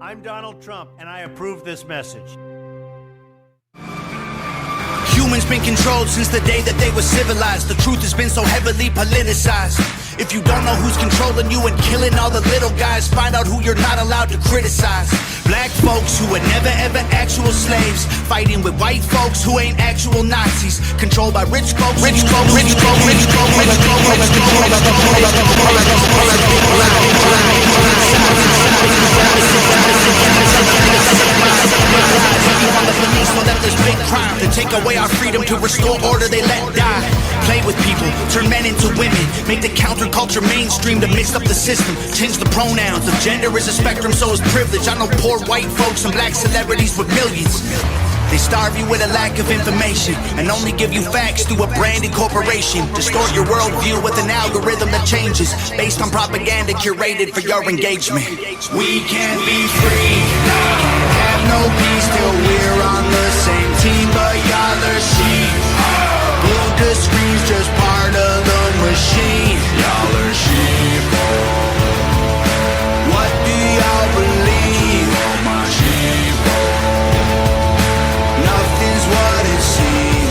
I'm Donald Trump, and I approve this message. Humans been controlled since the day that they were civilized. The truth has been so heavily politicized. If you don't know who's controlling you and killing all the little guys, find out who you're not allowed to criticize. Black folks who were never ever actual slaves, fighting with white folks who ain't actual Nazis, controlled by rich folks. To take away our freedom, to restore order, they let die. Play with people, turn men into women, make the counterculture mainstream to mix up the system. Change the pronouns, if gender is a spectrum, so is privilege. I know poor white folks and black celebrities with millions. They starve you with a lack of information and only give you facts through a branded corporation. Distort your worldview with an algorithm that changes based on propaganda curated for your engagement. We can't be free, have no peace till we're on the same team, but y'all are sheep. Blue to screens just part of the machine. Y'all are sheep. What do y'all believe? My sheep. Nothing's what it seems.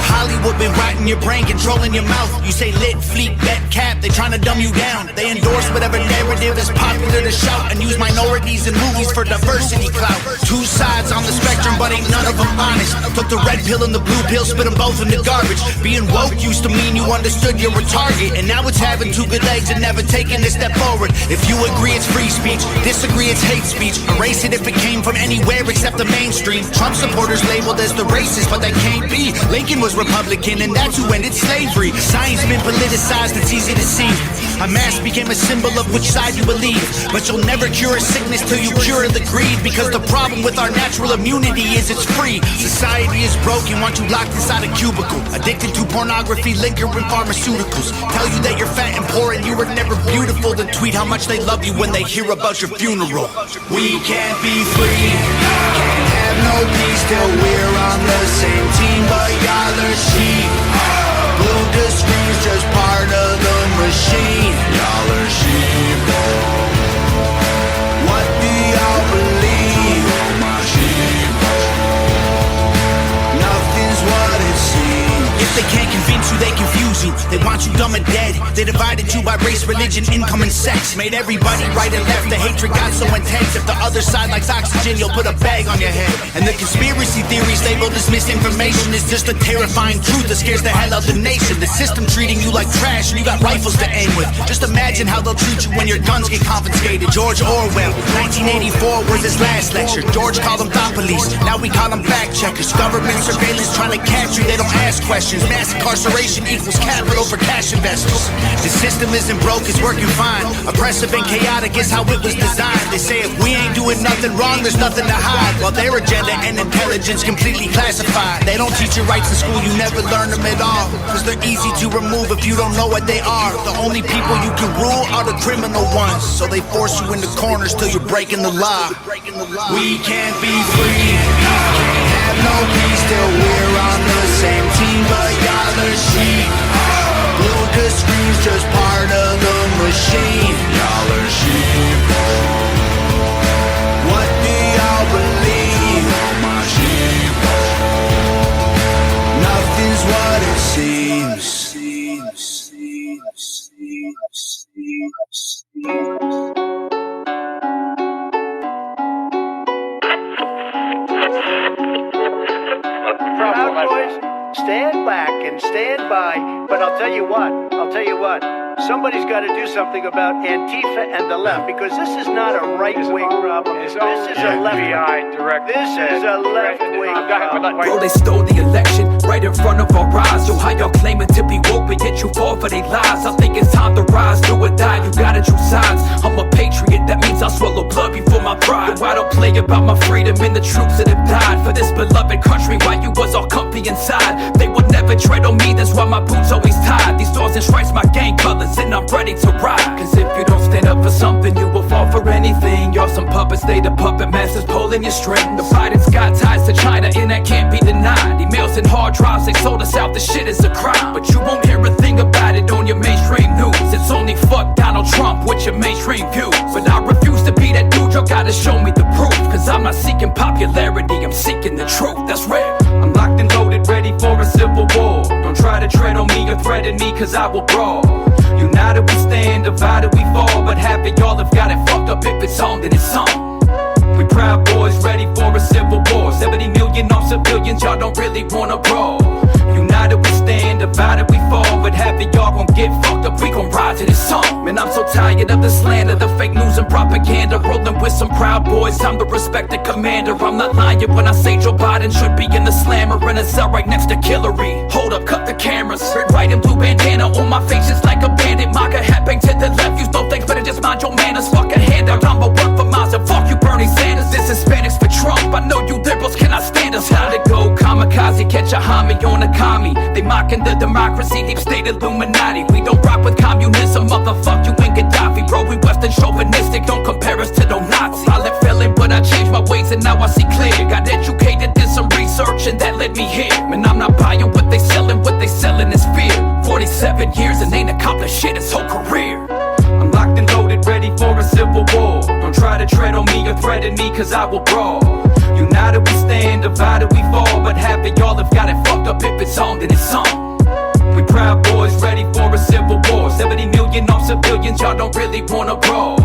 Hollywood been rotting your brain, controlling your mouth. You say lit, fleet, bet, cap, they trying to dumb you down. They endorse whatever narrative is popular to shout and use minorities in movies for diversity clout. Two sides on the spectrum, but ain't none of them honest. Took the red pill and the blue pill, spit them both in the garbage. Being woke used to mean you understood you're a target, and now it's having two good legs and never taking a step forward. If you agree it's free speech, disagree it's hate speech. Erase it if it came from anywhere except the mainstream. Trump supporters labeled as the racist, but that can't be. Lincoln was Republican and that's who ended slavery. Science been politicized, it's easy to see. A mask became a symbol of which side you believe, but you'll never cure a sickness till you cure the greed, because the problem with our natural immunity is it's free. Society is broken, want you locked inside a cubicle, addicted to pornography, liquor, and pharmaceuticals. Tell you that you're fat and poor and you were never beautiful, then tweet how much they love you when they hear about your funeral. We can't be free, can't have no peace till we're on the same team, but y'all are sheep. Blue to screens just part of the machine. Y'all are sheep. What do y'all believe? My sheep. Nothing's what it seems. If they can't convince you, they confuse you. They want you dumb and dead. They divided you by race, religion, income, and sex. Made everybody right and left. The hatred got so intense. If the other side likes oxygen, you'll put a bag on your head. And the conspiracy theories labeled as misinformation is just a terrifying truth that scares the hell out of the nation. The system treating you like trash and you got rifles to aim with. Just imagine how they'll treat you when your guns get confiscated. George Orwell, 1984 was his last lecture. George called them thought police, now we call them fact checkers. Government surveillance trying to catch you, they don't ask questions. Mass incarceration equals capital for cash investors. The system isn't broke, it's working fine. Oppressive and chaotic is how it was designed. They say if we ain't doing nothing wrong, there's nothing to hide, while their agenda and intelligence completely classified. They don't teach you rights in school, you never learn them at all, cause they're easy to remove if you don't know what they are. The only people you can rule are the criminal ones, so they force you into corners till you're breaking the law. We can't be free, can't have no peace till we're on the same team, but y'all are sheep. Blue to screens just part of the machine. Y'all are sheep. What do y'all believe? My sheep. Nothing's what it seems. Proud Boys, stand back and stand by, but I'll tell you what, somebody's got to do something about Antifa and the left, because this is not a right-wing problem. This is a left-wing problem. Bro, they stole the election right in front of our eyes. Yo, how y'all claiming to be woke, but yet you fall for they lies? I think it's time to rise, do or die, you gotta choose sides. I'm a patriot, that means I'll swallow blood before my pride. Yo, I don't play about my freedom and the troops that have died for this beloved country while you was all comfy inside. They would never tread on me, that's why my boots always tied. These stars and stripes my gang colors, and I'm ready to ride. Cause if you don't stand up for something, you will fall for anything. Y'all some puppets, they the puppet masters pulling your string. The Biden's got ties to China, and that can't be denied. Emails and hard drives lies, they sold us out, the shit is a crime. But you won't hear a thing about it on your mainstream news. It's only fuck Donald Trump with your mainstream views. But I refuse to be that dude, you gotta show me the proof. Cause I'm not seeking popularity, I'm seeking the truth, that's rare. I'm locked and loaded, ready for a civil war. Don't try to tread on me or threaten me, cause I will brawl. United we stand, divided we fall. But half of y'all have got it fucked up, if it's on, then it's on. We proud boys, ready for a civil war. 70 million on civilians, y'all don't really wanna brawl. United we stand, divided we fall. But half of y'all gon' get fucked up, we gon' ride to this song. Man, I'm so tired of the slander, the fake news and propaganda. Rolling with some proud boys, I'm the respected commander. I'm not lying when I say Joe Biden should be in the slammer, in a cell right next to Hillary. Hold up, cut the cameras. Red, white, and blue bandana on my face, just like a bandit. MAGA hat bang to the left, use no thanks, better just mind your manners. Fuck a handout, I'ma work for miles, and fuck you, Bernie Sanders. This Hispanics for Trump, I know you liberals cannot stand us. How'd it go? Kamikaze, catch a homie on a commie. They mocking the democracy, deep state Illuminati. We don't rock with communism, motherfuck you and Gaddafi. Bro, we Western chauvinistic, don't compare us to no Nazi. Violent feeling, but I changed my ways and now I see clear. Got educated, did some research and that led me here. Man, I'm not buying what they selling is fear. 47 years and ain't accomplished shit his whole career. I'm locked and loaded, ready for a civil war. Don't try to tread on me or threaten me, cause I will brawl. United we stand, divided we fall. But half of y'all have got it fucked up, if it's on, then it's on. We proud boys, ready for a civil war. 70 million on civilians, y'all don't really wanna brawl.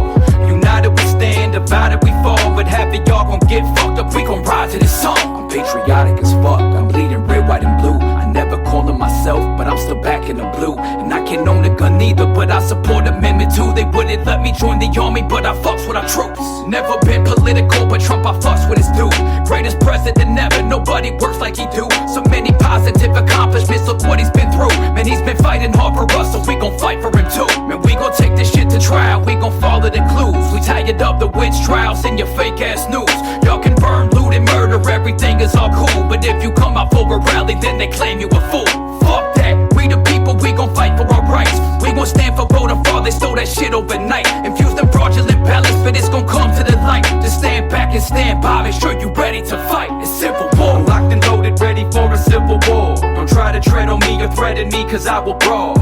United we stand, divided we fall. But half of y'all gon' get fucked up, we gon' ride to this song. I'm patriotic as fuck, I'm bleeding red, white, and blue. I never call it myself, but I'm still back in the blue. And I can't own a gun either, but I support Amendment 2. They wouldn't let me join the army, but I fucks with our troops. Never been political, but Trump I fucks with his dude. Greatest president ever, nobody works like he do. So many positive accomplishments, look what he's been through. Man, he's been fighting hard for us, so we gon' fight for him too. Man, we gon' take this shit to trial, we gon' follow the clues. We tired of the witch trials and your fake ass news. Y'all can burn, loot, and murder, everything is all cool. But if you come out for a rally, then they claim you a fool. Fuck that, we the people, we gon' fight for our rights. We gon' stand for voter fraud, they stole that shit overnight. Infuse them fraudulent ballots, but it's gon' come to the light. Just stand back and stand by, make sure you ready to fight. It's civil war. I'm locked and loaded, ready for a civil war. Don't try to tread on me or threaten me, cause I will brawl.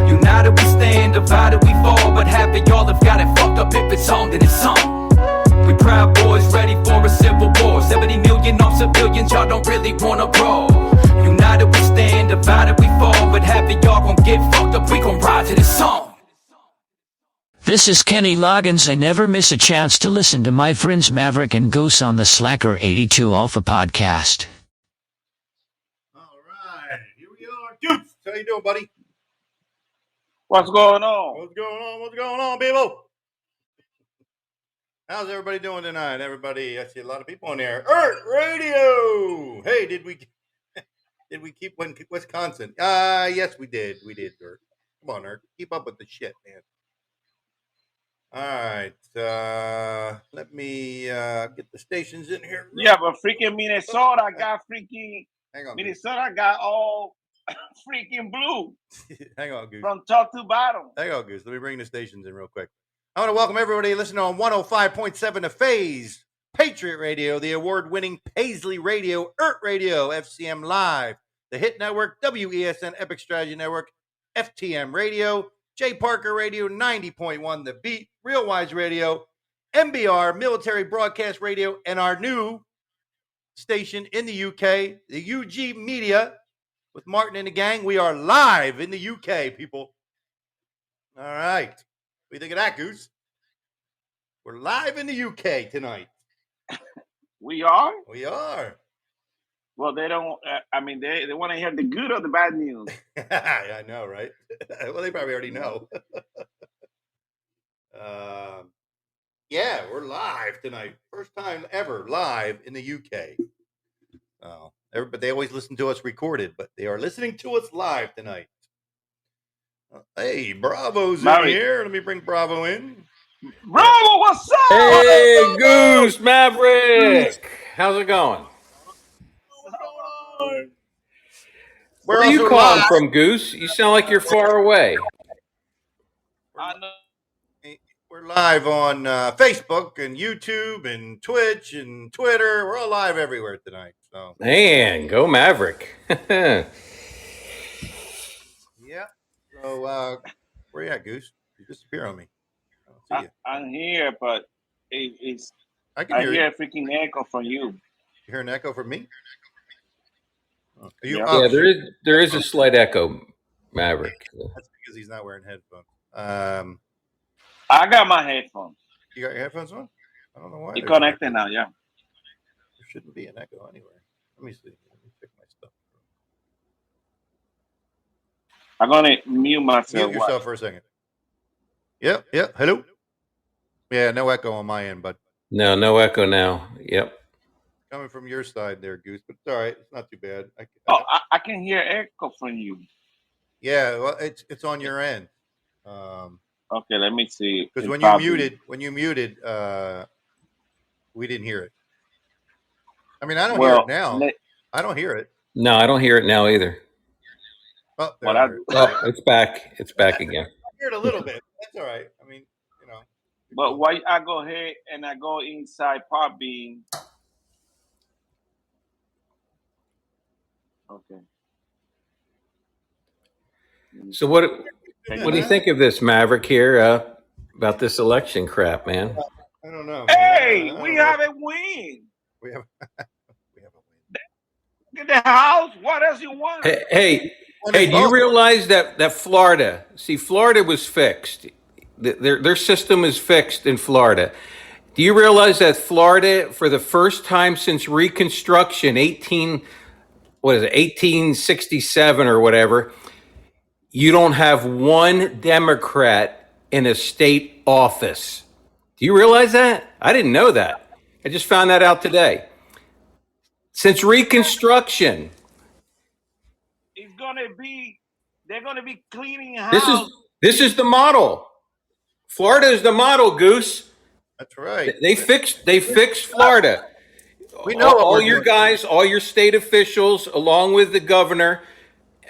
United we stand, divided we fall. But half of y'all have got it fucked up, if it's on, then it's on. We proud boys, ready for a civil war. 70 million on civilians, y'all don't really wanna brawl. United we stand, divided we fall. But half of y'all gon' get fucked up, we gon' ride to this song. This is Kenny Loggins. I never miss a chance to listen to my friends Maverick and Goose on the Slacker82Alpha Podcast. All right, here we are. Dukes, how you doing, buddy? What's going on? What's going on? What's going on, people? How's everybody doing tonight? Everybody, I see a lot of people on there. Earth Radio. Hey, did we keep Wisconsin? Yes, we did. We did, Earth. Come on, Earth. Keep up with the shit, man. All right. Let me get the stations in here. Yeah, but freaking Minnesota got Hang on, Minnesota got all freaking blue. Hang on, Goose. From top to bottom. Hang on, Goose. Let me bring the stations in real quick. I want to welcome everybody listening on 105.7 The Phase, Patriot Radio, the award-winning Paisley Radio, Earth Radio, FCM Live, the Hit Network, WESN Epic Strategy Network, FTM Radio, J. Parker Radio, 90.1 The Beat, Real Wise Radio, MBR, Military Broadcast Radio, and our new station in the UK, the UG Media, with Martin and the gang. We are live in the UK, people. All right. What do you think of that, Goose? We're live in the UK tonight. We are? We are. Well, they don't, they want to hear the good or the bad news. I know, right? Well, they probably already know. Yeah, we're live tonight. First time ever live in the UK. But they always listen to us recorded, but they are listening to us live tonight. Hey, Bravo's in here. Let me bring Bravo in. Bravo, what's up? Hey, Goose, Maverick. How's it going? What's going on? Where are you calling from, Goose? You sound like you're far away. I know. We're live on Facebook and YouTube and Twitch and Twitter. We're all live everywhere tonight. So Man, go Maverick. yeah. So where you at, Goose? You disappear on me. I don't see you. I'm here, but it's I can I hear hear you. a freaking echo from you. You hear an echo from me? Oh, are you? Yeah. Oh, Yeah, there is a slight echo, Maverick. that's because he's not wearing headphones. I got my headphones. You got your headphones on? I don't know why. You there's an connected echo. now, yeah. There shouldn't be an echo anywhere. Let me see. Let me check my stuff. I'm gonna mute myself. Mute yourself for a second. Yep. Hello. Yeah, no echo on my end, but No echo now. Yep. coming from your side there, Goose. But it's all right. It's not too bad. I can hear echo from you. Yeah, well, it's on your end. Okay, let me see. Because It when probably- you muted, we didn't hear it. I mean, I don't hear it now. I don't hear it. No, I don't hear it now either. Oh, there What I I- hear it. Oh, it's back. It's back again. I hear it a little bit. That's all right. I mean, you know. But why I go ahead and I go inside Podbean? Okay. So what do you think of this, Maverick, here about this election crap, man? I don't know. Hey, I don't we know. have a win. We have a win. Get the house. What else you want? Hey, do you realize that Florida? See, Florida was fixed. Their system is fixed in Florida. Do you realize that Florida, for the first time since Reconstruction, 1867 or whatever, you don't have one Democrat in a state office. Do you realize that? I didn't know that. I just found that out today. Since Reconstruction, They're gonna be cleaning house. this is the model. Florida is the model, Goose. That's right. They fixed Florida. We know what all we're your doing. guys, all your state officials, along with the governor,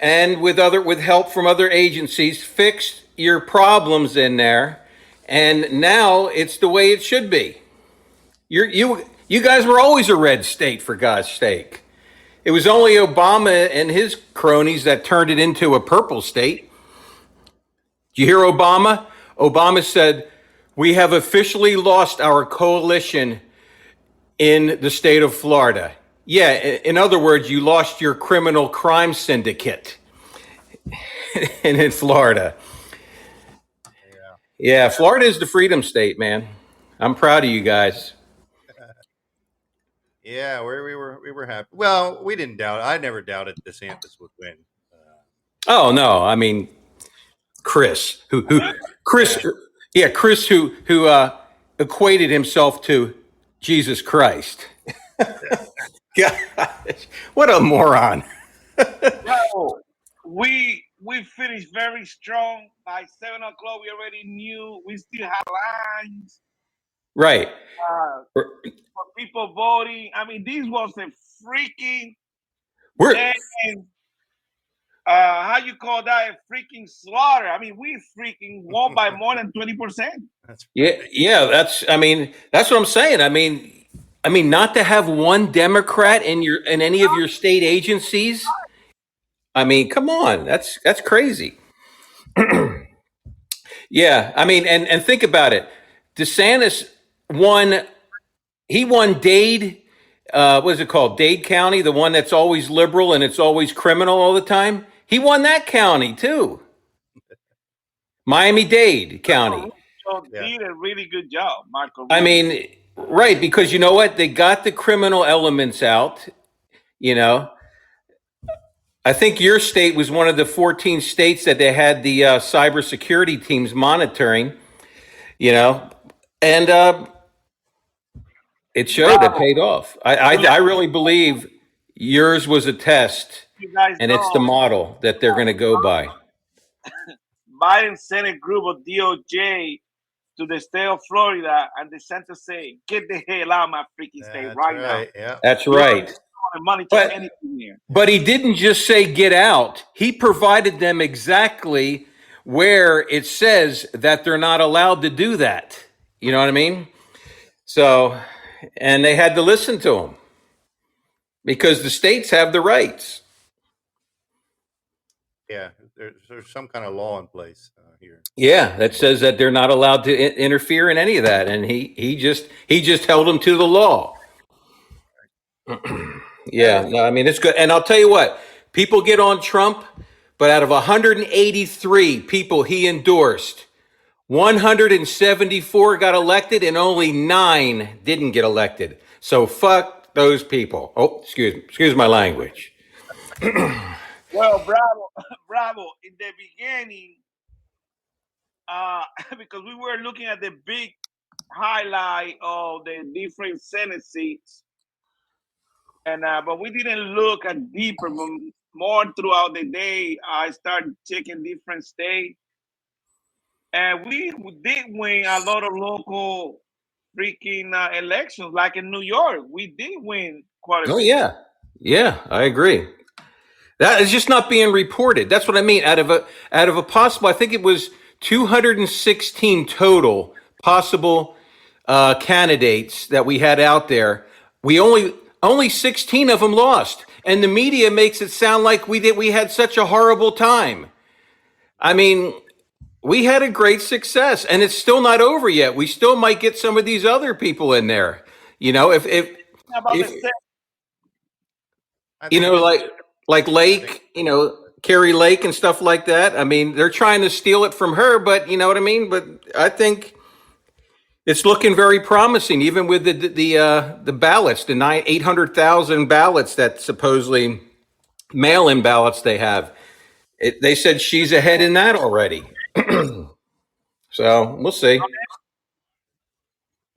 and with help from other agencies, fixed your problems in there, and now it's the way it should be. You guys were always a red state, for God's sake. It was only Obama and his cronies that turned it into a purple state. Did you hear Obama? Obama said, "We have officially lost our coalition in the state of Florida." Yeah, in other words, you lost your criminal crime syndicate in Florida. Yeah, Florida is the freedom state, man. I'm proud of you guys. Yeah, we were happy. Well, we didn't doubt. I never doubted DeSantis would win. Oh no, I mean Chris, who equated himself to Jesus Christ. Gosh, what a moron! No, we finished very strong. By 7 o'clock, we already knew. We still had lines Right. for people voting. I mean, this was a freaking We're how you call that, a freaking slaughter. I mean, we freaking won by more than 20%. yeah. That's what I'm saying. I mean, not to have one Democrat in any of your state agencies. I mean, come on, that's crazy. Yeah, I mean, and think about it. DeSantis won. He won Dade. What is it called? Dade County, the one that's always liberal and it's always criminal all the time. He won that county too. Miami-Dade County. So did a really good job, Michael. I mean, right, because you know what? They got the criminal elements out, you know. I think your state was one of the 14 states that they had the cybersecurity teams monitoring, you know, and it showed. It paid off. I really believe yours was a test, you guys and it's the model that they're going to go by. Biden sent a group of DOJ to the state of Florida, and the center say, "Get the hell out of my freaking state right now." Yeah. That's right. Money to But- anything here. But he didn't just say get out. He provided them exactly where it says that they're not allowed to do that. You know what I mean? So, and they had to listen to him because the states have the rights. Yeah, there's some kind of law in place here. Yeah, that says that they're not allowed to interfere in any of that, and he just held them to the law. Yeah, no, I mean it's good, and I'll tell you what, people get on Trump, but out of 183 people he endorsed, 174 got elected, and only 9 didn't get elected. So fuck those people. Oh, excuse my language. Well, bravo. In the beginning, because we were looking at the big highlight of the different Senate seats, and but we didn't look at deeper. More throughout the day, I started checking different states, and we did win a lot of local freaking elections, like in New York. We did win quite a Oh few. yeah, I agree. That is just not being reported. That's what I mean. Out of a possible, I think it was 216 total possible candidates that we had out there. We only 16 of them lost, and the media makes it sound like we had such a horrible time. I mean, we had a great success, and it's still not over yet. We still might get some of these other people in there. You know, if you know, like Lake, you know, Carrie Lake and stuff like that. I mean, they're trying to steal it from her, but you know what I mean? But I think it's looking very promising, even with the ballots, the 800,000 ballots that supposedly mail-in ballots they have. They said she's ahead in that already. So we'll see.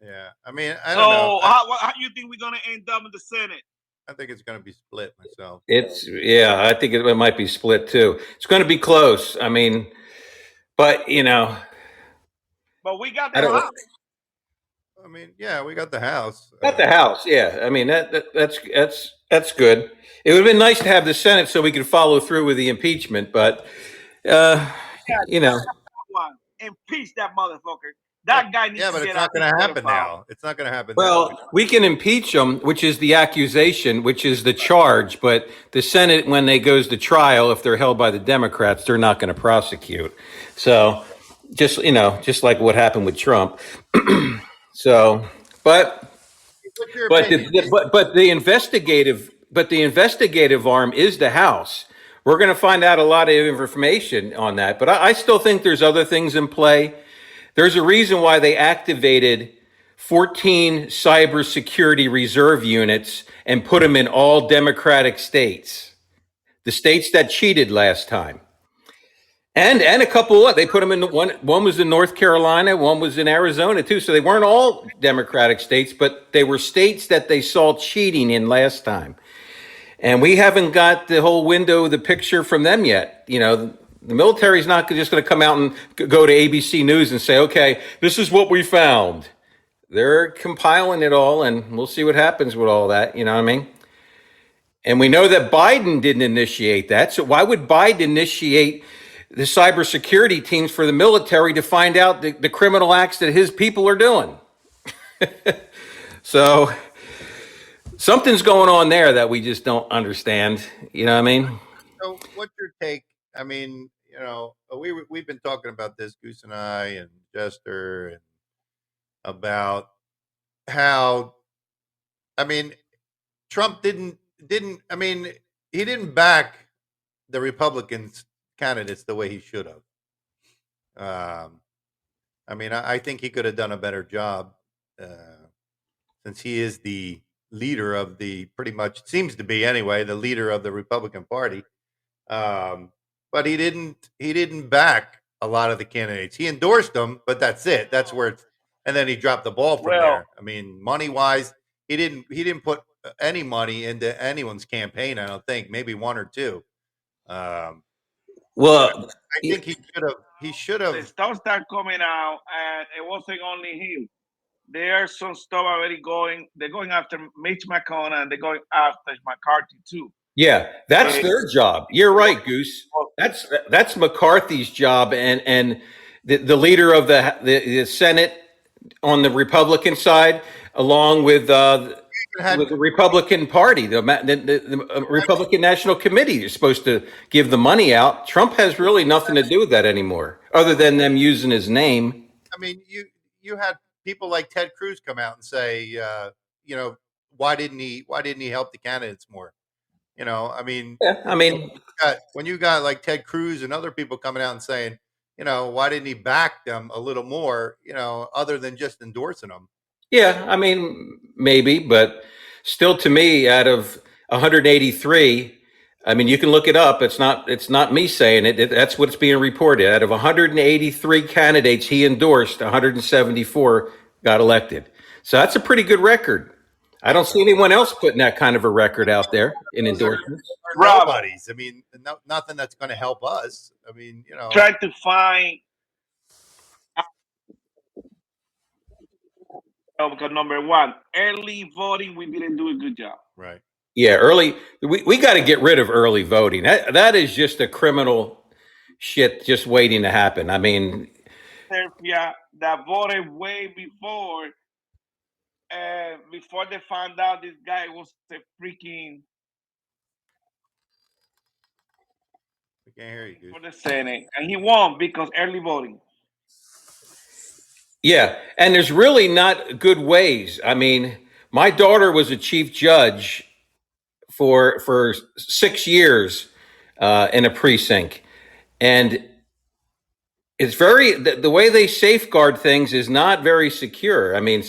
Yeah, I mean, I don't know. How do you think we're gonna end up in the Senate? I think it's going to be split myself. I think it might be split too. It's going to be close. I mean, but you know, but we got the House. I mean, yeah, we got the House. Got the House. Yeah, I mean that's good. It would have been nice to have the Senate so we could follow through with the impeachment, but you know, impeach that motherfucker. That guy needs to get out. Yeah, but it's not going to happen now. It's not going to happen. Well, we can impeach them, which is the accusation, which is the charge. But the Senate, when they goes to trial, if they're held by the Democrats, they're not going to prosecute. So, just like what happened with Trump. So, but the investigative arm is the House. We're going to find out a lot of information on that. But I still think there's other things in play. There's a reason why they activated 14 cybersecurity reserve units and put them in all Democratic states, the states that cheated last time, and a couple. They put them in one was in North Carolina, one was in Arizona too. So they weren't all Democratic states, but they were states that they saw cheating in last time. And we haven't got the whole window of the picture from them yet. You know, the military's not just going to come out and go to ABC News and say, okay, this is what we found. They're compiling it all, and we'll see what happens with all that. You know what I mean? And we know that Biden didn't initiate that. So why would Biden initiate the cybersecurity teams for the military to find out the criminal acts that his people are doing? So something's going on there that we just don't understand. You know what I mean? So what's your take? I mean, you know, we've been talking about this, Goose and I and Jester, and about how, I mean, Trump didn't, I mean, he didn't back the Republicans candidates the way he should have. I mean, I think he could have done a better job since he is the leader of pretty much seems to be anyway, the leader of the Republican Party. But he didn't back a lot of the candidates. He endorsed them, but that's it. That's where it's, and then he dropped the ball from there. I mean, money wise, he didn't put any money into anyone's campaign. I don't think, maybe one or two. Well, I think he should have. The stuff start coming out, and it wasn't only him. There's some stuff already going. They're going after Mitch McConnell, and they're going after McCarthy too. Yeah, that's their job. You're right, Goose. That's McCarthy's job, and the leader of the Senate on the Republican side, along with the Republican Party, the Republican National Committee is supposed to give the money out. Trump has really nothing to do with that anymore, other than them using his name. I mean, you had people like Ted Cruz come out and say, why didn't he help the candidates more? I mean, when you got like Ted Cruz and other people coming out and saying, why didn't he back them a little more, other than just endorsing them? Yeah, I mean, maybe, but still, to me, out of 183, I mean, you can look it up. It's not me saying it. That's what's being reported. Out of 183 candidates he endorsed, 174 got elected. So that's a pretty good record. I don't see anyone else putting that kind of a record out there in endorsements. Nobody's. I mean, nothing that's going to help us. I mean, try to find. Because number one, early voting, we didn't do a good job. Right. Yeah, early. We got to get rid of early voting. That is just a criminal shit just waiting to happen. I mean, yeah, that voted way before they found out this guy was a freaking. I can't hear you, dude. For the Senate, and he won because early voting. Yeah, and there's really not good ways. I mean, my daughter was a chief judge for 6 years in a precinct, and it's the way they safeguard things is not very secure. I mean,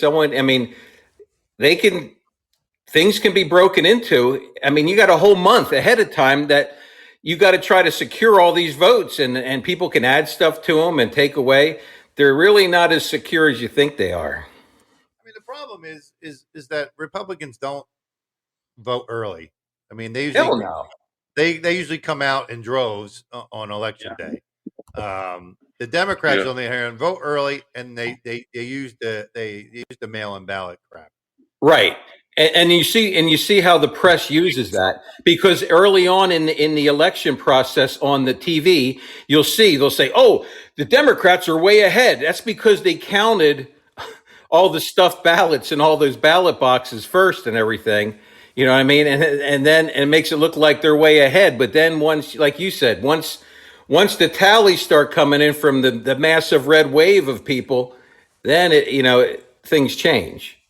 things can be broken into. I mean, you got a whole month ahead of time that you got to try to secure all these votes, and people can add stuff to them and take away. They're really not as secure as you think they are. I mean, the problem is that Republicans don't vote early. I mean, they usually come out in droves on election day. The Democrats, on the other hand, vote early, and they use the mail-in ballot crap. Right. And you see how the press uses that, because early on in the election process on the TV, they'll say, "Oh, the Democrats are way ahead." That's because they counted all the stuffed ballots in all those ballot boxes first and everything. You know what I mean? And then it makes it look like they're way ahead. But then once, like you said, once the tallies start coming in from the massive red wave of people, then things change.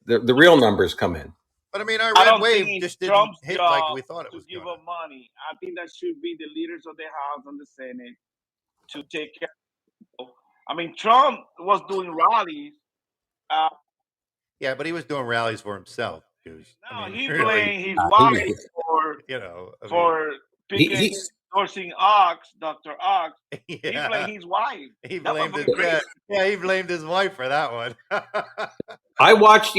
The real numbers come in. But I mean, our red wave just didn't hit like we thought it was going to. Give them money. I think that should be the leaders of the House and the Senate to take care. I mean, Trump was doing rallies. Yeah, but he was doing rallies for himself. He blamed his wife for picking endorsing Ox, Dr. Ox. Yeah. He blamed his wife. He blamed he blamed his wife for that one. I watched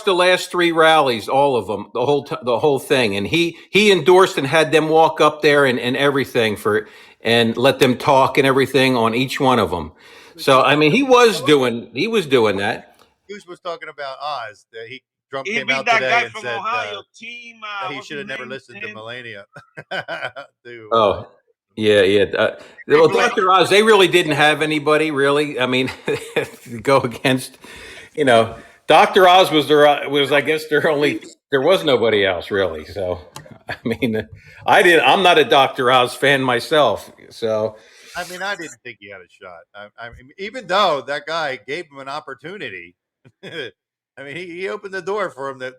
the last 3 rallies, all of them, the whole thing, and he endorsed and had them walk up there and everything and let them talk and everything on each one of them. So I mean, he was doing that. Goose was talking about Oz. Trump came out today and said Ohio, that he should have never listened to Melania. Yeah. Well, Dr. Oz, they really didn't have anybody, really. I mean, to go against, Dr. Oz was I guess there was nobody else really. So, I mean, I'm not a Dr. Oz fan myself. So, I mean, I didn't think he had a shot. I mean, even though that guy gave him an opportunity. I mean, he opened the door for him to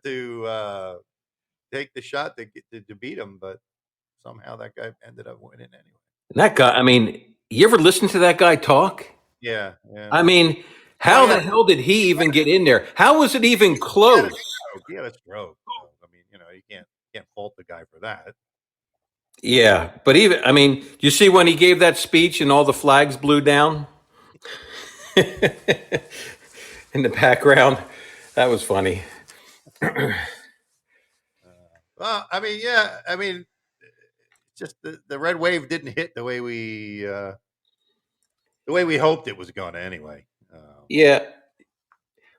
take the shot to beat him, but somehow that guy ended up winning anyway. That guy, I mean, you ever listen to that guy talk? Yeah. I mean, how the hell did he even get in there? How was it even close? He had a stroke. I mean, you can't fault the guy for that. Yeah, but you see when he gave that speech and all the flags blew down in the background? That was funny. Well, I mean, yeah. I mean, just the red wave didn't hit the way we hoped it was going to anyway. Yeah.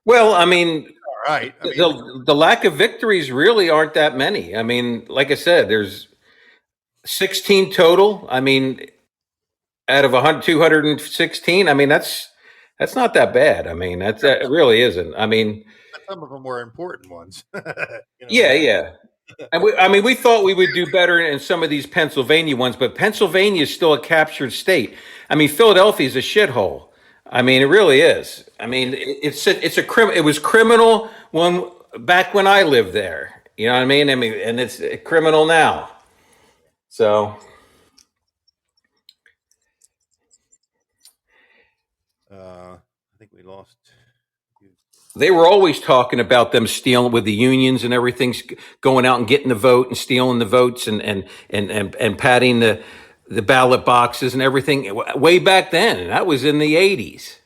Well, I mean, right. I mean, The lack of victories really aren't that many. I mean, like I said, there's 16 total. I mean, out of 100, 216. I mean, that's not that bad. I mean, that really isn't. I mean, some of them were important ones. yeah, yeah. And I mean, we thought we would do better in some of these Pennsylvania ones, but Pennsylvania is still a captured state. I mean, Philadelphia is a shithole. I mean, it really is. I mean, it's a It was criminal back when I lived there. You know what I mean? I mean, and it's criminal now. So. I think we lost. They were always talking about them stealing with the unions and everything's going out and getting the vote and stealing the votes and padding the ballot boxes and everything way back then. And that was in the 80s.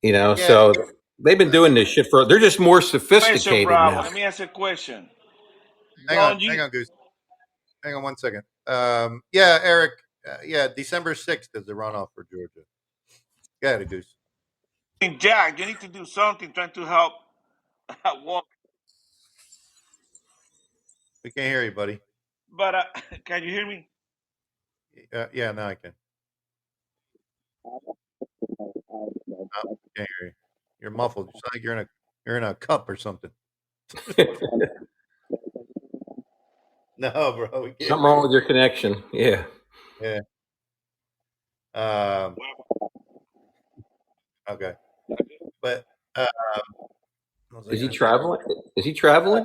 You know, so they've been doing this shit they're just more sophisticated now. Let me ask you a question. Hang on, Goose. Hang on 1 second. Yeah, Eric. December 6th is the runoff for Georgia. Go ahead, Goose. Jack, you need to do something trying to help walk. We can't hear you, buddy. But can you hear me? Yeah, now I can. I can't hear you. You're muffled. You sound like you're in a cup or something. No, bro. We can't. Something wrong with your connection. Yeah. Yeah. Okay. But is he traveling? Is he traveling?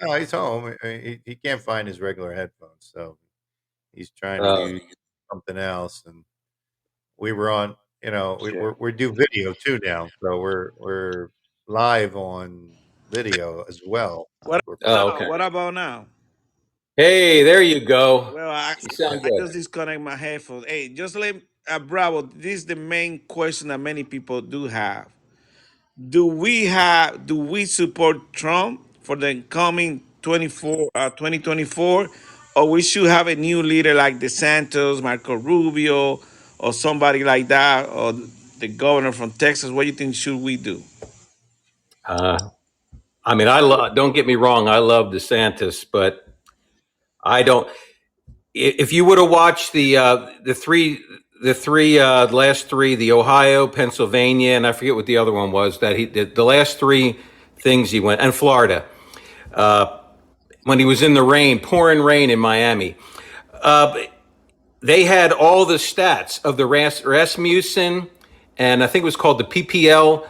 No, he's home. He can't find his regular headphones, so he's trying to use something else. And we were on, we do video too now, so we're live on video as well. Okay. What about now? Hey, there you go. Well, I just disconnect my headphones. Hey, just let Bravo. This is the main question that many people do have. Do we support Trump for the coming 2024, or we should have a new leader like DeSantis, Marco Rubio, or somebody like that, or the governor from Texas? What do you think should we do? I mean, don't get me wrong. I love DeSantis, but I don't. If you would have watched the last three, the Ohio, Pennsylvania, and I forget what the other one was, that he did the last three things he went, and Florida, when he was in the rain, pouring rain in Miami, they had all the stats of the Rasmussen, and I think it was called the PPL,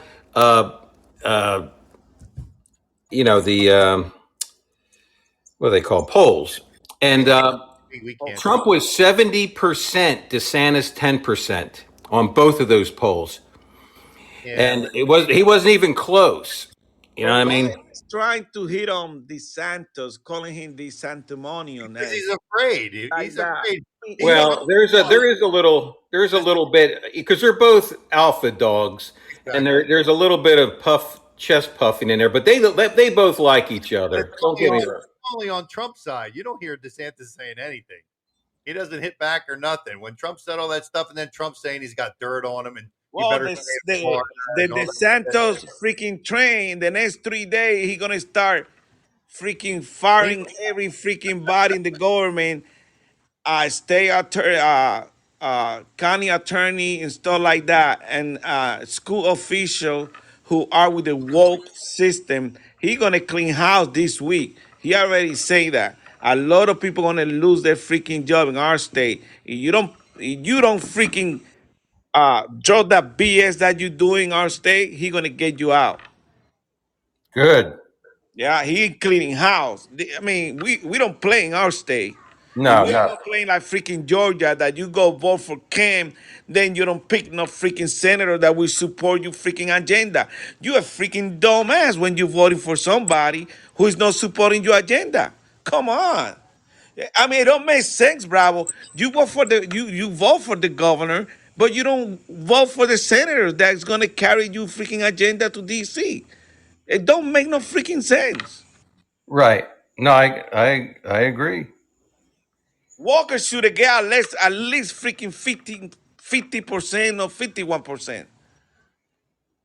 what are they called, polls, and Trump was 70%, DeSantis 10% on both of those polls, and he wasn't even close. You know what I mean? He's trying to hit on DeSantis, calling him the Santimonian. Because he's afraid. He's afraid. Well, there is a little bit, because they're both alpha dogs, and there's a little bit of chest puffing in there, but they both like each other. Don't get me wrong. Only on Trump's side. You don't hear DeSantis saying anything. He doesn't hit back or nothing. When Trump said all that stuff, and then Trump saying he's got dirt on him, and the DeSantis freaking train, the next 3 days, he's gonna start freaking firing every freaking body in the government, county attorney and stuff like that, and school official who are with the woke system. He gonna clean house this week. He already say that. A lot of people gonna lose their freaking job in our state. If you don't freaking drop that BS that you do in our state, he gonna get you out. Good. Yeah, he cleaning house. I mean, we don't play in our state. No, we're not playing like freaking Georgia that you go vote for Cam, then you don't pick no freaking senator that will support your freaking agenda. You a freaking dumbass when you're voting for somebody who is not supporting your agenda. Come on. I mean, it don't make sense, Bravo. You vote for you vote for the governor, but you don't vote for the senator that's gonna carry you freaking agenda to DC. It don't make no freaking sense. Right. No, I agree. Walker should have got at least freaking 50% or 51%.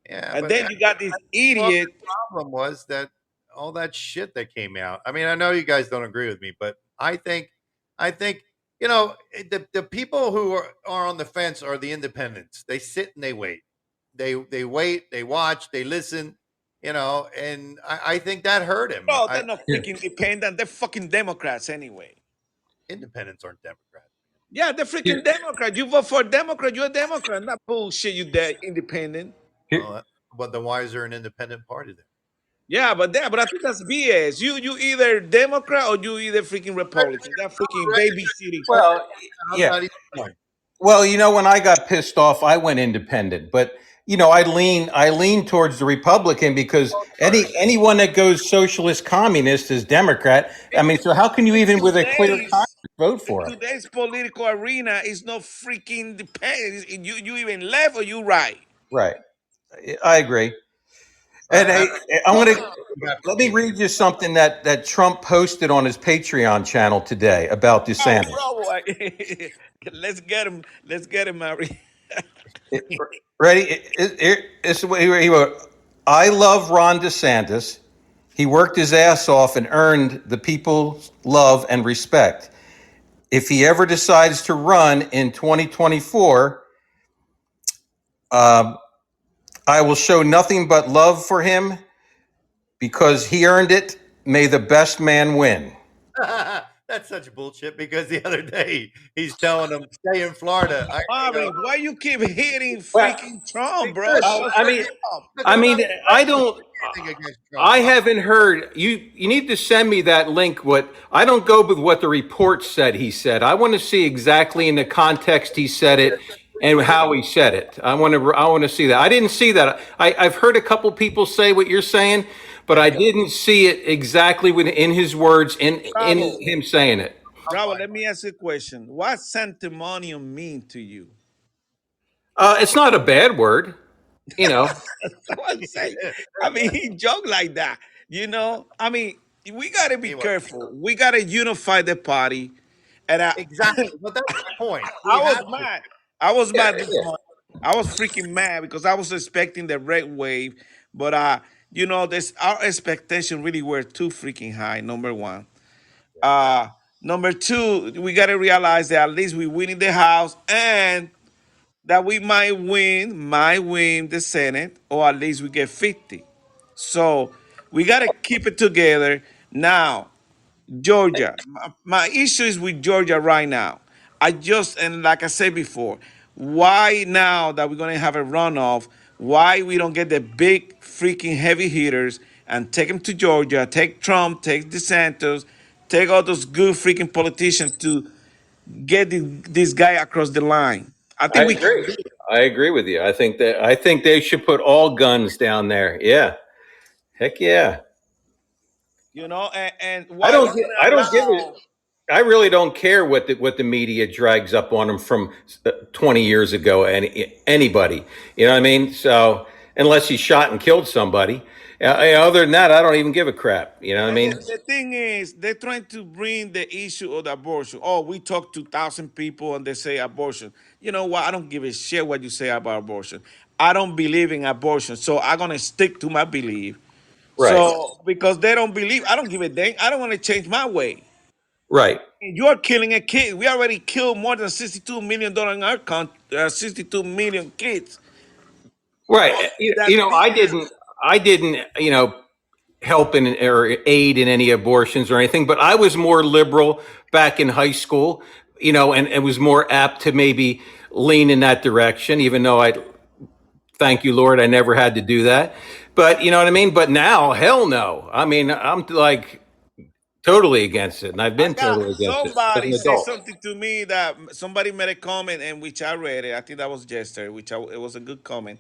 Yeah, And but then you got this idiot. the problem was that all that shit that came out. I mean, I know you guys don't agree with me, but I think the people who are on the fence are the independents. They sit and they wait. They wait, they watch, they listen. And I think that hurt him. Bro, they're not freaking independent. They're fucking Democrats anyway. Independents aren't Democrats. Yeah, they're freaking Democrats. You vote for a Democrat, you're a Democrat. Not bullshit, you independent. But then why is there an independent party there? Yeah, but I think that's BS. You either Democrat or you either freaking Republican. That freaking babysitting. Well, I'm yeah. not even one. Well, when I got pissed off, I went independent. But I lean towards the Republican because anyone that goes socialist communist is Democrat. I mean, so how can you even with a clear conscience vote for it? Today's political arena is no freaking dependent. You even left or you right. Right. I agree. And let me read you something that Trump posted on his Patreon channel today about DeSantis. Oh, bro, let's get him. Let's get him, Mary. Ready? This is what he wrote. I love Ron DeSantis. He worked his ass off and earned the people's love and respect. If he ever decides to run in 2024, I will show nothing but love for him because he earned it. May the best man win. That's such bullshit because the other day he's telling them stay in Florida. Marvin, why you keep hitting freaking Trump, bro? I haven't heard you need to send me that link. I don't go with what the report said he said. I want to see exactly in the context he said it and how he said it. I want to see that. I didn't see that. I've heard a couple people say what you're saying, but I didn't see it exactly in his words in him saying it. Bravo, let me ask you a question. What sanctimonium mean to you? It's not a bad word, I mean, he joked like that. I mean, we gotta be careful. We gotta unify the party. And exactly, but that's the point. I was mad. I was mad this morning. I was freaking mad because I was expecting the red wave, but this our expectation really were too freaking high. Number one. Number two, we gotta realize that at least we winning the house and that we might win the Senate, or at least we get 50. So we got to keep it together. Now, Georgia, my issue is with Georgia right now. And like I said before, why now that we're going to have a runoff, why we don't get the big freaking heavy hitters and take them to Georgia, take Trump, take DeSantis, take all those good freaking politicians to get this guy across the line. I think we can do it. I agree with you. I think they should put all guns down there. Yeah. Heck yeah. And I don't give it. I really don't care what the media drags up on them from 20 years ago. Anybody, you know what I mean? So unless he shot and killed somebody, other than that, I don't even give a crap. You know what I mean? The thing is, they're trying to bring the issue of the abortion. Oh, we talk to 1,000 people and they say abortion. You know what? I don't give a shit what you say about abortion. I don't believe in abortion, so I'm gonna stick to my belief. Right. So because they don't believe, I don't give a damn. I don't want to change my way. Right. You're killing a kid. We already killed more than $62 million in our country. 62 million kids. Right. I didn't. Help in or aid in any abortions or anything, but I was more liberal back in high school, and it was more apt to maybe lean in that direction, even though thank you, Lord, I never had to do that. But you know what I mean? But now, hell no. I mean, I'm like totally against it, and I've been totally against it. Somebody said something to me that somebody made a comment, and which I read it. I think that was yesterday, it was a good comment.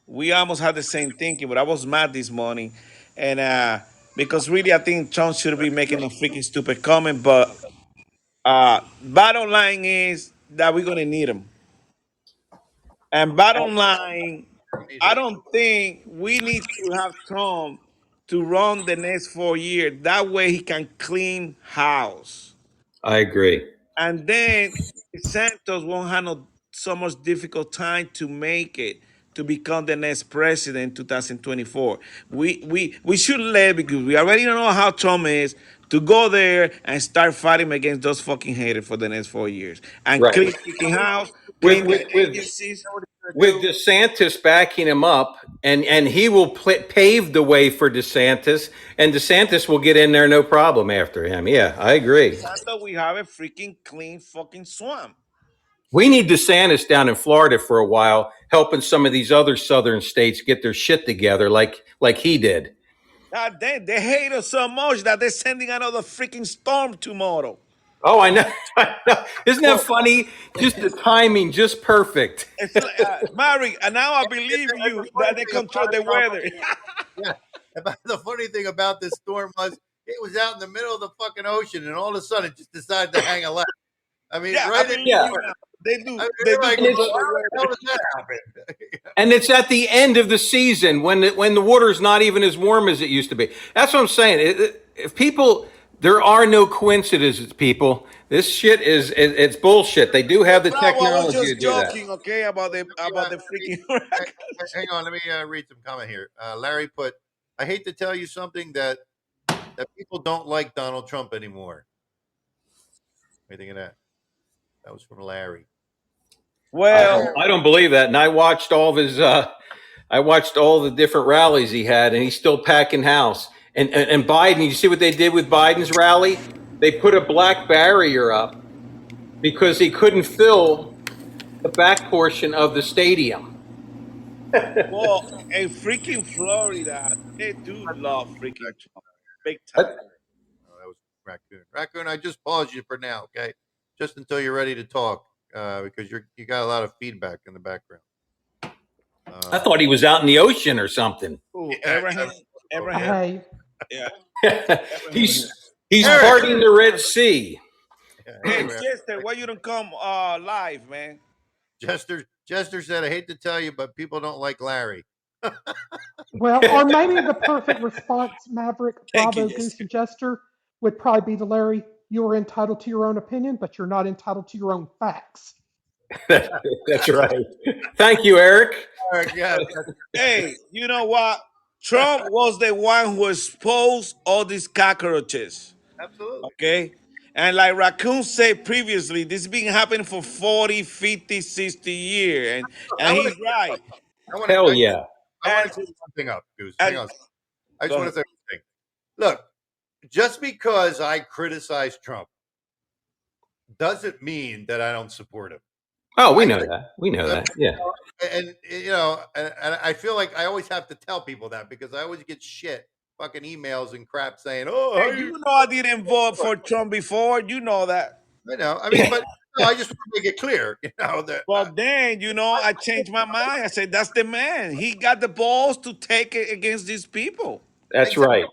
We almost had the same thinking, but I was mad this morning, and because really I think Trump should be making a freaking stupid comment. But bottom line is that we're gonna need him. And bottom line, I don't think we need to have Trump to run the next 4 years. That way he can clean house. I agree. And then Santos won't have so much difficult time to make it to become the next president in 2024. We should let, because we already know how Trump is, to go there and start fighting against those fucking haters for the next 4 years and Right. clean freaking house, With clean with the with agencies. with DeSantis backing him up, and he will pave the way for DeSantis, and DeSantis will get in there no problem after him. Yeah, I agree. After we have a freaking clean fucking swamp. We need DeSantis down in Florida for a while, helping some of these other southern states get their shit together, like he did. God damn, they hate us so much that they're sending another freaking storm tomorrow. Oh, I know. I know. Isn't that funny? Just the timing, just perfect. It's like, Mary, and now I believe you that they control the weather. Yeah. But the funny thing about this storm was it was out in the middle of the fucking ocean, and all of a sudden it just decided to hang a left. I mean, Yeah, right I in believe Yeah. you now. They do. I mean, They you're do like, control how the the hell weather. did that happen? And it's at the end of the season when the water's not even as warm as it used to be. That's what I'm saying. If people, there are no coincidences, people. This shit it's bullshit. They do have the Bravo, I was technology to just do that. joking, okay, about the freaking Hang on, let me read some comment here. Larry put, I hate to tell you something that people don't like Donald Trump anymore. What do you think of that? That was from Larry. Well, I don't believe that. And I watched all of his. I watched all the different rallies he had, and he's still packing house. And Biden, you see what they did with Biden's rally? They put a black barrier up because he couldn't fill the back portion of the stadium. well, in freaking Florida, they do love freaking Trump. Big time. Oh, that was Raccoon. Raccoon, I just paused you for now, okay? Just until you're ready to talk, because you got a lot of feedback in the background. I thought he was out in the ocean or something. Ooh, Yeah, Abraham. Hey, Yeah. he's Eric. parting the Red Sea. Hey, Anyway, Chester, why you don't come live, man? Jester said, I hate to tell you, but people don't like Larry. well, or maybe the perfect response, Maverick, Thank you, Bravo, Goose, and Jester, would probably be to Larry, you are entitled to your own opinion, but you're not entitled to your own facts. That's right. Thank you, Eric. Eric, yeah, Hey, you know what? Trump was the one who exposed all these cockroaches. absolutely. Okay? And like Raccoon said previously, this has been happening for 40, 50, 60 years. And he's right. Hell yeah. I want to clear something up, Goose. Hang on. I just Go want to say one thing. Look, just because I criticize Trump doesn't mean that I don't support him. Oh, we know that. We know that. Yeah. And you know, and I feel like I always have to tell people that because I always get shit, fucking emails and crap saying, "Oh, how Hey, you know I didn't vote for Trump before. You know that. I know. I mean, but no, I just want to make it clear, you know, that But then, you know, I changed my mind. I said, that's the man. He got the balls to take it against these people. That's Exactly. right.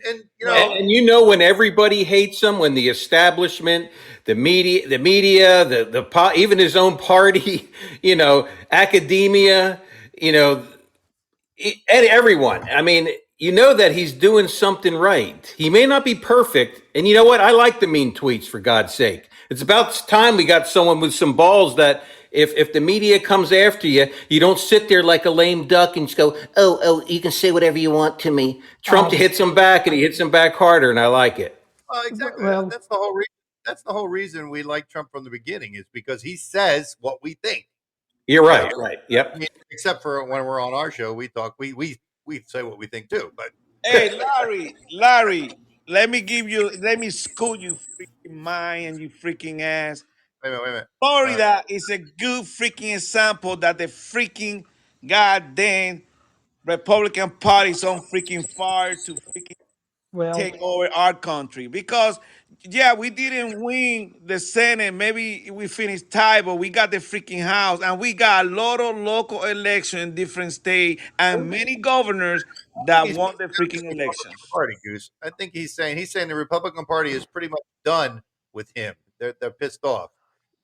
and you know, And you know when everybody hates him, when the establishment, the media, even his own party, you know, academia, you know, and everyone. I mean, you know that he's doing something right. He may not be perfect, and you know what? I like the mean tweets, for God's sake. It's about time we got someone with some balls that if the media comes after you, you don't sit there like a lame duck and just go, oh, you can say whatever you want to me. Trump hits him back, and he hits him back harder, and I like it. exactly. Well- That's the whole reason. That's the whole reason we like Trump from the beginning is because he says what we think. You're right. Right. Yep. I mean, except for when we're on our show, we talk. We say what we think too. But Hey, Larry, let me school you freaking mind and you freaking ass. wait a minute. Florida is a good freaking example that the freaking goddamn Republican Party is on freaking fire to freaking Well, take over our country. Because, yeah, we didn't win the Senate. Maybe we finished tied, but we got the freaking House. And we got a lot of local elections in different states and many governors that won the freaking elections. Party Goose. I think he's saying the Republican Party is pretty much done with him. They're pissed off.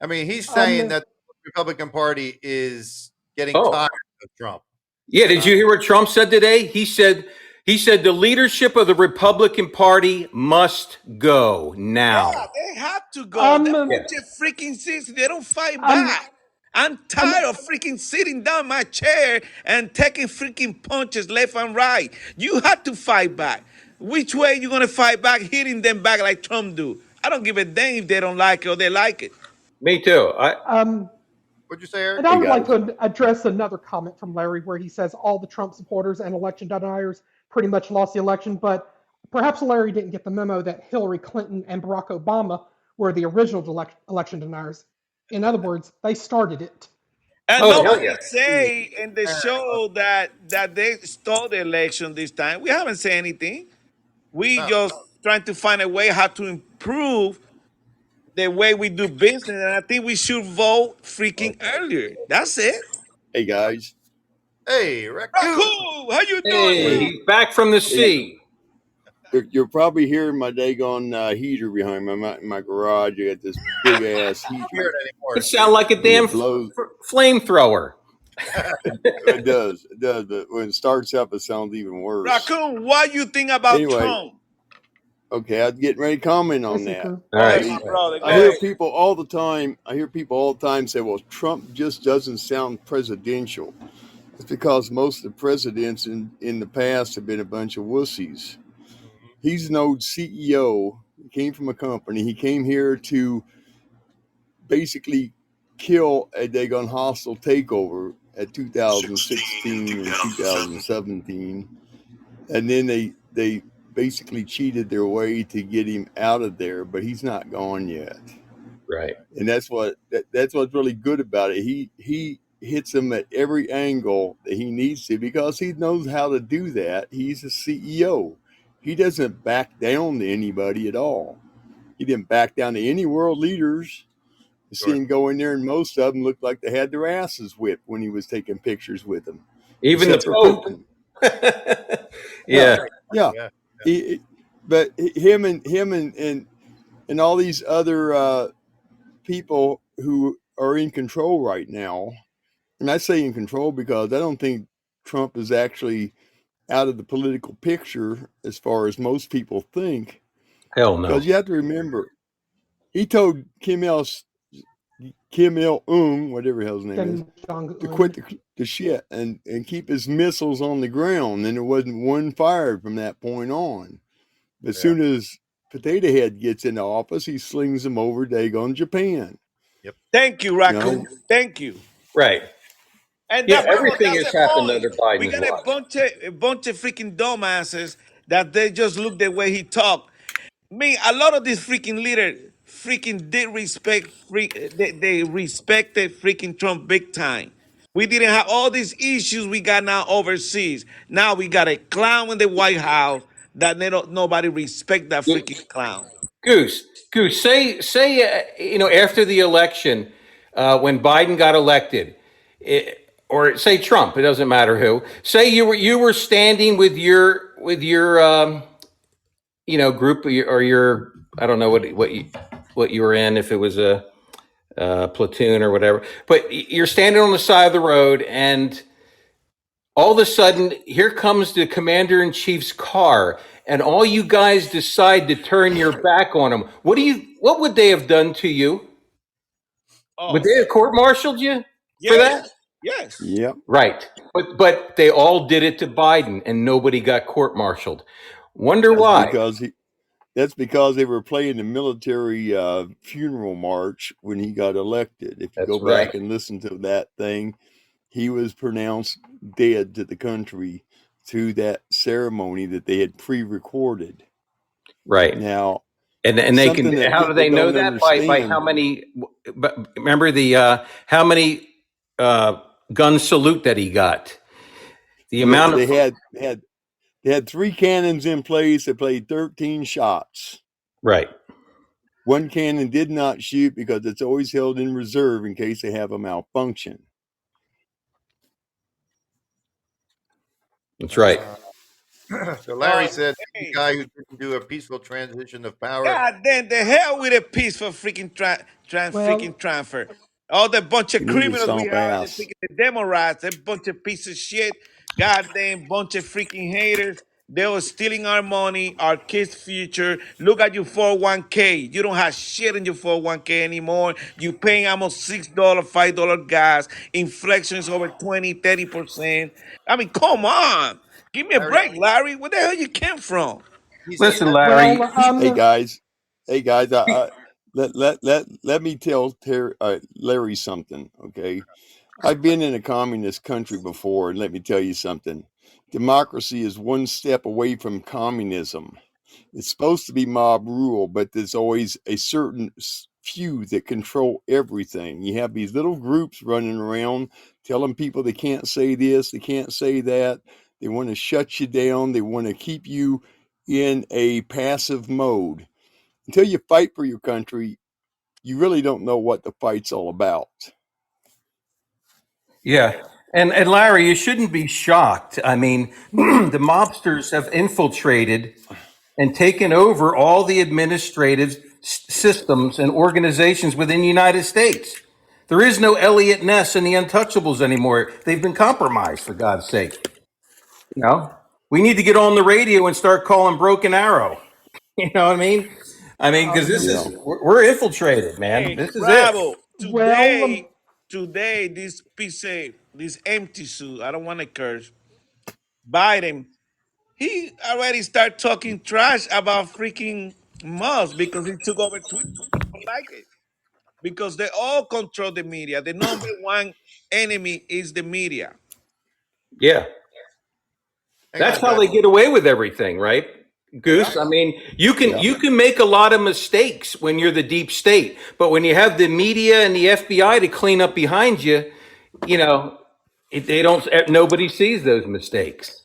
I mean, he's saying that the Republican Party is getting tired of Trump. Yeah. Did you hear what Trump said today? He said the leadership of the Republican Party must go now. Yeah, they have to go. They're Yeah. just freaking six. They don't fight back. I'm tired of freaking sitting down in my chair and taking freaking punches left and right. You have to fight back. Which way you gonna fight back? Hitting them back like Trump do. I don't give a damn if they don't like it or they like it. Me too. What'd you say, Eric? And I Hey, would like guys. to address another comment from Larry where he says all the Trump supporters and election deniers pretty much lost the election, but perhaps Larry didn't get the memo that Hillary Clinton and Barack Obama were the original election deniers. In other words, they started it. And Oh, hell nobody yeah. say in the show that they stole the election this time. We haven't said anything. We No. just trying to find a way how to improve the way we do business, and I think we should vote freaking earlier. That's it. Hey, guys. Hey, Raccoon. Raccoon, how you doing, Hey, man? he's back from the sea. You're probably hearing my daggone heater behind my garage. I got this big ass I don't hear heater. it anymore. It sounds like a damn It blows. flamethrower. It does. It does. But when it starts up, it sounds even worse. Raccoon, what you think about Anyway, Trump? Okay, I'm getting ready to comment on Listen, that. Coon. All right. Hey, my brother, go I hear ahead. people all the time say, well, Trump just doesn't sound presidential. It's because most of the presidents in the past have been a bunch of wussies. He's an old CEO. He came from a company. He came here to basically kill a daggone hostile takeover at 2016 and 2017. And then they basically cheated their way to get him out of there, but he's not gone yet. Right. And that's what's really good about it. He hits them at every angle that he needs to because he knows how to do that. He's a CEO. He doesn't back down to anybody at all. He didn't back down to any world leaders. You see him go in there, and most of them looked like they had their asses whipped when he was taking pictures with them. Even the Except for Pope. Putin. Yeah. Yeah. But him and all these other people who are in control right now, and I say in control because I don't think Trump is actually out of the political picture as far as most people think. Hell no. Because you have to remember, he told Kim Il-sung, whatever his name is, Kim Jong-un. to quit the shit and keep his missiles on the ground. And there wasn't one fired from that point on. As soon as Potato Head gets into office, he slings them over daggone Japan. Thank you, Raccoon. No. Thank you. Right. And Yeah, that's everything has happened under Biden's We got a watch. bunch of freaking dumbasses that they just look the way he talk. A lot of these freaking leaders freaking did respect they respected freaking Trump big time. We didn't have all these issues we got now overseas. Now we got a clown in the White House that nobody respect that freaking clown. Goose, say, after the election, when Biden got elected, or say Trump, it doesn't matter who. Say you were standing with your group or your I don't know what you were in, if it was a platoon or whatever, but you're standing on the side of the road and all of a sudden here comes the commander-in-chief's car and all you guys decide to turn your back on him. What would they have done to you? Would they have court-martialed you for that? Yes. Yep. Right. But they all did it to Biden and nobody got court-martialed. Wonder why? That's because they were playing the military funeral march when he got elected. If you go back and listen to that thing, he was pronounced dead to the country through that ceremony that they had pre-recorded. Right. Now, and they can. How do they know that? By how many? Remember the how many gun salute that he got? The amount they had 3 cannons in place that played 13 shots. Right. One cannon did not shoot because it's always held in reserve in case they have a malfunction. That's right. So Larry said, the guy who didn't do a peaceful transition of power. God damn, the hell with a peaceful freaking freaking transfer. All the bunch of criminals we have, the Democrats, a bunch of piece of shit, goddamn bunch of freaking haters. They were stealing our money, our kids' future. Look at your 401k. You don't have shit in your 401k anymore. You paying almost $6, $5 gas. Inflation is over 20, 30%. I mean, come on. Give me a Larry, break, Larry. Where the hell you came from? he's Listen, Well, Larry. Hey guys, hey guys, let me tell Larry something, okay? I've been in a communist country before, and let me tell you something. Democracy is one step away from communism. It's supposed to be mob rule, but there's always a certain few that control everything. You have these little groups running around telling people they can't say this, they can't say that. They want to shut you down. They want to keep you in a passive mode. Until you fight for your country, you really don't know what the fight's all about. Yeah. And Larry, you shouldn't be shocked. I mean, the mobsters have infiltrated and taken over all the administrative systems and organizations within the United States. There is no Elliot Ness and the Untouchables anymore. They've been compromised, for God's sake. You know, we need to get on the radio and start calling Broken Arrow. You know what I mean? Because this Yeah. is, we're infiltrated, man. Hey, This is Bravo. it. Today, this piece of, this empty suit, I don't want to curse, Biden, he already started talking trash about freaking Musk because he took over Twitter. I don't like it. Because they all control the media. The number one enemy is the media. Yeah. hang That's on, how guys. they get away with everything, right? Goose. I mean, you can make a lot of mistakes when you're the deep state, but when you have the media and the FBI to clean up behind you, you know, they don't. Nobody sees those mistakes.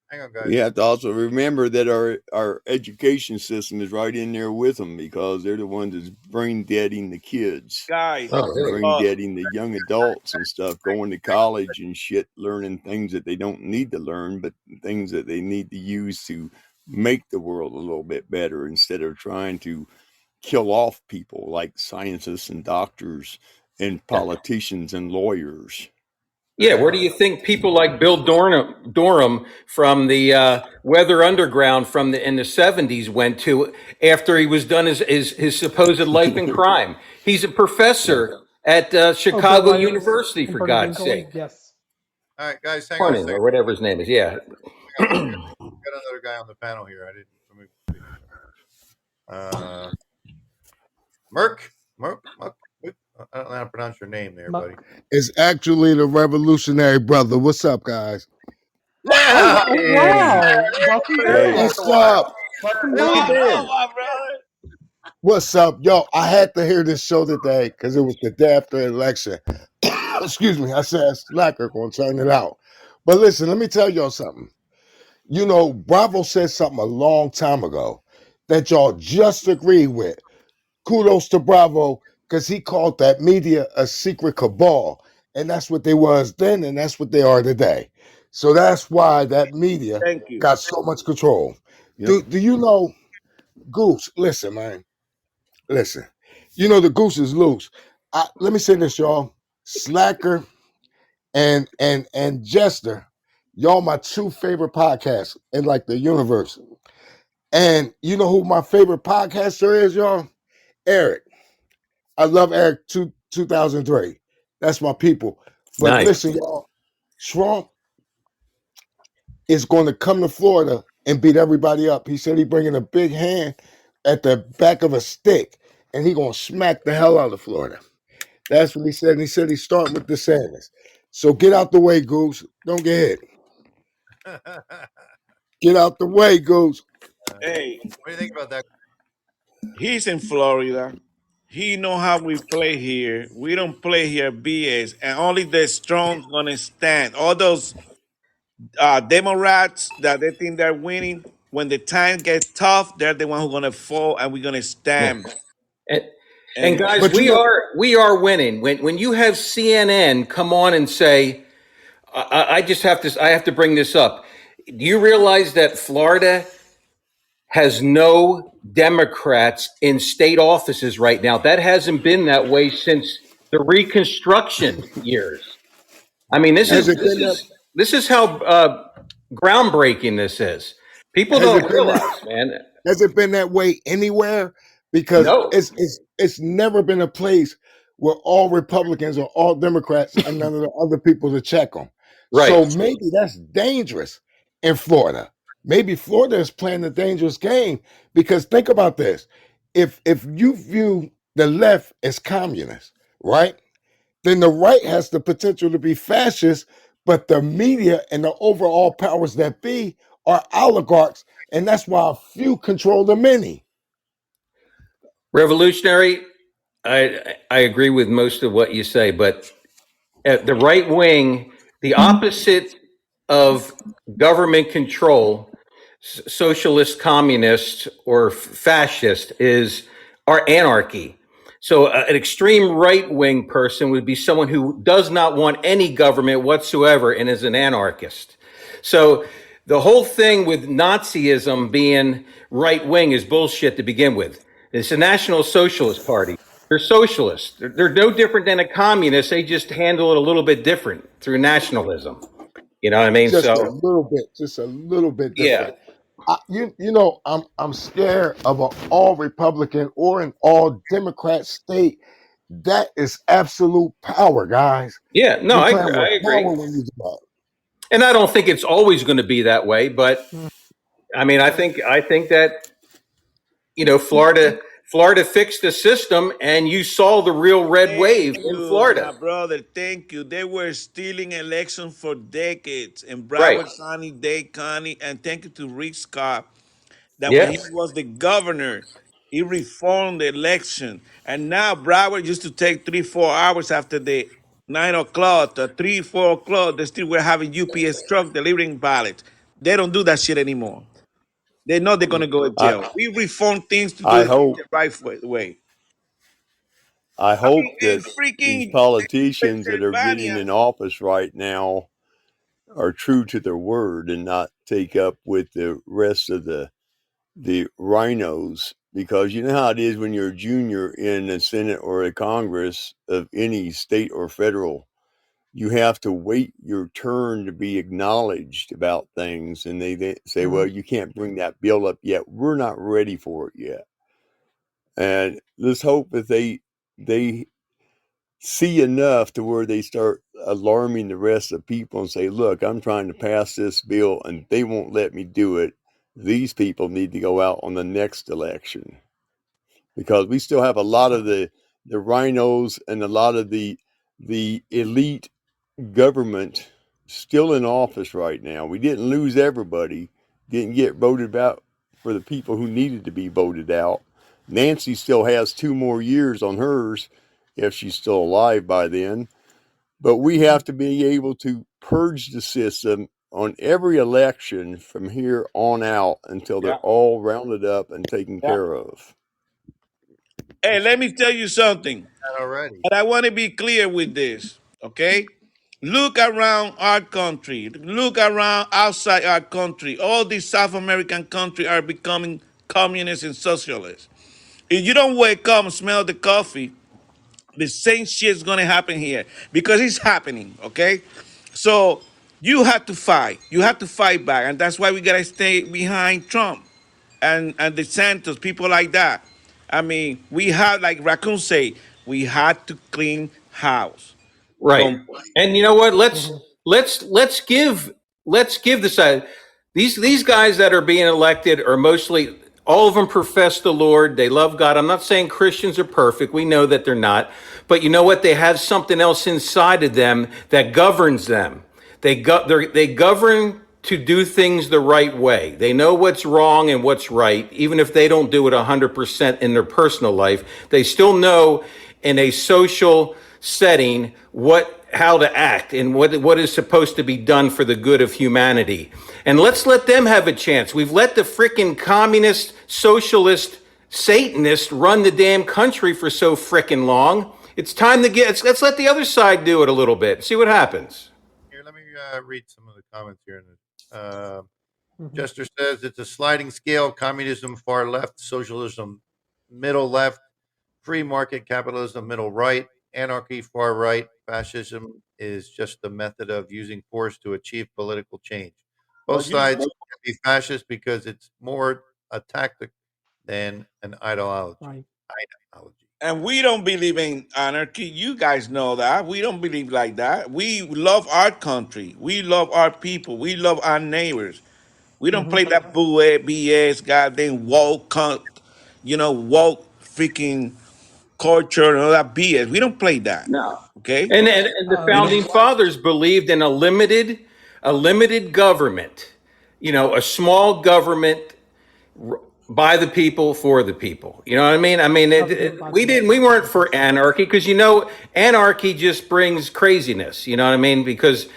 Hang on, guys. We have to also remember that our education system is right in there with them because they're the ones that's brain deading the kids, Guys, brain deading the young adults and stuff, going to college and shit, learning things that they don't need to learn, but things that they need to use to make the world a little bit better instead of trying to kill off people like scientists and doctors and politicians and lawyers. Yeah, where do you think people like Bill Durham from the Weather Underground in the 70s went to after he was done his supposed life in crime? He's a professor at Chicago University, for God's sake. Yes. All right, guys, hang on a Corning, or second. whatever his name is. Yeah. Got another guy on the panel here. Merc. I don't know how to pronounce your name there, buddy. It's actually the Revolutionary Brother. What's up, guys? Wow. Welcome back. What's up? Welcome Oh, back. my brother. What's up? Yo, I had to hear this show today because it was the day after the election. Excuse me. I said Slacker going to turn it out. But listen, let me tell y'all something. You know, Bravo said something a long time ago that y'all just agreed with. Kudos to Bravo because he called that media a secret cabal. And that's what they was then, and that's what they are today. So that's why that media thank you. got so much control. Yep. Do you know, Goose, listen, man. Listen. You know the goose is loose. Let me say this, y'all. Slacker and Jester, y'all my two favorite podcasts in like the universe. And you know who my favorite podcaster is, y'all? Eric. I love Eric 2003. That's my people. But Nice. listen, y'all, Trump is going to come to Florida and beat everybody up. He said he's bringing a big hand at the back of a stick, and he's going to smack the hell out of Florida. That's what he said. And he said he's starting with DeSantis. So get out the way, Goose. Don't get hit. Get out the way, Goose. Hey, What do you think about that? he's in Florida. He know how we play here. We don't play here BS, and only the strong gonna stand. All those Democrats that they think they're winning, when the time gets tough, they're the one who gonna fall, and we're gonna stand. And guys, But we are winning. When you have CNN come on and say, I have to bring this up. Do you realize that Florida has no Democrats in state offices right now? That hasn't been that way since the Reconstruction years. I mean, this is how groundbreaking this is. People Has don't it been realize, that? man. Has it been that way anywhere? Because No. it's never been a place where all Republicans or all Democrats and none of the other people to check them. Right. So maybe that's dangerous in Florida. Maybe Florida is playing a dangerous game because think about this: if you view the left as communist, right? Then the right has the potential to be fascist, but the media and the overall powers that be are oligarchs, and that's why a few control the many. Revolutionary, I agree with most of what you say, but at the right wing, the opposite of government control, socialist, communist, or fascist, is our anarchy. So an extreme right wing person would be someone who does not want any government whatsoever and is an anarchist. So the whole thing with Nazism being right wing is bullshit to begin with. It's a National Socialist Party. They're socialists. They're no different than a communist. They just handle it a little bit different through nationalism. You know what I mean? Just So just a little bit yeah, different. You know, I'm scared of an all Republican or an all Democrat state. That is absolute power, guys. yeah. No, You're I playing agree. with I power agree. when you do that. And I don't think it's always going to be that way, but I mean, I think that Florida fixed the system, and you saw the real red Thank wave in you, Florida. my brother. Thank you. They were stealing elections for decades in Right. Broward County, Dade County, and thank you to Rick Scott that when he Yes. was the governor, he reformed the election. And now Broward used to take 3-4 hours after the 9 o'clock, the 3-4 o'clock. They still were having UPS truck delivering ballots. They don't do that shit anymore. They know they're gonna go to I jail. We reform things to do I it hope the right way. I I mean, hope in that these freaking politicians that are getting Pennsylvania, in office right now are true to their word and not take up with the rest of the rhinos, because you know how it is when you're a junior in the Senate or a Congress of any state or federal. You have to wait your turn to be acknowledged about things, and they say, well, you can't bring that bill up yet, we're not ready for it yet. And let's hope that they see enough to where they start alarming the rest of the people and say, look, I'm trying to pass this bill and they won't let me do it. These people need to go out on the next election, because we still have a lot of the rhinos and a lot of the elite government still in office right now. We didn't lose everybody, didn't get voted out for the people who needed to be voted out. Nancy still has 2 more years on hers if she's still alive by then. But we have to be able to purge the system on every election from here on out until they're all rounded up and taken care of. hey, let me tell you something. Already. And I want to be clear with this, okay? Look around our country. Look around outside our country. All these South American countries are becoming communist and socialist. If you don't wake up and smell the coffee, the same shit's gonna happen here because it's happening, okay? So you have to fight. You have to fight back, and that's why we gotta stay behind Trump and DeSantis, people like that. I mean, we have, like Raccoon say, we had to clean house. Right. Com- And you know what? Let's give the side. These guys that are being elected are mostly, all of them profess the Lord. They love God. I'm not saying Christians are perfect. We know that they're not. But you know what? They have something else inside of them that governs them. They govern to do things the right way. They know what's wrong and what's right, even if they don't do it 100% in their personal life. They still know in a social setting how to act and what is supposed to be done for the good of humanity. And let's let them have a chance. We've let the freaking communist, socialist, Satanist run the damn country for so freaking long. It's time to let's let the other side do it a little bit. See what happens. Here, let me read some of the comments here. Jester says it's a sliding scale: communism far left, socialism middle left, free market capitalism middle right, anarchy far right, fascism is just the method of using force to achieve political change. Both sides can be fascist because it's more a tactic than an ideology. Right. And we don't believe in anarchy. You guys know that. We don't believe like that. We love our country. We love our people. We love our neighbors. We don't play that BS, goddamn woke, woke freaking culture and all that BS. We don't play that. No. Okay? And the founding fathers believed in a limited government, a small government by the people for the people. You know what I mean? I mean, we weren't for anarchy because anarchy just brings craziness. You know what I mean? Because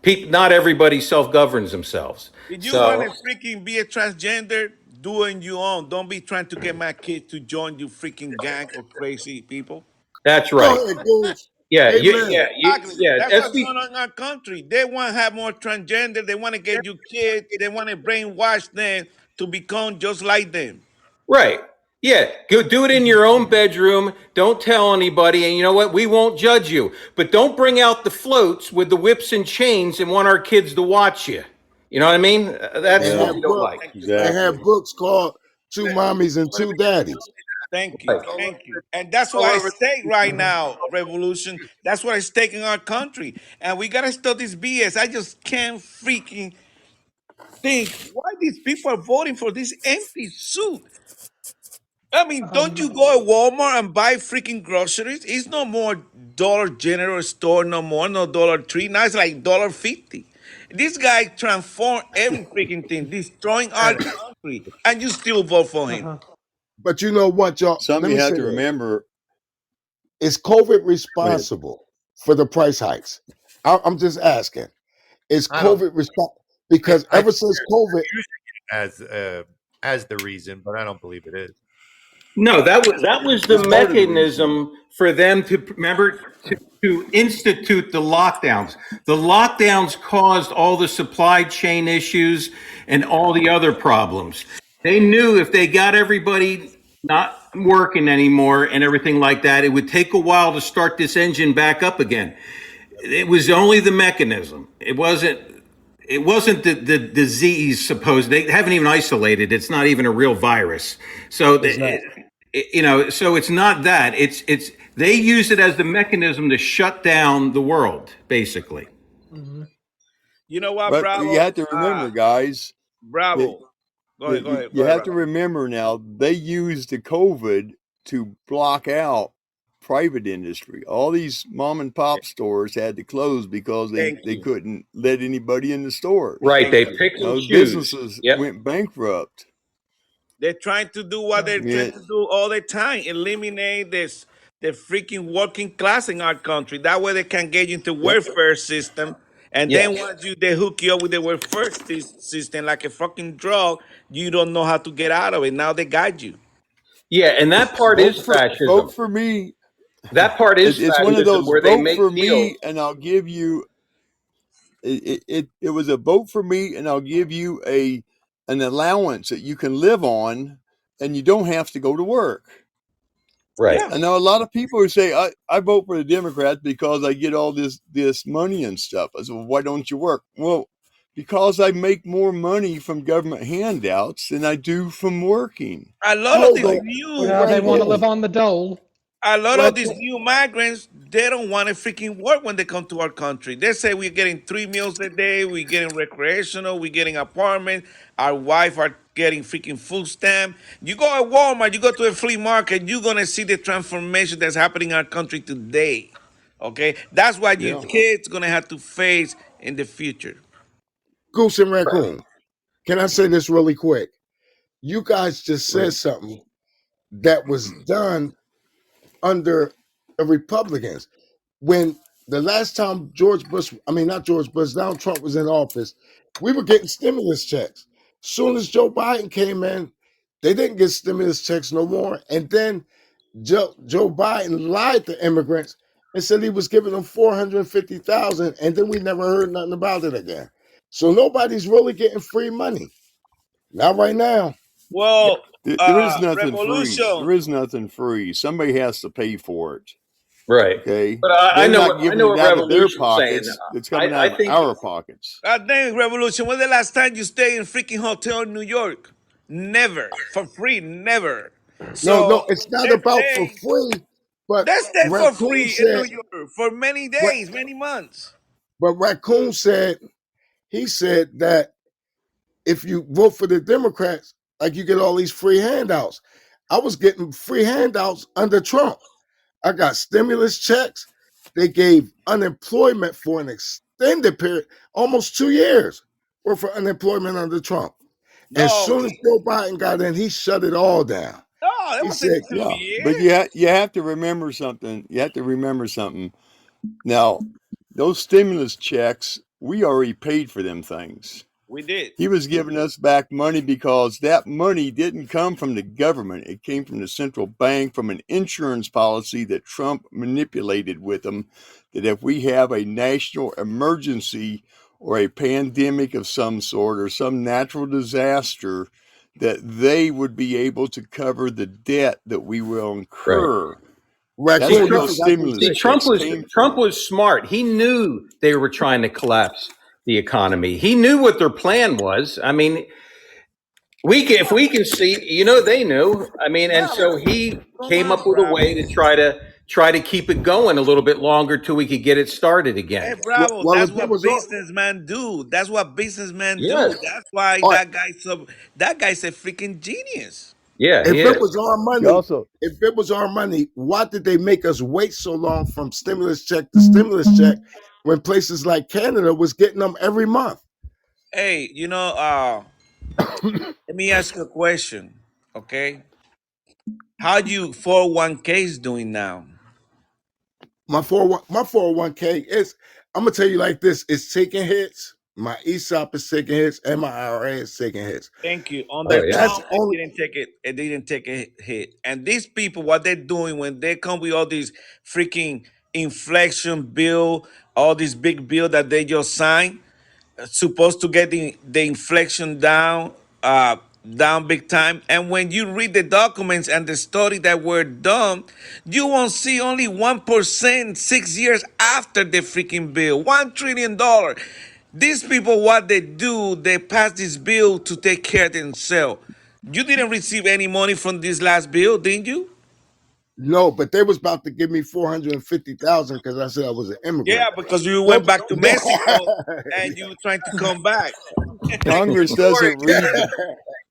not everybody self-governs themselves. If you want to freaking be a transgender, do it on your own. Don't be trying to get my kids to join you freaking gang of crazy people. That's right. Go ahead, Goose. Yeah, Exactly. yeah. That's what's going on in our country. They want to have more transgender. They want to get you kids. They want to brainwash them to become just like them. Right. Yeah. Go do it in your own bedroom. Don't tell anybody. And you know what? We won't judge you. But don't bring out the floats with the whips and chains and want our kids to watch you. You know what I mean? That's what we don't like. They have books called Two Mommies and Two Daddies. Thank you. Thank you. And that's why I stake right now, Revolution. That's what I stake in our country. And we got to stop this BS. I just can't freaking think why these people are voting for this empty suit. I mean, don't you go to Walmart and buy freaking groceries? It's no more Dollar General store no more, no Dollar Tree. Now it's like $1.50. This guy transformed every freaking thing, destroying our country, and you still vote for him. But you know what, y'all? Something you have to remember. Is COVID responsible for the price hikes? I'm just asking. Is COVID responsible? Because ever since COVID, as the reason, but I don't believe it is. No, that was the mechanism for them to to institute the lockdowns. The lockdowns caused all the supply chain issues and all the other problems. They knew if they got everybody not working anymore and everything like that, it would take a while to start this engine back up again. It was only the mechanism. It wasn't the disease supposed. They haven't even isolated. It's not even a real virus. So so it's not that. It's they use it as the mechanism to shut down the world, basically. You know what, But Bravo? you have to remember, guys. Bravo. Go ahead. You have to remember now, they used the COVID to block out private industry. All these mom and pop stores had to close because they couldn't let anybody in the store. Right. They picked and choose. Businesses went bankrupt. They're trying to do what they're trying to do all the time. Eliminate the freaking working class in our country. That way they can get you into welfare system. And then once they hook you up with the welfare system like a fucking drug, you don't know how to get out of it. Now they guide you. Yeah, and that part is fascism. Vote for me. That part is it's fascism one of those where they vote make for deals. me and I'll give you it was a vote for me and I'll give you an allowance that you can live on and you don't have to go to work. Right. I know a lot of people who say I vote for the Democrats because I get all this money and stuff. I said, well, why don't you work? Well, because I make more money from government handouts than I do from working. A lot of these new they want to live on the dole. A lot of these new migrants, they don't want to freaking work when they come to our country. They say we're getting 3 meals a day, we're getting recreational, we're getting apartment, our wife are getting freaking food stamp. You go to Walmart, you go to a flea market, you're going to see the transformation that's happening in our country today. Okay? That's what your kids going to have to face in the future. Goose and Raccoon, can I say this really quick? You guys just said something that was done under the Republicans. When the last time Donald Trump was in office, we were getting stimulus checks. Soon as Joe Biden came in, they didn't get stimulus checks no more. And then Joe Biden lied to immigrants and said he was giving them $450,000, and then we never heard nothing about it again. So nobody's really getting free money. Not right now. Well, there is nothing Revolution. free. There is nothing free. Somebody has to pay for it. Right. Okay, But I they're know not I giving know it what out of their Revolution's saying. pockets. It's coming out I of think our pockets. God dang, Revolution. When's the last time you stayed in freaking hotel in New York? Never. For free, never. No, So it's not let's about for stay. free. But Let's stay for Raccoon free in New said, York for many but, days, many months. but Raccoon said, he said that if you vote for the Democrats, like you get all these free handouts. I was getting free handouts under Trump. I got stimulus checks. They gave unemployment for an extended period, almost 2 years worth for unemployment under Trump. As No, soon as Joe Biden got in, he shut it all down. no, that He wasn't said, 2 Yeah, but years. you have to remember something. You have to remember something. Now, those stimulus checks, we already paid for them things. We did. He was giving us back money because that money didn't come from the government. It came from the central bank, from an insurance policy that Trump manipulated with them, that if we have a national emergency or a pandemic of some sort or some natural disaster, that they would be able to cover the debt that we will incur. That's Raccoon, where you those forgot to stimulus say, Trump checks came Trump from. was smart. He knew they were trying to collapse the economy. He knew what their plan was. I mean, if we can see, they knew. I mean, and so he Come came on, up with a Bravo. way to try to keep it going a little bit longer till we could get it started Hey, again. Bravo, well, that's if it what was all, businessmen do. That's what businessmen do. Yes. That's why all right, that guy's a freaking genius. Yeah, he if it is. was our You money, also, why did they make us wait so long from stimulus check to stimulus check when places like Canada was getting them every month? Hey, let me ask you a question, okay? How you 401ks doing now? My 401k is, I'm gonna tell you like this, it's taking hits. My ESOP is taking hits and my IRA is taking hits. Thank you. Oh Under yeah. That's Trump, only it didn't take a hit. And these people, what they're doing when they come with all these freaking inflation bill, all these big bill that they just signed, supposed to get the inflation down big time. And when you read the documents and the study that were done, you won't see only 1% 6 years after the freaking bill. $1 trillion. These people, what they do, they pass this bill to take care of themselves. You didn't receive any money from this last bill, didn't you? no, but they was about to give me 450,000 because I said I was an Yeah, immigrant. because you Nope. went back to Mexico and you were trying to come back. Congress doesn't read the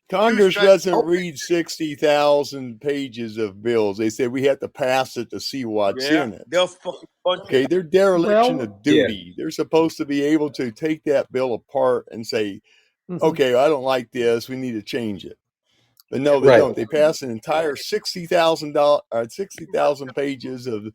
Congress doesn't Oh, read 60,000 pages of bills. They say we have to pass it to see what's Yeah, in it. they're fucking bunch of Okay, they're dereliction Well, of duty. They're supposed to be able to take that bill apart and say, mhm. okay, I don't like this. We need to change it. But no, they Right. don't. They pass an entire 60,000 pages of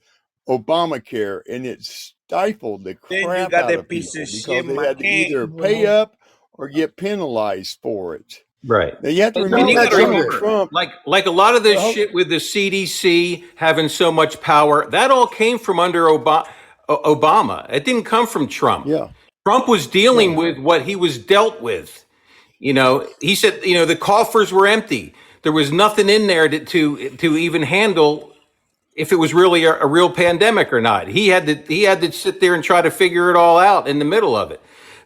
Obamacare, and it stifled the Then you crap got out the of piece people of shit because they had to McCain. either pay Well, up or get penalized for it. Right. Now you have to And not you remember got to that Donald serious. remember, Trump. like a lot of this Well, shit with the CDC having so much power, that all came from under Obama. It didn't come from Trump. yeah, Trump was dealing no, with what he was dealt with. He said, the coffers were empty. There was nothing in there to even handle if it was really a real pandemic or not. He had to sit there and try to figure it all out in the middle of it.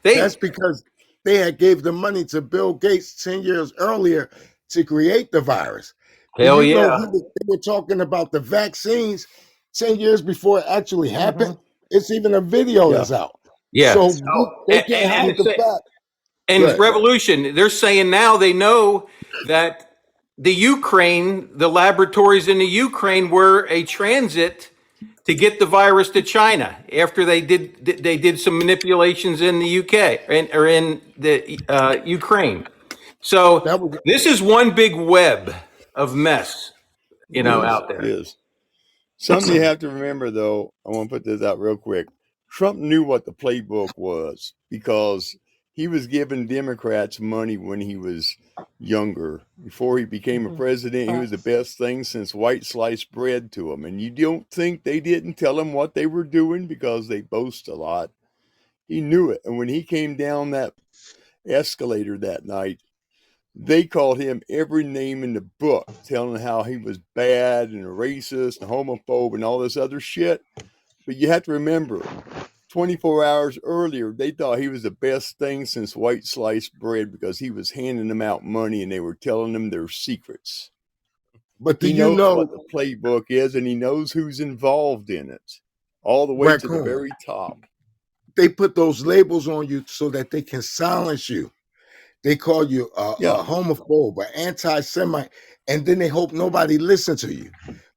That's because they had gave the money to Bill Gates 10 years earlier to create the virus. Do Hell you know yeah. they were talking about the vaccines 10 years before it actually happened? It's even a video yeah. that's out. Yeah. So So, they can't hide the fact. and Right. Revolution, they're saying now they know that the laboratories in the Ukraine were a transit to get the virus to China after they did some manipulations in the UK or in the Ukraine. So That was this is one big web of mess, It out it there. is. Something you have to remember, though, I want to put this out real quick. Trump knew what the playbook was because he was giving Democrats money when he was younger. Before he became a president, he was the best thing since white sliced bread to him. And you don't think they didn't tell him what they were doing because they boast a lot. He knew it. And when he came down that escalator that night, They called him every name in the book, telling how he was bad and a racist and homophobe and all this other shit. But you have to remember, 24 hours earlier, they thought he was the best thing since white sliced bread because he was handing them out money and they were telling them their secrets. But do He you knows know what the playbook is, and he knows who's involved in it, all the way to the Raccoon, very top. they put those labels on you so that they can silence you. They call you a homophobe, an anti-Semite, and then they hope nobody listens to you.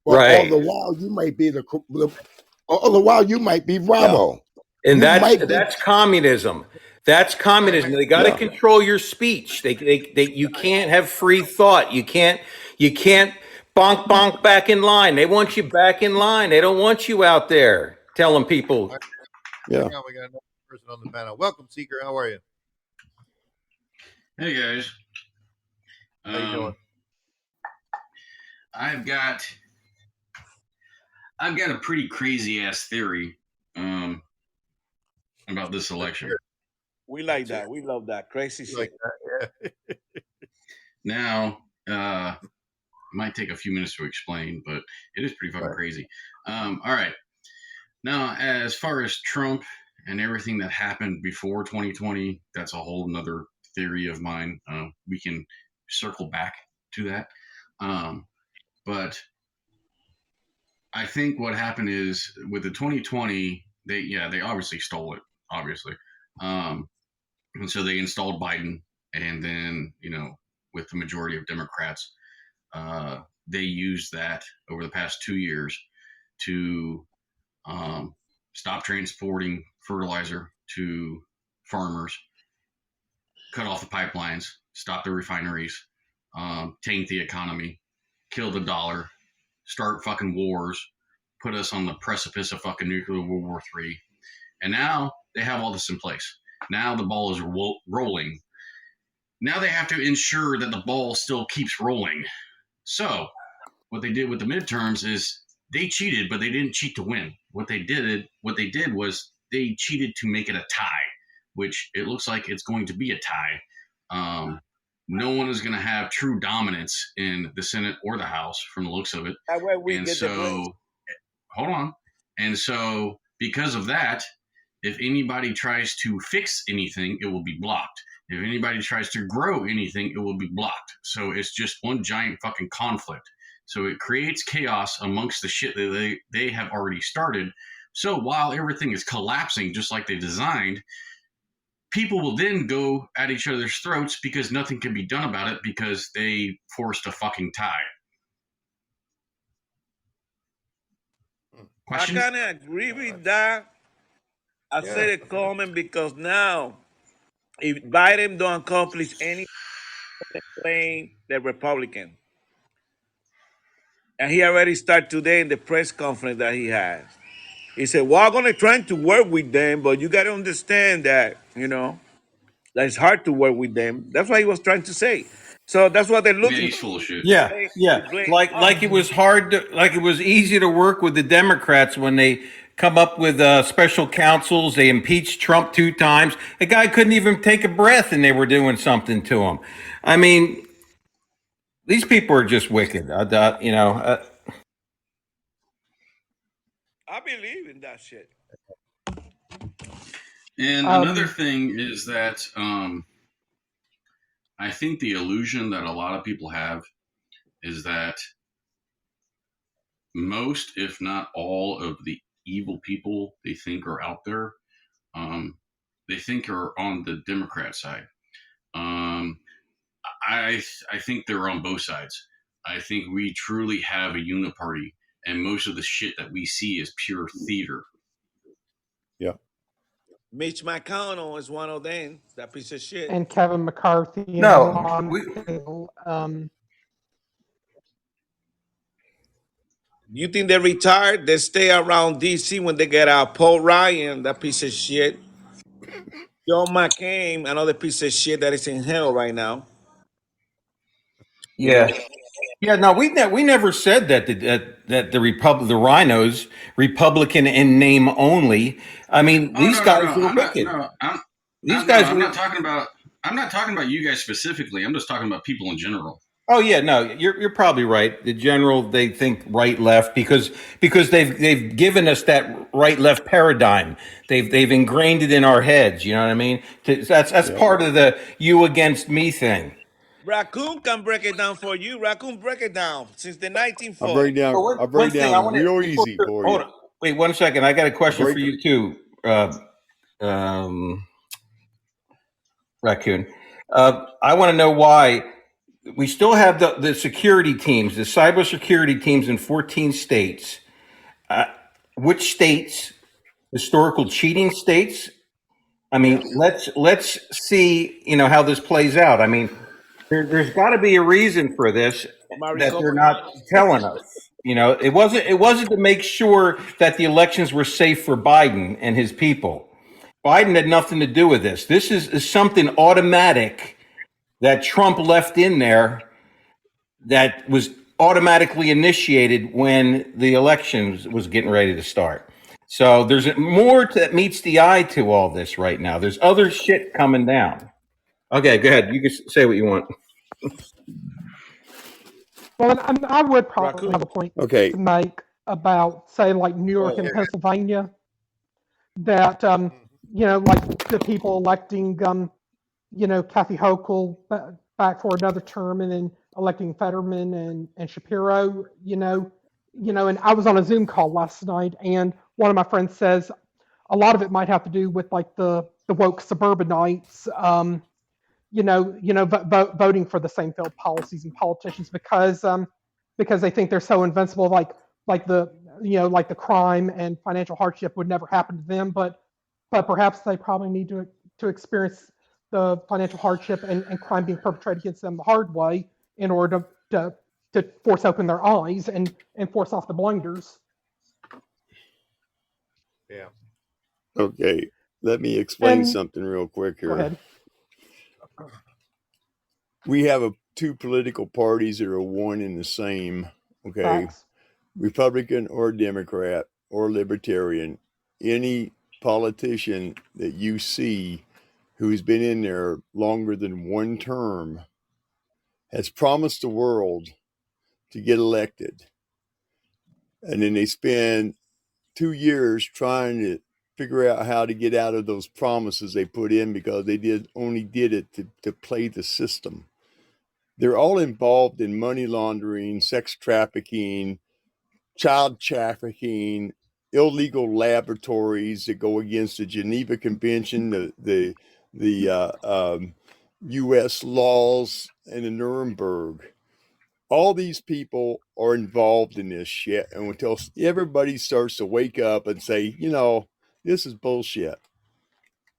But Right. all the while, you might be Ramo. And You might be- that's communism. That's communism. They got to control your speech. You can't have free thought. You can't bonk back in line. They want you back in line. They don't want you out there telling people. Yeah. Now we got another person on the panel. Welcome, Seeker. How are you? Hey guys. How you doing? I've got a pretty crazy ass theory about this election. We like that. We love that. Crazy shit. Now, it might take a few minutes to explain, but it is pretty fucking crazy. All right. Now, as far as Trump and everything that happened before 2020, that's a whole nother theory of mine. We can circle back to that. But I think what happened is with the 2020, they obviously stole it, obviously. And so they installed Biden, and then, with the majority of Democrats, they used that over the past 2 years to stop transporting fertilizer to farmers, cut off the pipelines, stop the refineries, taint the economy, kill the dollar, start fucking wars, put us on the precipice of fucking nuclear World War III. And now they have all this in place. Now the ball is rolling. Now they have to ensure that the ball still keeps rolling. So what they did with the midterms is they cheated, but they didn't cheat to win. What they did was they cheated to make it a tie, which it looks like it's going to be a tie. No one is going to have true dominance in the Senate or the House from the looks of it. And so, hold on. And so, because of that, if anybody tries to fix anything, it will be blocked. If anybody tries to grow anything, it will be blocked. So it's just one giant fucking conflict. So it creates chaos amongst the shit that they have already started. So while everything is collapsing just like they designed, people will then go at each other's throats because nothing can be done about it because they forced a fucking tie. Questions? I kind of agree with that. I said it comment because now, if Biden don't accomplish anything, blame the Republican. And he already started today in the press conference that he has. He said, we're going to try to work with them, but you got to understand that, that it's hard to work with them. That's what he was trying to say. So that's what they're looking he's full of shit. Yeah. Like it was like it was easy to work with the Democrats when they come up with special counsels. They impeached Trump 2 times. The guy couldn't even take a breath, and they were doing something to him. I mean, these people are just wicked. I believe in that shit. And another thing is that I think the illusion that a lot of people have is that most, if not all, of the evil people they think are out there, they think are on the Democrat side. I think they're on both sides. I think we truly have a uniparty, and most of the shit that we see is pure theater. Yeah. Mitch McConnell is one of them, that piece of shit. And Kevin McCarthy. You think they're retired? They stay around D.C. when they get out. Paul Ryan, that piece of shit. John McCain, another piece of shit that is in hell right now. Yeah. Yeah, no, we never said that the rhinos, Republican in name only. I mean, these guys are wicked. I'm not talking about I'm not talking about you guys specifically. I'm just talking about people in general. Oh yeah, no, you're probably right. The general, they think right left because they've given us that right left paradigm. They've ingrained it in our heads. You know what I mean? That's part of the you against me thing. Raccoon can break it down for you. Raccoon break it down since the 1940s. I'll break down. Well, I'll break down real easy for hold you. on. Wait 1 second. I got a question for you too, Raccoon. I want to know why we still have the security teams, the cybersecurity teams in 14 states. Which states? Historical cheating states? I mean, let's see, how this plays out. I mean, there's got to be a reason for this that they're not telling us. It wasn't to make sure that the elections were safe for Biden and his people. Biden had nothing to do with this. This is something automatic that Trump left in there that was automatically initiated when the election was getting ready to start. So there's more that meets the eye to all this right now. There's other shit coming down. Okay, go ahead. You can say what you want. Well, I would probably have a point to make about, say, like New York and Pennsylvania, that, like the people electing, Kathy Hochul back for another term and then electing Fetterman and Shapiro, and I was on a Zoom call last night, and one of my friends says a lot of it might have to do with like the woke suburbanites, voting for the same failed policies and politicians because they think they're so invincible, like the crime and financial hardship would never happen to them, but perhaps they probably need to experience the financial hardship and crime being perpetrated against them the hard way in order to force open their eyes and force off the blinders. Yeah. Okay. Let me explain something real quick here. Go ahead. We have two political parties that are one and the same. Okay. Facts. Republican or Democrat or Libertarian. Any politician that you see who's been in there longer than one term has promised the world to get elected. And then they spend 2 years trying to figure out how to get out of those promises they put in because they only did it to play the system. They're all involved in money laundering, sex trafficking, child trafficking, illegal laboratories that go against the Geneva Convention, the U.S. laws, and the Nuremberg. All these people are involved in this shit, and until everybody starts to wake up and say, this is bullshit.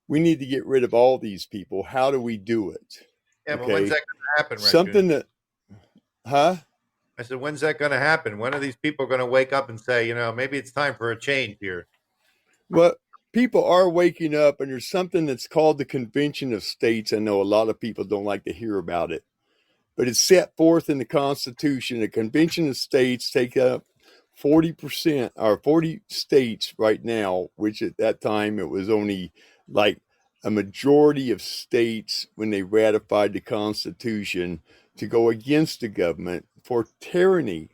We need to get rid of all these people. How do we do it? Yeah, but when's that going to happen, Raccoon? Something that, I said, when's that going to happen? When are these people going to wake up and say, maybe it's time for a change here? Well, people are waking up, and there's something that's called the Convention of States. I know a lot of people don't like to hear about it, but it's set forth in the Constitution. The Convention of States take up 40% or 40 states right now, which at that time it was only like a majority of states when they ratified the Constitution to go against the government for tyranny.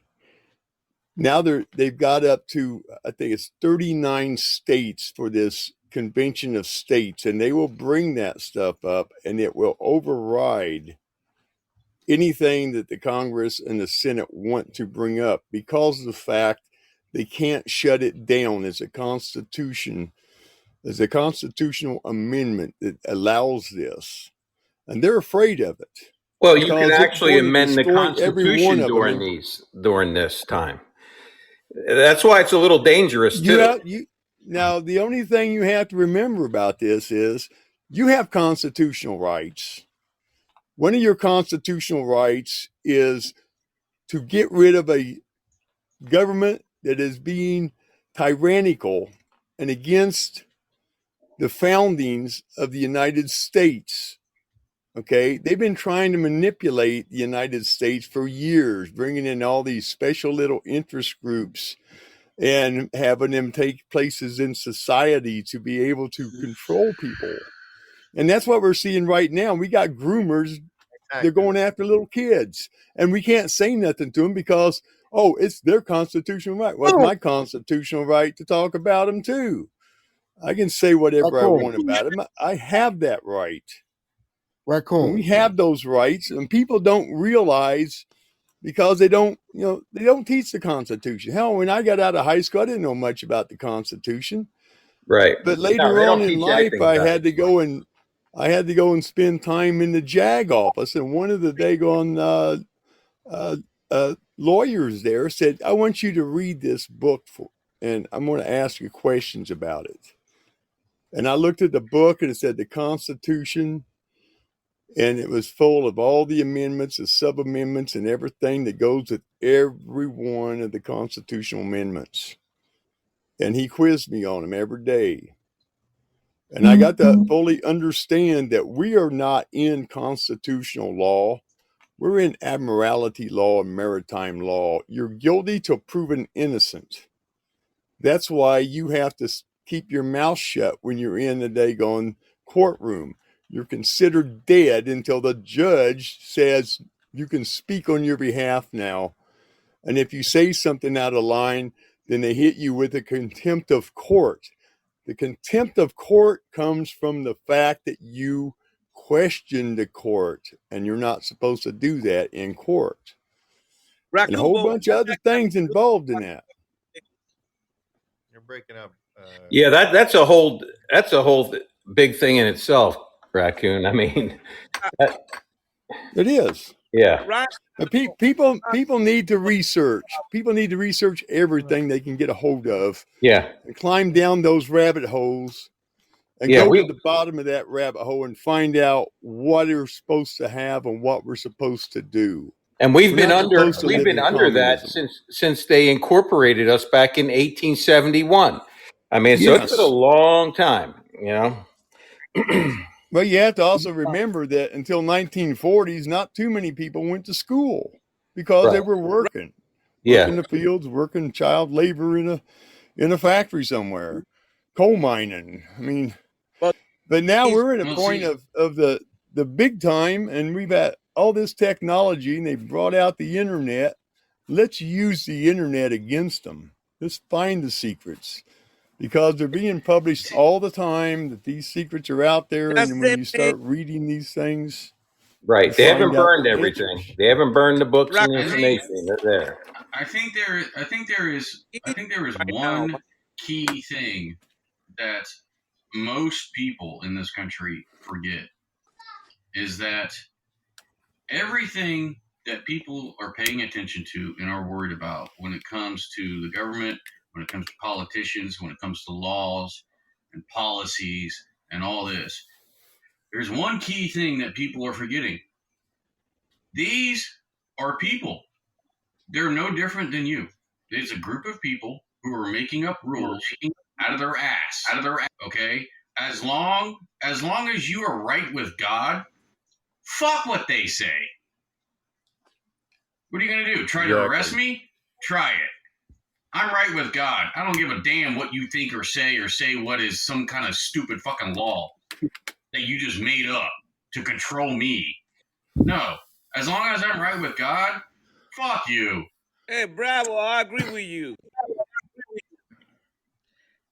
Now they've got up to, I think it's 39 states for this Convention of States, and they will bring that stuff up and it will override anything that the Congress and the Senate want to bring up because of the fact they can't shut it down as a constitution. There's a constitutional amendment that allows this, and they're afraid of it. Well, you can actually amend the Constitution during this time. That's why it's a little dangerous too. Now, the only thing you have to remember about this is you have constitutional rights. One of your constitutional rights is to get rid of a government that is being tyrannical and against the foundings of the United States. Okay, they've been trying to manipulate the United States for years, bringing in all these special little interest groups and having them take places in society to be able to control people. And that's what we're seeing right now. We got groomers. They're going after little kids, and we can't say nothing to them because, oh, it's their constitutional right. Well, it's my constitutional right to talk about them too. I can say whatever I want about them. I have that right. And we have those rights, and people don't realize because they don't teach the Constitution. Hell, when I got out of high school, I didn't know much about the Constitution. Right. But later on in life, I had to go and spend time in the JAG office, and one of the daggone lawyers there said, "I want you to read this book, and I'm going to ask you questions about it." And I looked at the book, and it said the Constitution, and it was full of all the amendments, the sub-amendments, and everything that goes with every one of the constitutional amendments. And he quizzed me on them every day. And I got to fully understand that we are not in constitutional law. We're in admiralty law and maritime law. You're guilty till proven innocent. That's why you have to keep your mouth shut when you're in the daggone courtroom. You're considered dead until the judge says you can speak on your behalf now. And if you say something out of line, then they hit you with a contempt of court. The contempt of court comes from the fact that you question the court, and you're not supposed to do that in court. And a whole bunch of other things involved in that. You're breaking up. Yeah, that's a whole big thing in itself, Raccoon. I mean, it is. Yeah. But people need to research. People need to research everything they can get a hold of. Yeah. And climb down those rabbit holes and go to the bottom of that rabbit hole and find out what we're supposed to have and what we're supposed to do. And we've been under that since they incorporated us back in 1871. I mean, so it's been a long time, you know. Well, you have to also remember that until 1940s, not too many people went to school because they were working. Working the fields, working child labor in a factory somewhere, coal mining. I mean, but now we're at a point of the big time, and we've got all this technology, and they've brought out the internet. Let's use the internet against them. Let's find the secrets. Because they're being published all the time, that these secrets are out there, and when you start reading these things, right? They haven't burned everything. They haven't burned the books and the information. They're there. I think there is one key thing that most people in this country forget is that everything that people are paying attention to and are worried about when it comes to the government, when it comes to politicians, when it comes to laws and policies and all this, there's one key thing that people are forgetting. These are people. They're no different than you. It's a group of people who are making up rules out of their ass, okay? As long as you are right with God, fuck what they say. What are you going to do? Try to arrest me? Try it. I'm right with God. I don't give a damn what you think or say what is some kind of stupid fucking law that you just made up to control me. No. As long as I'm right with God, fuck you. Hey, Bravo, I agree with you.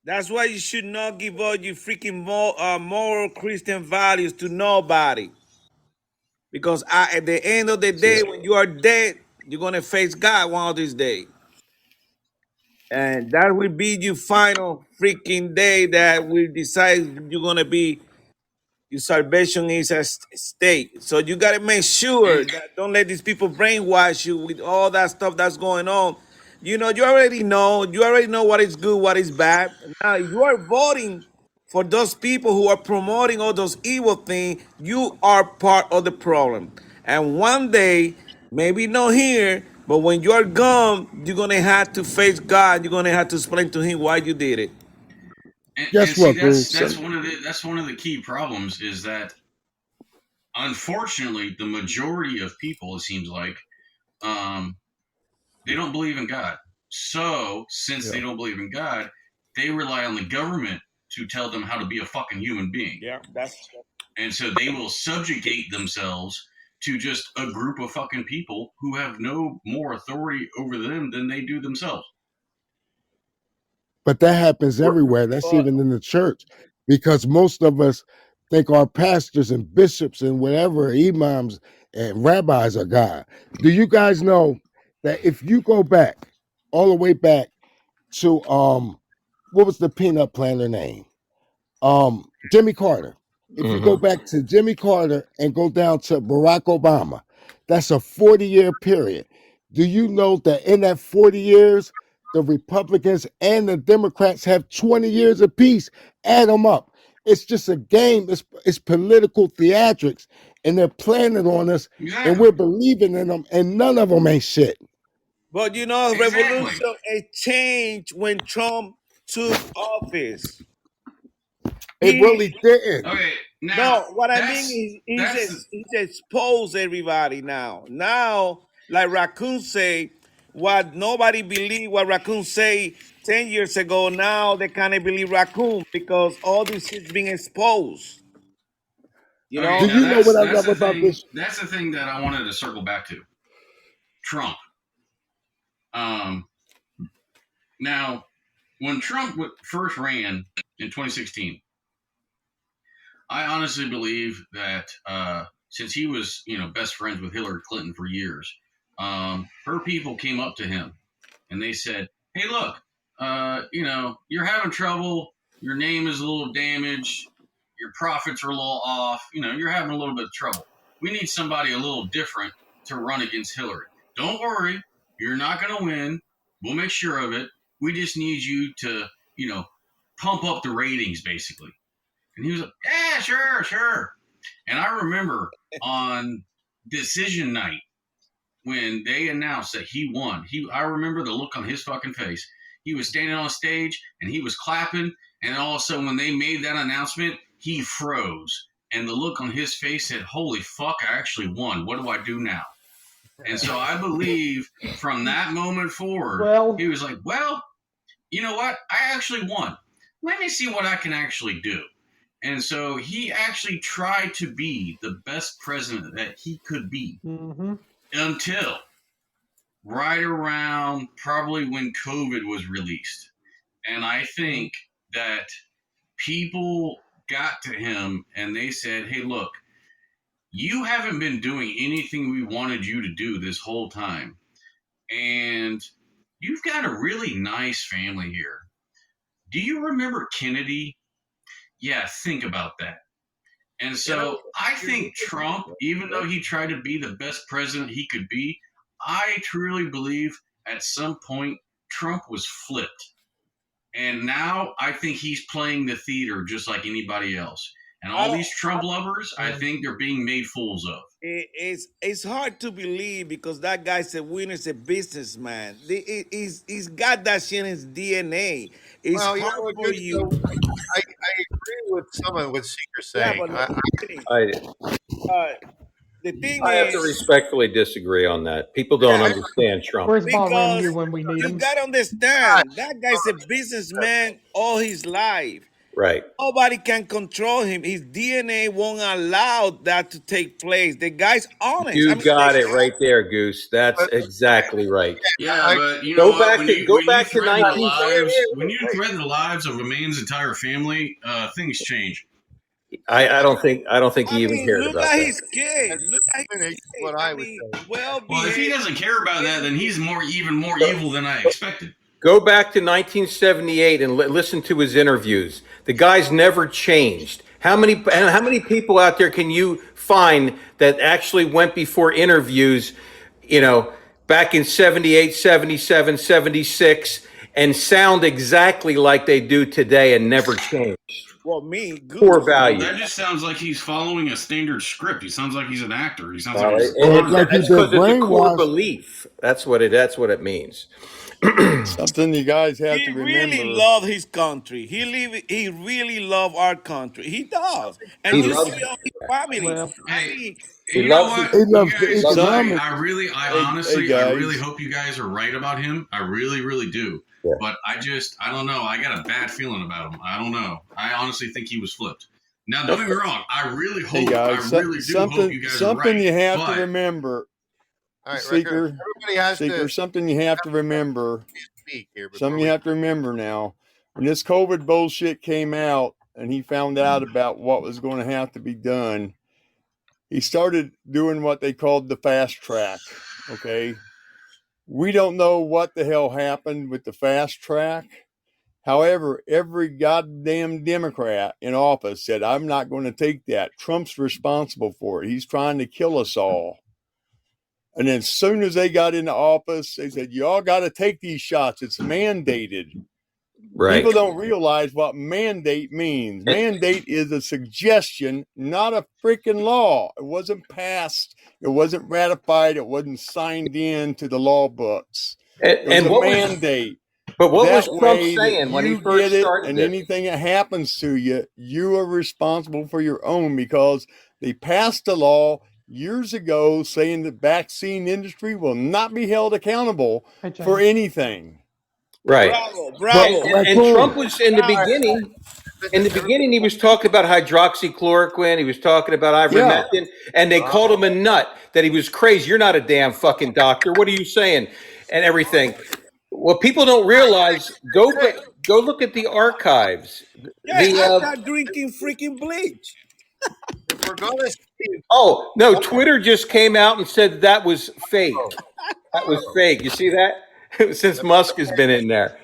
That's why you should not give all your freaking moral Christian values to nobody. Because at the end of the day, when you are dead, you're going to face God one of these days. And that will be your final freaking day that will decide you're going to be, your salvation is at stake. So you got to make sure that don't let these people brainwash you with all that stuff that's going on. You know, you already know what is good, what is bad. Now you are voting for those people who are promoting all those evil things. You are part of the problem. And one day, maybe not here, but when you're gone, you're going to have to face God. You're going to have to explain to him why you did it. That's one of the key problems is that, unfortunately, the majority of people, it seems like, they don't believe in God. So, since they don't believe in God, they rely on the government to tell them how to be a fucking human being. Yeah, that's. And so they will subjugate themselves to just a group of fucking people who have no more authority over them than they do themselves. But that happens everywhere. That's even in the church, because most of us think our pastors and bishops and whatever, imams and rabbis are God. Do you guys know that if you go back, all the way back to what was the peanut planter name? Jimmy Carter. If you go back to Jimmy Carter and go down to Barack Obama, that's a 40-year period. Do you know that in that 40 years, the Republicans and the Democrats have 20 years apiece? Add them up. It's just a game. It's political theatrics, and they're playing it on us, and we're believing in them, and none of them ain't shit. But you know, revolution, it changed when Trump took office. It really didn't. Okay, now no, what I mean is he's exposed everybody now. Now, like Raccoon say, what nobody believed what Raccoon say 10 years ago, now they can't believe Raccoon because all this shit's being exposed. You know? Do you know what I love about this? That's the thing that I wanted to circle back to. Trump. Now, when Trump first ran in 2016, I honestly believe that since he was, best friends with Hillary Clinton for years, her people came up to him and they said, "Hey, look, you're having trouble. Your name is a little damaged. Your profits are a little off. You're having a little bit of trouble. We need somebody a little different to run against Hillary. Don't worry, you're not going to win. We'll make sure of it. We just need you to, pump up the ratings, basically." And he was like, "Yeah, sure." And I remember on decision night when they announced that he won, I remember the look on his fucking face. He was standing on stage and he was clapping. And all of a sudden when they made that announcement, he froze. And the look on his face said, "Holy fuck, I actually won. What do I do now?" And so I believe from that moment forward, he was like, "Well, you know what? I actually won. Let me see what I can actually do." And so he actually tried to be the best president that he could be until right around probably when COVID was released. And I think that people got to him and they said, "Hey, look, you haven't been doing anything we wanted you to do this whole time. And you've got a really nice family here. Do you remember Kennedy? Yeah, think about that." And so I think Trump, even though he tried to be the best president he could be, I truly believe at some point Trump was flipped. And now I think he's playing the theater just like anybody else. And all these Trump lovers, I think they're being made fools of. It's hard to believe because that guy's a winner, a businessman. He's got that shit in his DNA. It's hard for you. I agree with what Seeker's saying. The thing I have to respectfully disagree on that. People don't understand Trump. Where's Bahrain when we need him? You gotta understand, that guy's a businessman all his life. Right. Nobody can control him. His DNA won't allow that to take place. The guy's honest. You got it right there, Goose. That's exactly right. Yeah, but you know go back to 19. When you threaten the lives of a man's entire family, things change. I don't think he even cared about that. His kid. Look at his kid. What I would say. Well, if he doesn't care about that, then he's even more evil than I expected. Go back to 1978 and listen to his interviews. The guy's never changed. How many people out there can you find that actually went before interviews, back in 78, 77, 76, and sound exactly like they do today and never changed? Well, poor value. That just sounds like he's following a standard script. He sounds like he's an actor. He sounds that's because it's a core belief. That's what it means. Something you guys have to remember. He really love his country. He really love our country. He does, and you see all his family. Well, he loves the economics. I really hope you guys are right about him. I really, really do. Yeah. But I don't know. I got a bad feeling about him. I don't know. I honestly think he was flipped. Now, don't get me wrong. I really hope. Hey guys, I really do hope you guys are something right. you have but to remember, All right, Seeker. everybody has Seeker, to something you have to remember. speak here. before Something you we- have to remember now. When this COVID bullshit came out and he found out about what was going to have to be done, he started doing what they called the fast track. Okay. We don't know what the hell happened with the fast track. However, every goddamn Democrat in office said, I'm not going to take that. Trump's responsible for it. He's trying to kill us all. And then as soon as they got into office, they said, you all got to take these shots. It's mandated. Right. People don't realize what mandate means. Mandate is a suggestion, not a freaking law. It wasn't passed. It wasn't ratified. It wasn't signed in to the law books. It was a mandate. But what was That Trump way saying that when he you first get it, started and this? anything that happens to you, you are responsible for your own, because they passed a law years ago saying the vaccine industry will not be held accountable for anything. Right. Bravo. And Trump was in the beginning. In the beginning, he was talking about hydroxychloroquine. He was talking about ivermectin, and they called him a nut. That he was crazy. You're not a damn fucking doctor. What are you saying? And everything. What people don't realize, go look at the archives. I start drinking freaking bleach. We're going to see. Oh no! Twitter just came out and said that was fake. That was fake. You see that? Since Musk has been in there,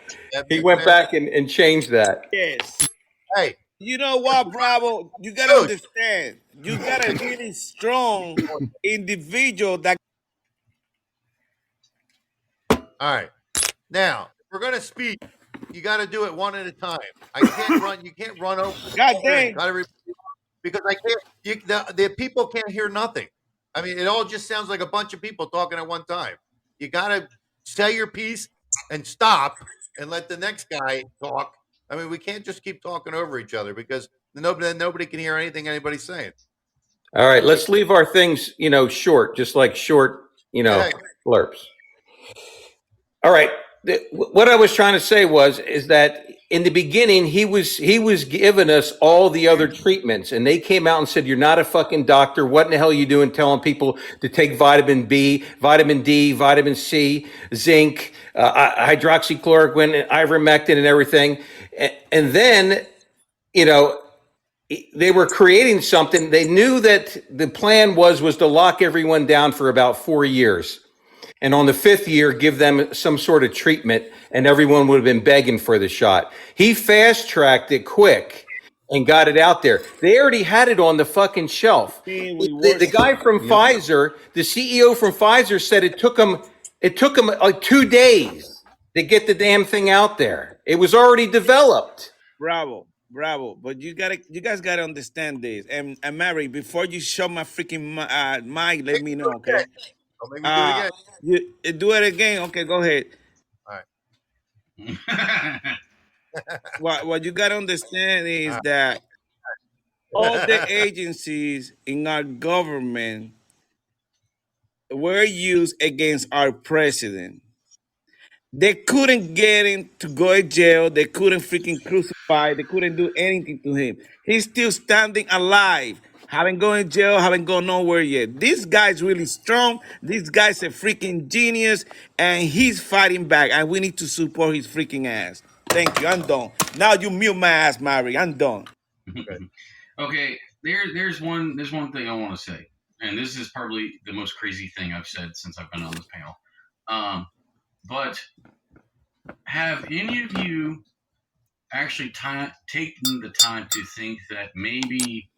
he went back and changed that. Yes. Hey, you know what, Bravo? You gotta understand. You got a really strong individual that. All right. Now, if we're going to speak, you got to do it one at a time. I can't run. You can't run over. God dang. Because I can't. The people can't hear nothing. I mean, it all just sounds like a bunch of people talking at one time. You got to say your piece and stop and let the next guy talk. I mean, we can't just keep talking over each other, because then nobody can hear anything anybody's saying. All right, let's leave our things, short, just like short, blurps. All right. What I was trying to say is that in the beginning, he was giving us all the other treatments, and they came out and said, you're not a fucking doctor. What in the hell are you doing telling people to take vitamin B, vitamin D, vitamin C, zinc, hydroxychloroquine, ivermectin, and everything. And then, they were creating something. They knew that the plan was to lock everyone down for about 4 years. And on the 5th year, give them some sort of treatment, and everyone would have been begging for the shot. He fast-tracked it quick and got it out there. They already had it on the fucking shelf. The guy from Pfizer, the CEO from Pfizer, said it took him like 2 days to get the damn thing out there. It was already developed. Bravo. But you guys gotta understand this. And Mary, before you shut my freaking mic, let me know, okay? Don't make me do it again. You do it again. Okay, go ahead. All right. What you gotta understand is that all the agencies in our government were used against our president. They couldn't get him to go to jail. They couldn't freaking crucify. They couldn't do anything to him. He's still standing alive. Haven't gone to jail. Haven't gone nowhere yet. This guy's really strong. This guy's a freaking genius, and he's fighting back. And we need to support his freaking ass. Thank you. I'm done. Now you mute my ass, Mary. I'm done. Okay. There's one thing I want to say, and this is probably the most crazy thing I've said since I've been on this panel. But have any of you actually taken the time to think that maybe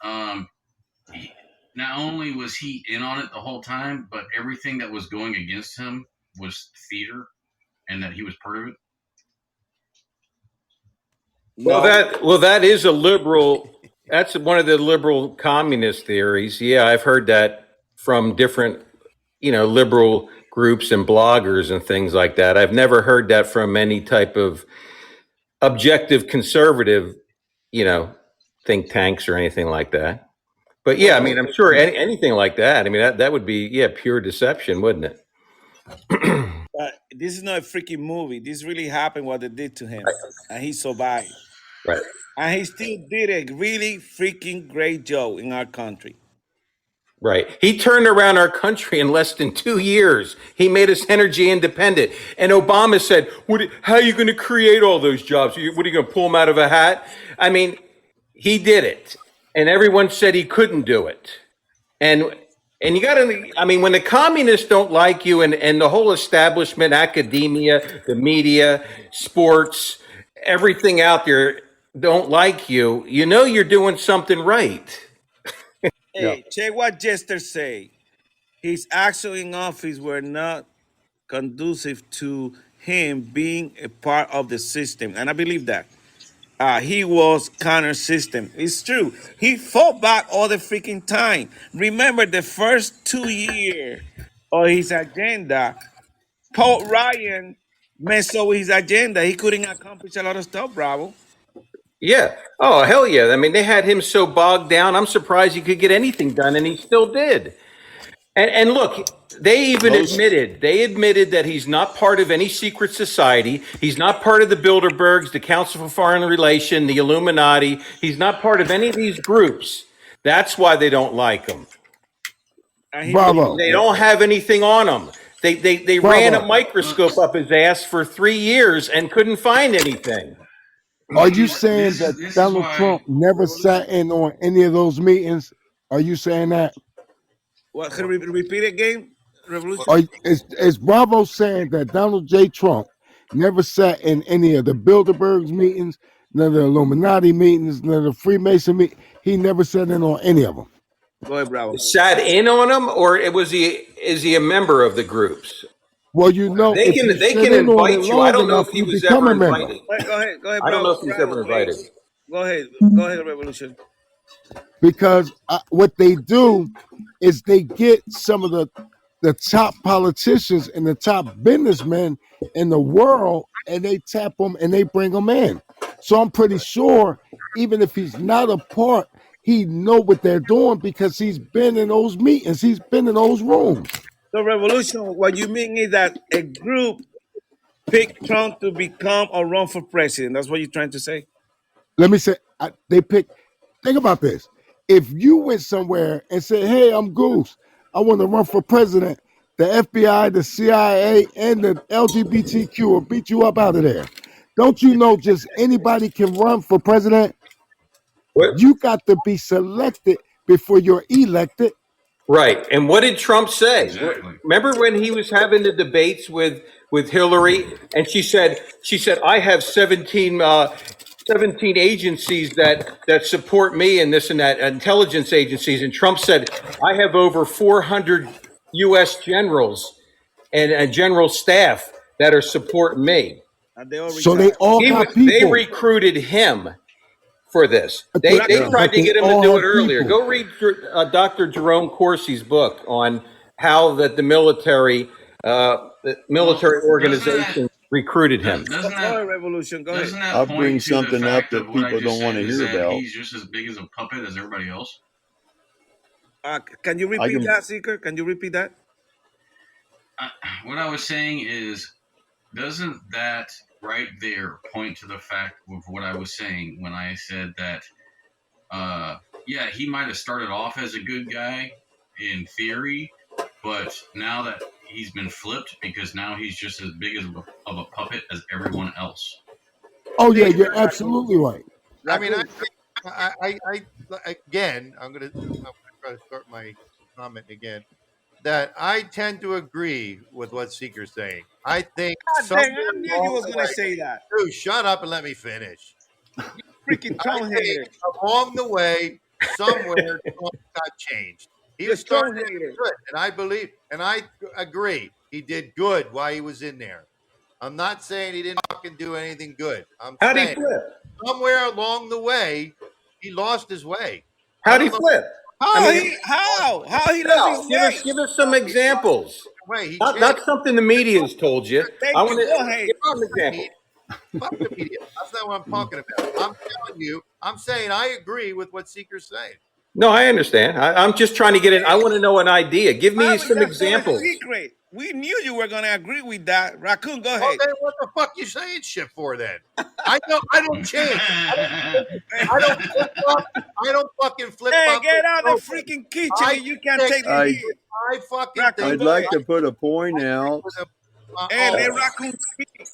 not only was he in on it the whole time, but everything that was going against him was theater, and that he was part of it? Well, that is a liberal. That's one of the liberal communist theories. Yeah, I've heard that from different, liberal groups and bloggers and things like that. I've never heard that from any type of objective conservative, think tanks or anything like that. But yeah, I mean, I'm sure anything like that. I mean, that would be pure deception, wouldn't it? But this is not a freaking movie. This really happened what they did to him, and he survived. Right. And he still did a really freaking great job in our country. Right. He turned around our country in less than 2 years. He made us energy independent. And Obama said, how are you going to create all those jobs? What are you going to pull them out of a hat? I mean, he did it. And everyone said he couldn't do it. And you got to, I mean, when the communists don't like you and the whole establishment, academia, the media, sports, everything out there don't like you, you know you're doing something right. Hey, check what Jester say. His actions in office were not conducive to him being a part of the system. And I believe that. He was counter system. It's true. He fought back all the freaking time. Remember the first 2 years of his agenda, Paul Ryan messed up with his agenda. He couldn't accomplish a lot of stuff, Bravo. Yeah. Oh, hell yeah. I mean, they had him so bogged down. I'm surprised he could get anything done, and he still did. And look, they even admitted that he's not part of any secret society. He's not part of the Bilderbergs, the Council for Foreign Relations, the Illuminati. He's not part of any of these groups. That's why they don't like him. Bravo. They don't have anything on him. They ran a microscope up his ass for 3 years and couldn't find anything. Are you saying that Donald Trump never sat in on any of those meetings? Are you saying that? What? Can we repeat it again? Revolution. Is Bravo saying that Donald J. Trump never sat in any of the Bilderbergs meetings, none of the Illuminati meetings, none of the Freemason meetings? He never sat in on any of them. Go ahead, Bravo. Sat in on them, or is he a member of the groups? Well, you know, they can invite you. I don't know if he was ever invited. Go ahead, Bravo. I don't know if he's ever invited. Go ahead, Revolution. Because what they do is they get some of the top politicians and the top businessmen in the world, and they tap them and they bring them in. So I'm pretty sure, even if he's not a part, he know what they're doing because he's been in those meetings. He's been in those rooms. So, Revolution, what you mean is that a group picked Trump to become or run for president. That's what you're trying to say? Let me say, think about this. If you went somewhere and said, hey, I'm Goose, I want to run for president, the FBI, the CIA, and the LGBTQ will beat you up out of there. Don't you know just anybody can run for president? What? You got to be selected before you're elected. Right. And what did Trump say? Exactly. Remember when he was having the debates with Hillary, and she said, I have 17 agencies that support me and this and that, intelligence agencies. And Trump said, I have over 400 U.S. generals and general staff that are supporting me. So they all got people. They recruited him for this. They tried to get him to do it earlier. Go read Dr. Jerome Corsi's book on how the military organization recruited him. Doesn't that, Revolution? Go ahead. I'll bring something up that people don't want to hear about. He's just as big as a puppet as everybody else. Can you repeat that, Seeker? Can you repeat that? What I was saying is, doesn't that right there point to the fact of what I was saying when I said that, he might have started off as a good guy in theory, but now that he's been flipped because now he's just as big of a puppet as everyone else. Oh yeah, you're absolutely right. I mean, I again, I'm gonna try to start my comment again. That I tend to agree with what Seeker's saying. I think I knew you was going to say that. Dude, shut up and let me finish. Freaking Trump hater. Along the way, somewhere Trump got changed. He was starting to do good, and I believe, and I agree, he did good while he was in there. I'm not saying he didn't fucking do anything good. I'm saying somewhere along the way, he lost his way. How'd he flip? How he lost his way? Give us some examples. Not something the media's told you. I want to give an example. Fuck the media. That's not what I'm talking about. I'm telling you, I'm saying I agree with what Seeker's saying. No, I understand. I'm just trying to get in. I want to know an idea. Give me some examples. We knew you were gonna agree with that. Raccoon, go Well, ahead. then what the fuck you saying shit for then? I don't change. I don't flip flop. I don't fucking flip flop. Hey, get out of the freaking kitchen and you can't take the heat. I fucking Raccoon, think. I'd like to put a point out. Hey, let Raccoon speak.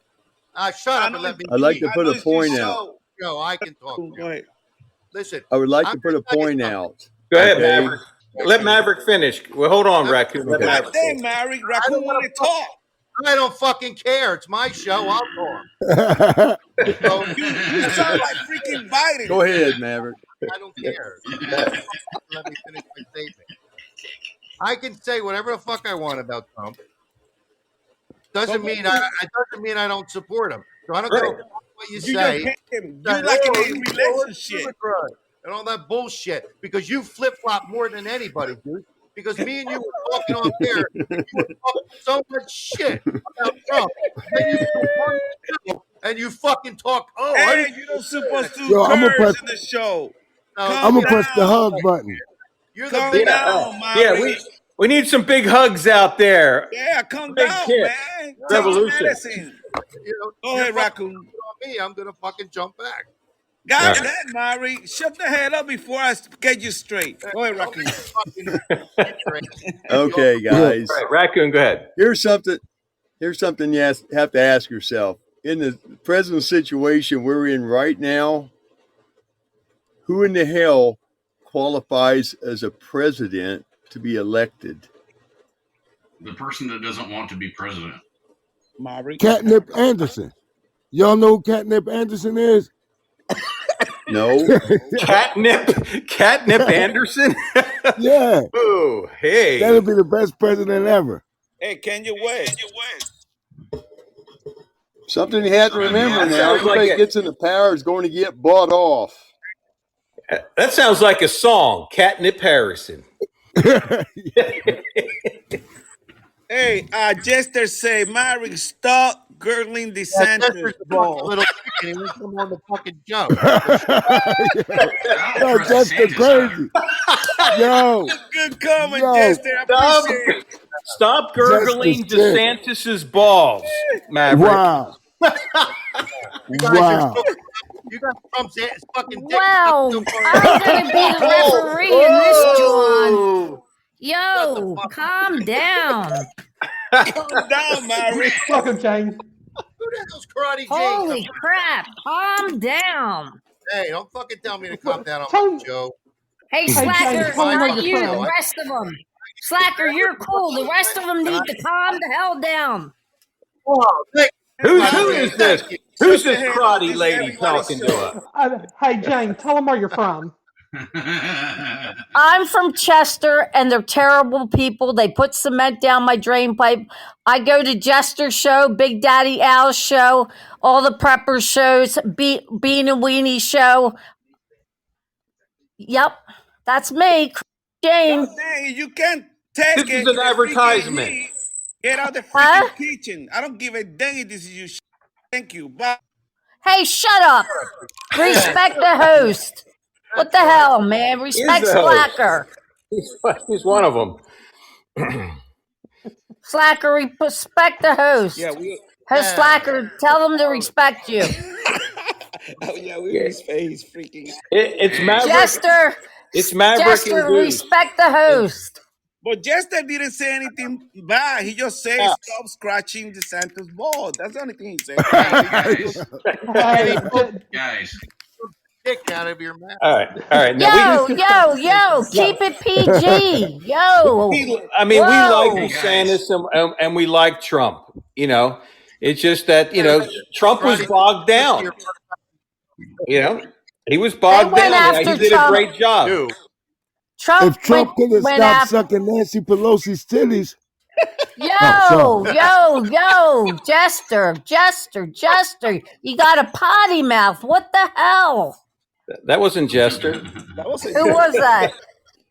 Shut up and let me I'd like to speak. put a point out. No, I can talk. Go ahead. Listen, I would like I'm to put a gonna tell you point something. out. Go ahead, Okay. Maverick. Let Maverick finish. Well, hold on, Raccoon. Let Okay. Maverick God damn, finish. Maverick. Raccoon want to talk. I don't fucking care. It's my show. I'll talk. So, You sound like freaking Biden. Go ahead, Maverick. I don't care. Let me finish my statement. I can say whatever the fuck I want about Trump. Doesn't mean I don't support him. So I don't care what you say. You just hate him. You like in a relationship. And all that bullshit because you flip flop more than anybody, dude. Because me and you were talking on there, you were talking so much shit about Trump. And you fucking talk. Oh, Hey, you don't supposed to Yo, I'ma curse press- in the show. I'm gonna press the hug button. You're the Calm big down, Yeah, Maverick. we need some big hugs out there. Yeah, calm Big down, kid. man. Revolution. Take medicine. Go ahead, Raccoon. on me. I'm gonna fucking jump back. God Yeah. damn, Mari. Shut the hell up before I get you straight. Go ahead, Raccoon. Okay, guys. All right, Raccoon, go ahead. Here's something you have to ask yourself. In the present situation we're in right now, who in the hell qualifies as a president to be elected? The person that doesn't want to be president. Mari. Catnip Anderson. Y'all know who Catnip Anderson is? No. Catnip Anderson? Yeah. Oh, hey. That'll be the best president ever. Hey, can you wait? Something you have to remember That now. sounds Everybody like gets in the power is going to get bought off. That sounds like a song, Catnip Harrison. Hey, Jester say, Mari, stop gurgling the Santa's ball. Little chicken. He wants to come on the fucking show. Yo, Jester crazy. Yo. Good comment, Yo. Jester. I appreciate it. Stop gurgling Justice Kid. DeSantis's balls, Maverick. Wow. You guys Wow. You got Trump's ass fucking dick. Wow, I'm gonna be the referee in this, John. Yo, calm down. Calm down, Mari. Welcome, Jane. Who the hell's Karate Holy Jane? crap, calm down. Hey, don't fucking tell me to calm down on Tell- my show. Hey, Jane, Slacker, tell me not where you, you're the from. rest of them. Slacker, you're cool. The rest of them need to calm the hell down. Oh, thank Who you. is this? Thank you. Who's this karate lady talking to us? Hey, Jane, tell them where you're from. I'm from Chester, and they're terrible people. They put cement down my drain pipe. I go to Jester's show, Big Daddy Al's show, all the prepper shows, Bean and Weenie show. Yep, that's me, Jane. God dang, you can't take This it. is an The advertisement. freaking heat. Get out the freaking Huh? kitchen. I don't give a dang if this is you. Thank you. Bye. Hey, shut up. Respect the host. What the hell, man? Respect the host. Slacker. He's one of them. Slacker, respect the host. Yeah, we. Host Slacker, tell them to respect you. Oh yeah, we respect. He's freaking. It's Maverick. Jester, It's Maverick Jester, and Goose. respect the host. But Jester didn't say anything bad. He just said stop scratching the Santa's ball. That's the only thing he said. Hey, Guys, Dick out of your mouth. All right. Now Yo, keep it PG. Yo. we like Whoa. DeSantis and we like Trump. You know, it's just that Trump was bogged down. He was bogged They went down. after He did Trump. a great job. Dude, Trump If Trump could have went stopped after. sucking Nancy Pelosi's titties, Yo, Jester. You got a potty mouth. What the hell? That wasn't Jester. That was Who was that?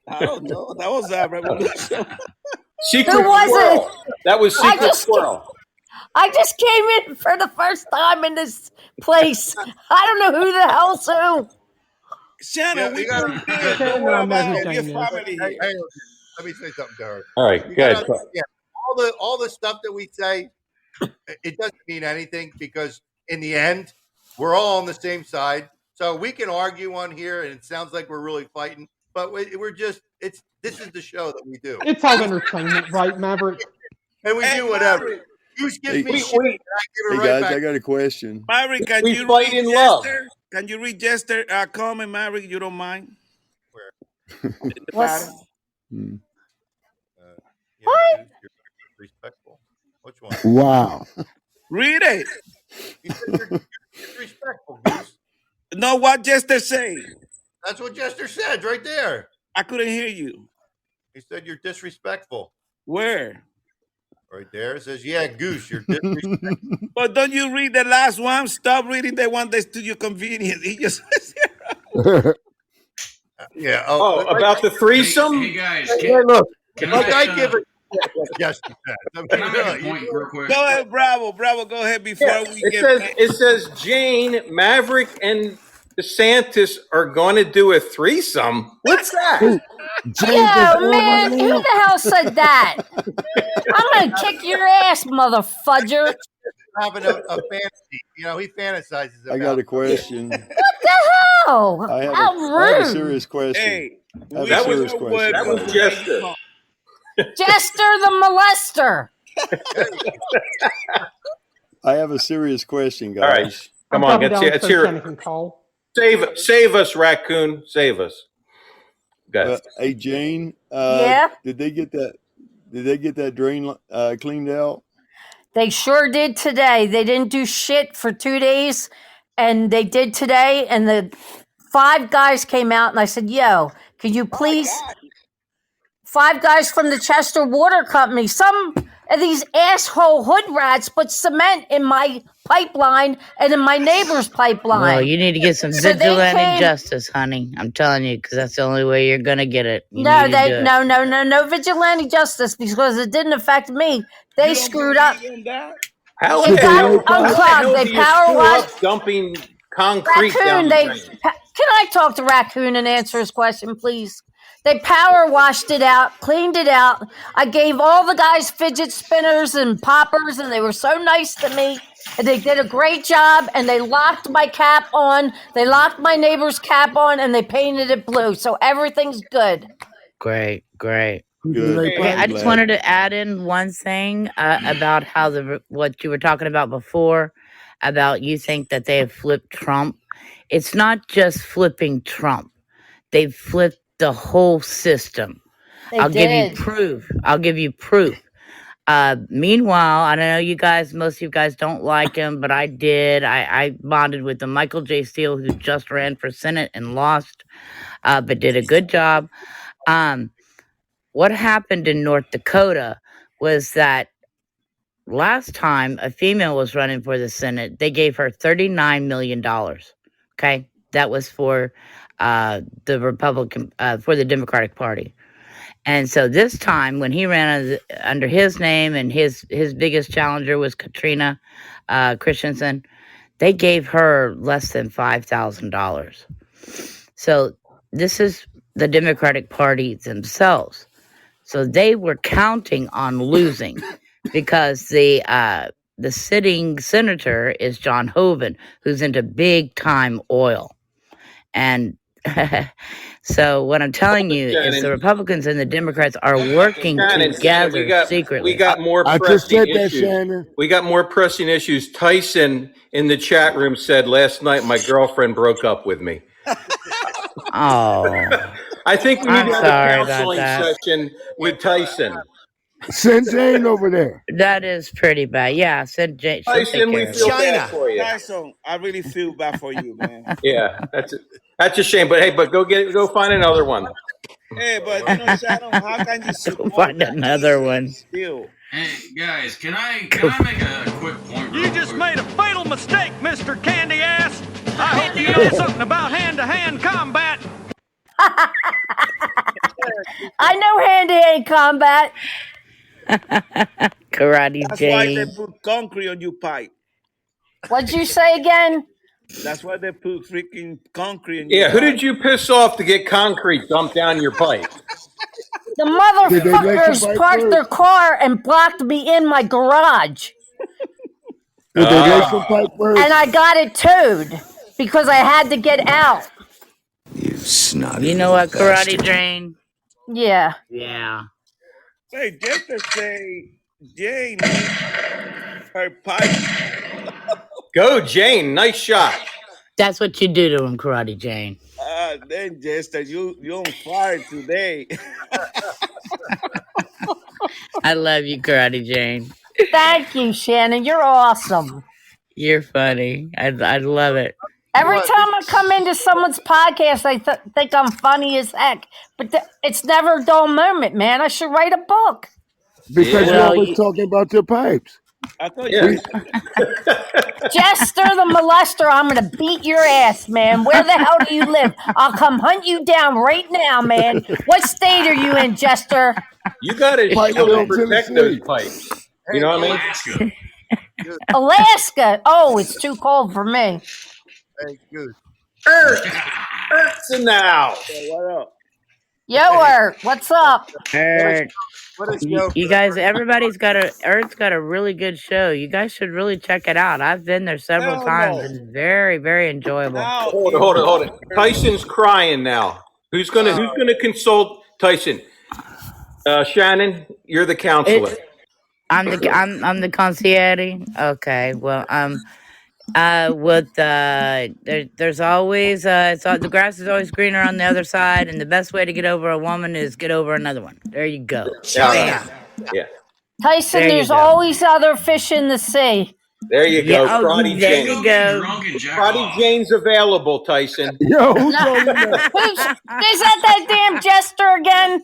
I don't know. That was a revolution. Secret Who was Squirrel. it? That was I Secret just- Squirrel. I just came in for the first time in this place. I don't know who the hell's who. Shannon, Yeah, we you gotta- can do Shannon, it. I know who We're Jane is. family hey, here. hey, let me say something to her. All right, You good. gotta understand, all the stuff that we say, it doesn't mean anything because in the end, we're all on the same side. So we can argue on here, and it sounds like we're really fighting, but we're just this is the show that we do. It's all entertainment, right, Maverick? And we do whatever. Maverick, Goose gives me Hey, shit, and I give it hey right guys, back. I got a question. Maverick, can We you fight read in love. Jester? Can you read Jester comment, Maverick? You don't mind? Where? In the What's bottom? Hmm. Yeah, what? Goose, you're disrespectful. Which one? Wow. Read it. You said you're disrespectful, Goose. No, what Jester say? That's what Jester said right there. I couldn't hear you. He said you're disrespectful. Where? Right there. It says, yeah, Goose, you're disrespectful. But don't you read the last one? Stop reading the one that's to your convenience. He just Yeah. Oh, about the threesome? Hey guys, Hey, look. can Look, I I, give it. Yes, he said. I mean, can I make really, a point real quick? go ahead, Bravo, go ahead before Yeah, we get it says Jane, Maverick, and DeSantis are going to do a threesome. What's that? Who? Jane Yo, just on my man, who name? the hell said that? I'm gonna kick your ass, mother fudger. having a fantasy. You know, he fantasizes about I got a question. What the hell? I have How I have a rude. serious question. Hey, I have we a serious know question. what- That was Jester. Jester the molester. I have a serious question, All right. guys. Come I'm on, coming let's hear down so it. Kenny can call. Save us, Raccoon. Save us. Go ahead. Hey, Jane. Yeah? Did they get that? Did they get that drain cleaned out? They sure did today. They didn't do shit for 2 days, and they did today. And the 5 guys came out, and I said, "Yo, can you please?" 5 guys from the Chester Water Company. Some of these asshole hood rats put cement in my pipeline and in my neighbor's pipeline. Well, you need to get some So they vigilante came- justice, honey. I'm telling you, because that's the only way you're gonna get it. You No, need to do it. no vigilante justice because it didn't affect me. They screwed up. How It the got hell- how the unclogged. hell They do you power screw washed. up dumping concrete down Raccoon, the drain? can I talk to Raccoon and answer his question, please? They power washed it out, cleaned it out. I gave all the guys fidget spinners and poppers, and they were so nice to me. And they did a great job, and they locked my cap on. They locked my neighbor's cap on, and they painted it blue. So everything's good. Great. Good. Okay, I just Glad. wanted to add in one thing about how what you were talking about before, about you think that they have flipped Trump. It's not just flipping Trump; they've flipped the whole system. They I'll give did. you proof. Meanwhile, I know most of you guys don't like him, but I did. I bonded with the Michael J. Steele, who just ran for Senate and lost, but did a good job. What happened in North Dakota was that last time a female was running for the Senate, they gave her $39 million. Okay. That was for the Democratic Party. And so this time when he ran under his name and his biggest challenger was Katrina Christensen, they gave her less than $5,000. So this is the Democratic Party themselves. So they were counting on losing because the sitting senator is John Hoeven, who's into big time oil. And so what I'm telling you is the Republicans and the Democrats are working together secretly. We got more I just pressing said that, issues. Shannon. We got more pressing issues. Tyson in the chat room said last night my girlfriend broke up with me. Oh, I think we need I'm to have sorry a about counseling that. session with Tyson. Send Jane over there. That is pretty bad. Yeah, said Jay. she'll take Tyson, we care of feel it. bad for you. Tyson, I really feel bad for you, man. Yeah, that's a shame. But hey, go find another one. Hey, but you know, Shannon, how can you support Find that another one. still? Hey guys, can I make a quick point? You just made a fatal mistake, Mr. Candy Ass. I hope you know something about hand-to-hand combat. I know hand-to-hand combat. Karate That's why they Jane. put concrete on your pipe. What'd you say again? That's why they put freaking concrete on your Yeah, who pipe. did you piss off to get concrete dumped down your pipe? The Did they let you motherfuckers fight parked their first? car and blocked me in my garage. Did they lay some pipe first? And I got it towed because I had to get out. You know what, Karate Jane? Yeah. Yeah. Hey, just to say, Jane needs her pipe. Go, Jane. Nice shot. That's what you do to him, Karate Jane. Then Jester, you on fire today. I love you, Karate Jane. Thank you, Shannon. You're awesome. You're funny. I love it. Every time I come into someone's podcast, I think I'm funny as heck. But it's never a dull moment, man. I should write a book. Because you're always talking about your pipes. I thought Jester the molester, I'm going to beat your ass, man. Where the hell do you live? I'll come hunt you down right now, man. What state are you in, Jester? You got to protect those pipes. You know what I mean? Alaska. Oh, it's too cold for me. Hey, good. Earth's in the house. What up? Yo, Ert, what's up? Ert, you guys, Earth's got a really good show. You guys should really check it out. I've been there several times. It's very, very enjoyable. Hold it. Tyson's crying now. Who's gonna consult Tyson? Shannon, you're the counselor. I'm the concierge. Okay, well, there's always the grass is always greener on the other side, and the best way to get over a woman is get over another one. There you go. Yeah. Tyson, There you there's go. always other fish in the sea. There you go. Yeah, Karate there Jane. you go. Karate Jane's available, Tyson. Yo, who told you that? Is that damn Jester again?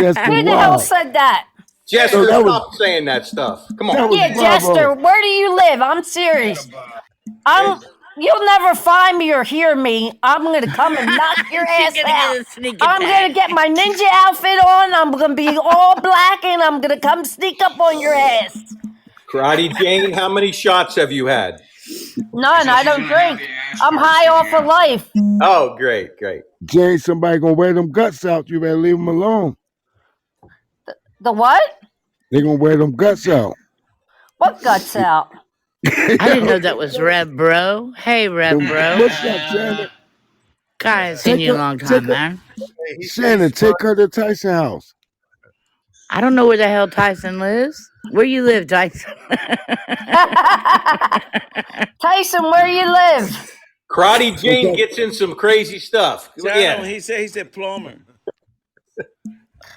Jester, Who the hell said that? Jester, that was- stop saying that stuff. Come on. Yeah, Jester, where do you live? I'm serious. You'll never find me or hear me. I'm gonna come and knock your ass out. I'm gonna get my ninja outfit on. I'm gonna be all black, and I'm gonna come sneak up on your ass. Karate Jane, how many shots have you had? None. I don't drink. I'm high off of life. Oh, great. Jane, somebody gonna wear them guts out. You better leave them alone. The what? They gonna wear them guts out. What guts out? I didn't know that was Rev Bro. Hey, Rev Bro. What's up, Shannon? God, I haven't seen you in a long time, man. Shannon, take her to Tyson house. I don't know where the hell Tyson lives. Where you live, Tyson? Tyson, where you live? Karate Jane gets in some crazy stuff. He said plumber.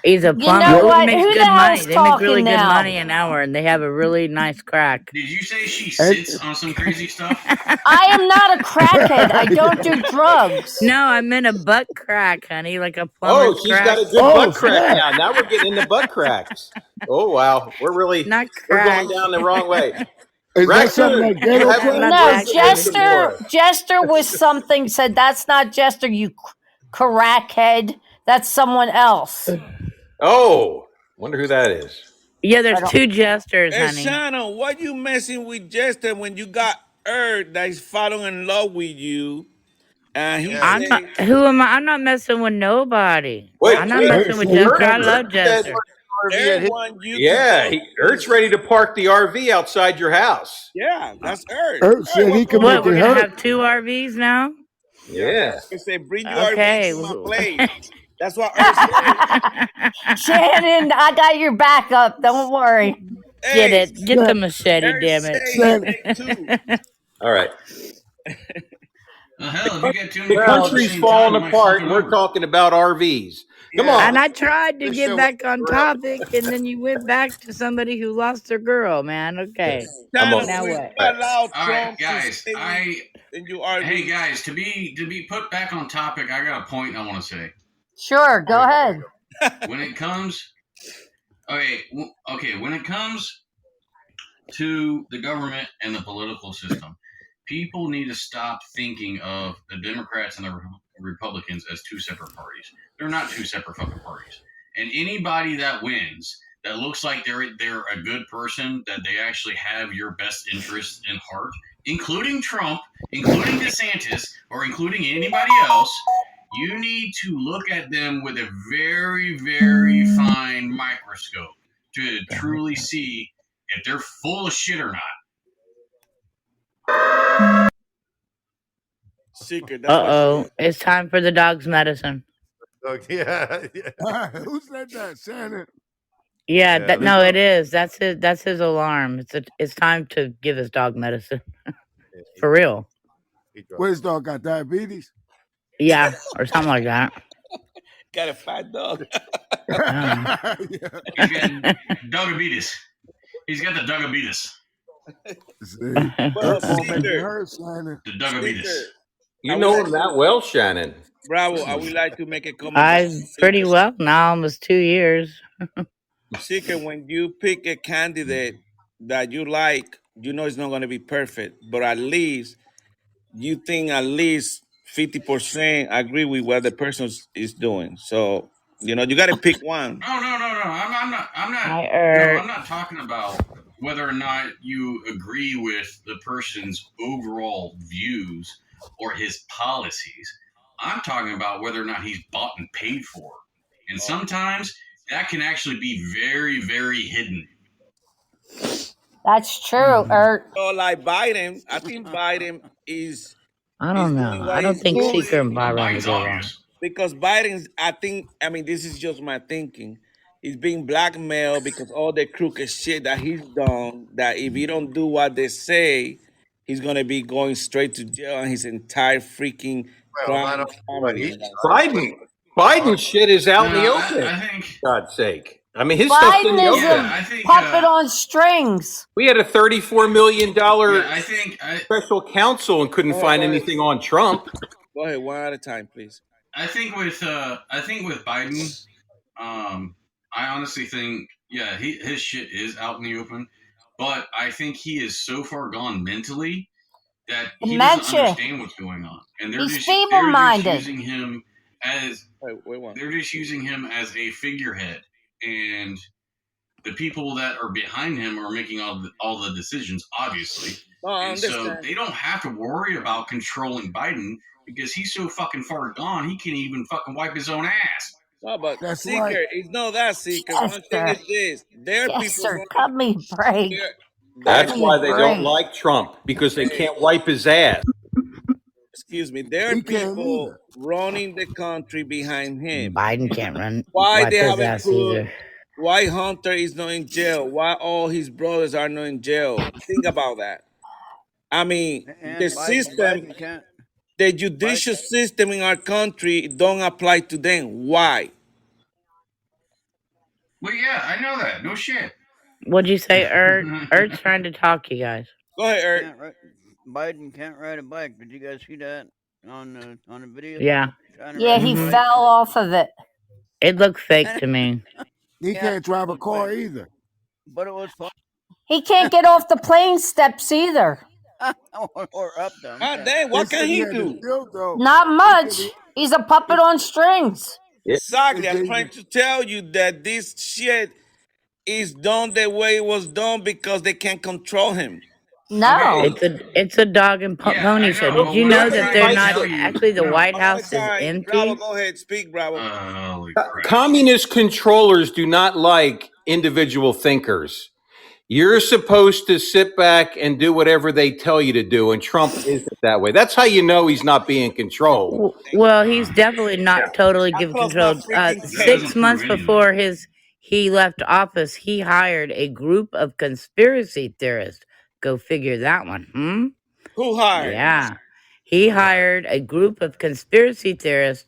He's a plumber. know He what? makes Who good the money. hell's They make talking really good now? money an hour, and they have a really nice crack. Did you say she sits on some crazy stuff? I am not a crackhead. I don't do drugs. No, I meant a butt crack, honey, like a plumber's Oh, she's crack. got a good butt crack now. Now we're getting into butt cracks. Oh, wow. We're really Not we're crack. going down the wrong way. Is that something like ghetto you have crack? Not No, crack. Jester was something. Said that's not Jester. You crackhead. That's someone else. Oh, wonder who that is. Yeah, there's two jesters, Hey, honey. Shannon, why you messing with Jester when you got Earth that is falling in love with you? And he I'm not, who am I? I'm not messing with nobody. Wait, I'm not wait, messing with Earth- Jester. I love Earth Jester. everyone you Yeah, Ert's ready to park the RV outside your house. Yeah, that's Earth. Earth said he could What, make we're it gonna hurt. have two RVs now? Yeah. They say bring your Okay. RV to my place. That's what Earth said. Shannon, I got your back up. Don't worry. Get it. Get the machete, Earth damn said it. too. All right. Hell, if you get too many The people at the country's same falling time, you might apart, fuck and it we're over. talking about RVs. Come on. And I tried to This get show back went on forever. topic, and then you went back to somebody who lost their girl, man. Okay. I'm on. Now we what? allow All right, Trump to guys. stay in your RV. Hey guys, to be put back on topic, I got a point I want to say. Sure, go ahead. When it comes, when it comes to the government and the political system, people need to stop thinking of the Democrats and the Republicans as two separate parties. They're not two separate fucking parties. And anybody that wins, that looks like they're a good person, that they actually have your best interests in heart, including Trump, including DeSantis, or including anybody else, you need to look at them with a very, very fine microscope to truly see if they're full of shit or not. Secret. It's time for the dog's medicine. Yeah. Who said that, Shannon? Yeah, no, it is. That's his alarm. It's time to give his dog medicine. For real. Well, his dog got diabetes. Yeah, or something like that. Got a fat dog. He's got dogabetes. He's got the dogabetes. The dogabetes. You know him that well, Shannon. Bravo, I would like to make a comment. I've pretty well now, almost 2 years. Secret, when you pick a candidate that you like, you know it's not going to be perfect, but at least you think at least 50% agree with what the person is doing. So, you got to pick one. No. I'm not. I'm not talking about whether or not you agree with the person's overall views or his policies. I'm talking about whether or not he's bought and paid for. And sometimes that can actually be very, very hidden. That's true, Ert. So, like Biden, I think Biden is. I don't know. I don't think Seeker and Byron would go wrong. Because Biden's, this is just my thinking. He's being blackmailed because all the crooked shit that he's done, that if he don't do what they say, he's going to be going straight to jail and his entire freaking family. Biden shit is out in the open. I think, for God's sake. I mean, his stuff's in the Biden open. is a puppet on strings. We had a $34 million special counsel and couldn't find anything on Trump. Go ahead, one at a time, please. I think with Biden, I honestly think, his shit is out in the open, but I think he is so far gone mentally that he doesn't understand what's going on, and they're just using him as they're just using him as a figurehead, and the people that are behind him are making all the decisions, obviously. And so they don't have to worry about controlling Biden because he's so fucking far gone, he can't even fucking wipe his own ass. No, but that's Seeker, right. It's no that Seeker. One thing is this: there are people. Cut me break. That's why they don't like Trump, because they can't wipe his ass. Excuse me. There are people running the country behind him. Biden can't run. Why they haven't put? Why Hunter is not in jail? Why all his brothers are not in jail? Think about that. I mean, the system, the judicial system in our country don't apply to them. Why? Well, yeah, I know that. No shit. What'd you say, Ert? Ert's trying to talk, you guys. Go ahead, Ert. Biden can't ride a bike. Did you guys see that on the video? Yeah. Yeah, he fell off of it. It looked fake to me. He can't drive a car either. But it was fun. He can't get off the plane steps either. Or up them. God damn, what can he do? Not much. He's a puppet on strings. Exactly. I'm trying to tell you that this shit is done the way it was done because they can't control him. No. It's a dog and pony show. Did you know that they're not actually the White House is empty? Bravo, go ahead, speak, Bravo. Communist controllers do not like individual thinkers. You're supposed to sit back and do whatever they tell you to do, and Trump isn't that way. That's how you know he's not being controlled. Well, he's definitely not totally given control. 6 months before he left office, he hired a group of conspiracy theorists. Go figure that one. Who hired? Yeah. He hired a group of conspiracy theorists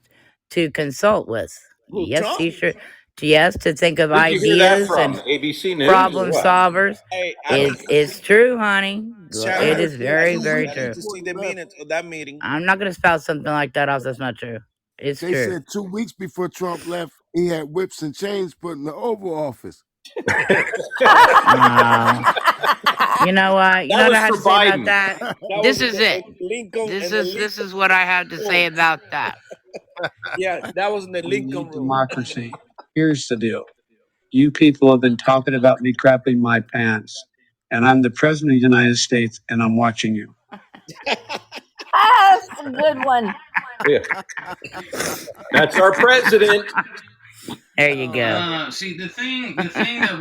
to consult with. Who, yes, Trump? he sure. Yes, to think of Where'd you hear that ideas from? and ABC News problem or what? solvers. Hey, It's true, honey. Sharon, It is very, very I true. need to see the minutes of that meeting. I'm not going to spout something like that off. That's not true. It's They true. said 2 weeks before Trump left, he had whips and chains put in the Oval Office. You know what? You know what I have to say about that? This was is it. Lincoln This is what I have to say about that. Yeah, that was in the Lincoln room. Democracy. Here's the deal. You people have been talking about me crapping my pants, and I'm the president of the United States, and I'm watching you. That's a good one. Yeah. That's our president. There you go. See, the thing that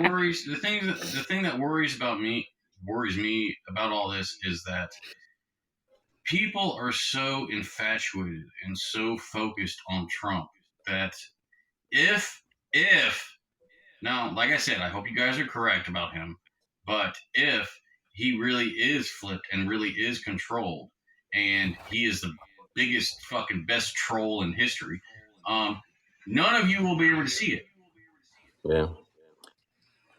worries me about all this is that people are so infatuated and so focused on Trump that if now, like I said, I hope you guys are correct about him, but if he really is flipped and really is controlled, and he is the biggest fucking best troll in history, none of you will be able to see it. Yeah.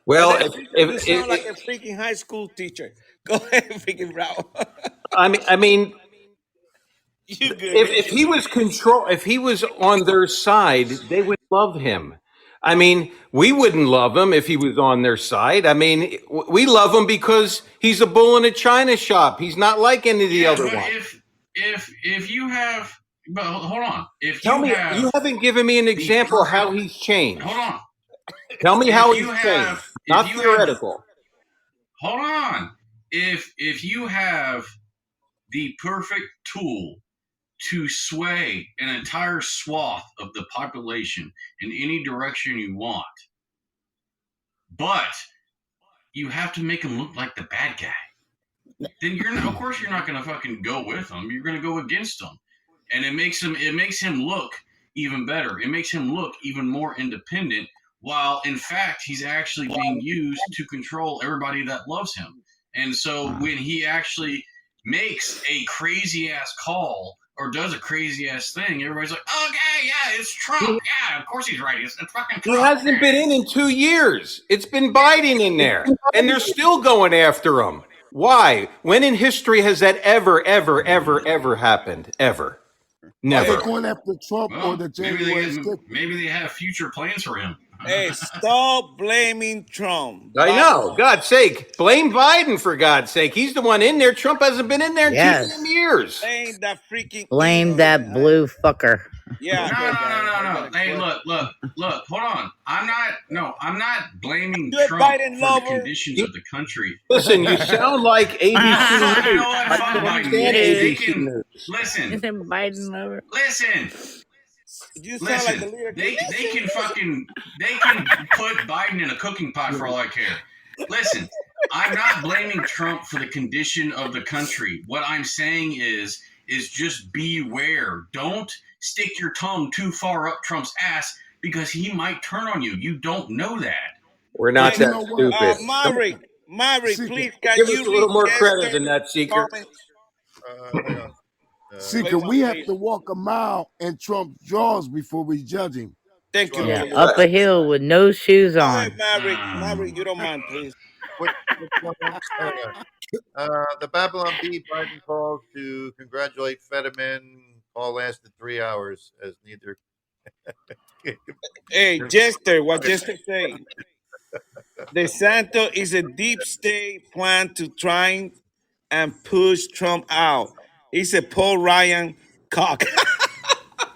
Well, you sound like a freaking high school teacher. Go ahead, freaking Brown. I mean, if he was if he was on their side, they would love him. I mean, we wouldn't love him if he was on their side. I mean, we love him because he's a bull in a china shop. He's not like any of the other ones. If you have, but hold on. You haven't given me an example how he's changed. Hold on. Tell me how he's changed. Not theoretical. Hold on. If you have the perfect tool to sway an entire swath of the population in any direction you want, but you have to make him look like the bad guy, then of course you're not going to fucking go with him. You're going to go against him, and it makes him look even better. It makes him look even more independent, while in fact he's actually being used to control everybody that loves him. And so when he actually makes a crazy ass call or does a crazy ass thing, everybody's like, okay, yeah, it's Trump. Yeah, of course he's right. It's fucking Trump. He hasn't been in 2 years. It's been Biden in there, and they're still going after him. Why? When in history has that ever happened? Ever? Never. Are they going after Trump or the January 6th? Maybe they have future plans for him. Hey, stop blaming Trump. I know. God's sake. Blame Biden, for God's sake. He's the one in there. Trump hasn't been in there in 2 years. Blame that freaking... Blame that blue fucker. Yeah. No. Hey, look. Hold on. I'm not blaming You're Trump Biden for lover. the conditions of the country. Listen, you sound like ABC News. You know what? Fuck Biden. Isn't Biden lover? Listen. You sound like the leader. They can put Biden in a cooking pot for all I care. Listen, I'm not blaming Trump for the condition of the country. What I'm saying is just beware. Don't stick your tongue too far up Trump's ass, because he might turn on you. You don't know that. We're not that stupid. Maverick, please, can give you us a little more credit than that, Seeker. Seeker, we have to walk a mile in Trump's jaws before we judge him. Thank you. Yeah, up a hill with no shoes on. Maverick, you don't mind, please. The Babylon Bee, Biden called to congratulate Fetterman. Call lasted 3 hours as neither. Hey, Jester, what Jester saying? DeSantis is a deep state plan to try and push Trump out. He's a Paul Ryan cock.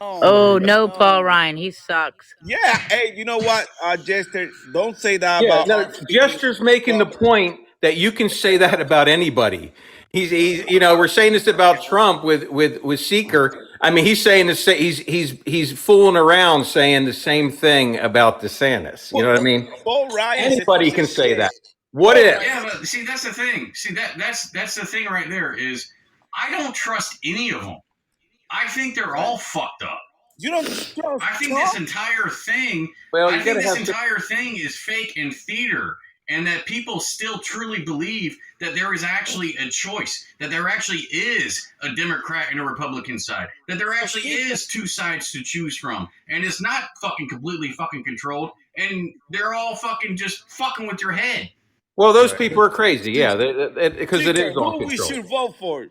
Oh, no, Paul Ryan. He sucks. Yeah. Hey, you know what, Jester? Don't say that about... Jester's making the point that you can say that about anybody. He's we're saying this about Trump with Seeker. I mean, he's saying this. He's fooling around saying the same thing about DeSantis. You know what I mean? Paul Ryan. Anybody can say that. What if? Yeah, but see, that's the thing. See, that's the thing right there is I don't trust any of them. I think they're all fucked up. You don't trust I think Trump? this entire thing. Well, I think this entire thing is fake and theater, and that people still truly believe that there is actually a choice, that there actually is a Democrat and a Republican side, that there actually is two sides to choose from, and it's not fucking completely fucking controlled, and they're all fucking just fucking with your head. Well, those people are crazy, yeah, because it is all who controlled. we should vote for?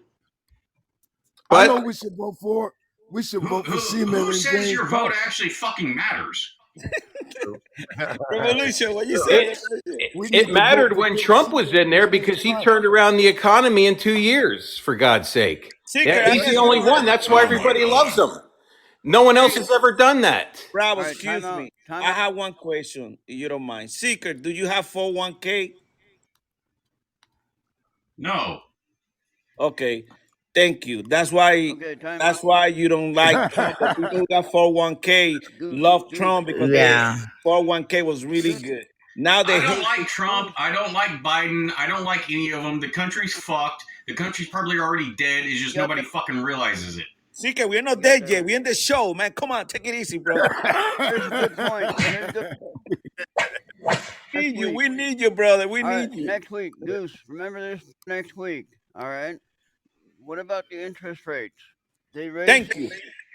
I know we should vote for. We should vote for Seaman Who and says James your Polk. vote actually fucking matters? Revolution, what you say? It mattered when Trump was in there because he turned around the economy in 2 years, for God's sake. Yeah, he's the only one. That's why everybody loves him. No one else has ever done that. Bravo, excuse me. I have one question, if you don't mind. Seeker, do you have 401k? No. Okay. Thank you. That's why. That's why you don't like Trump. The people who got 401k love Trump because Yeah. 401k was really good. Now they I don't hate like Trump. I don't like Biden. I don't like any of them. The country's fucked. The country's probably already dead. It's just nobody fucking realizes it. Sika, we're not dead yet. We're in the show, man. Come on, take it easy, bro. Here's a good point. Here's a good point. We need you, brother. We need you. Next week, Goose, remember this next week, all right? What about the interest rates? They raised Thank you.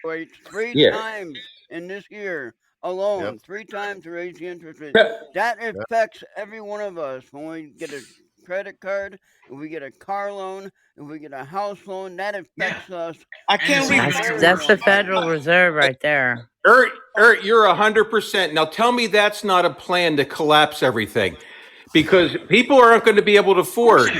rates three times in this year alone. Yep. 3 times to raise the interest rate. That affects every one of us when we get a credit card, if we get a car loan, if we get a house loan, that affects us. I can't That's the Federal Reserve right there. Ert, you're 100%. Now tell me that's not a plan to collapse everything, because people aren't going to be able to afford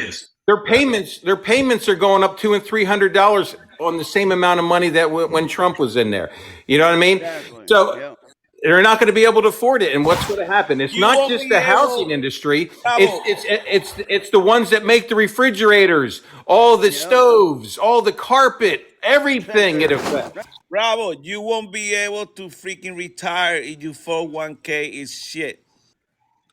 their payments. Their payments are going up $200 and $300 on the same amount of money that when Trump was in there. You know what I mean? Exactly. So they're not going to be able to afford it. And what's going to happen? It's not just the housing industry. It's the ones that make the refrigerators, all the stoves, all the carpet, everything it affects. Bravo, you won't be able to freaking retire if your 401k is shit.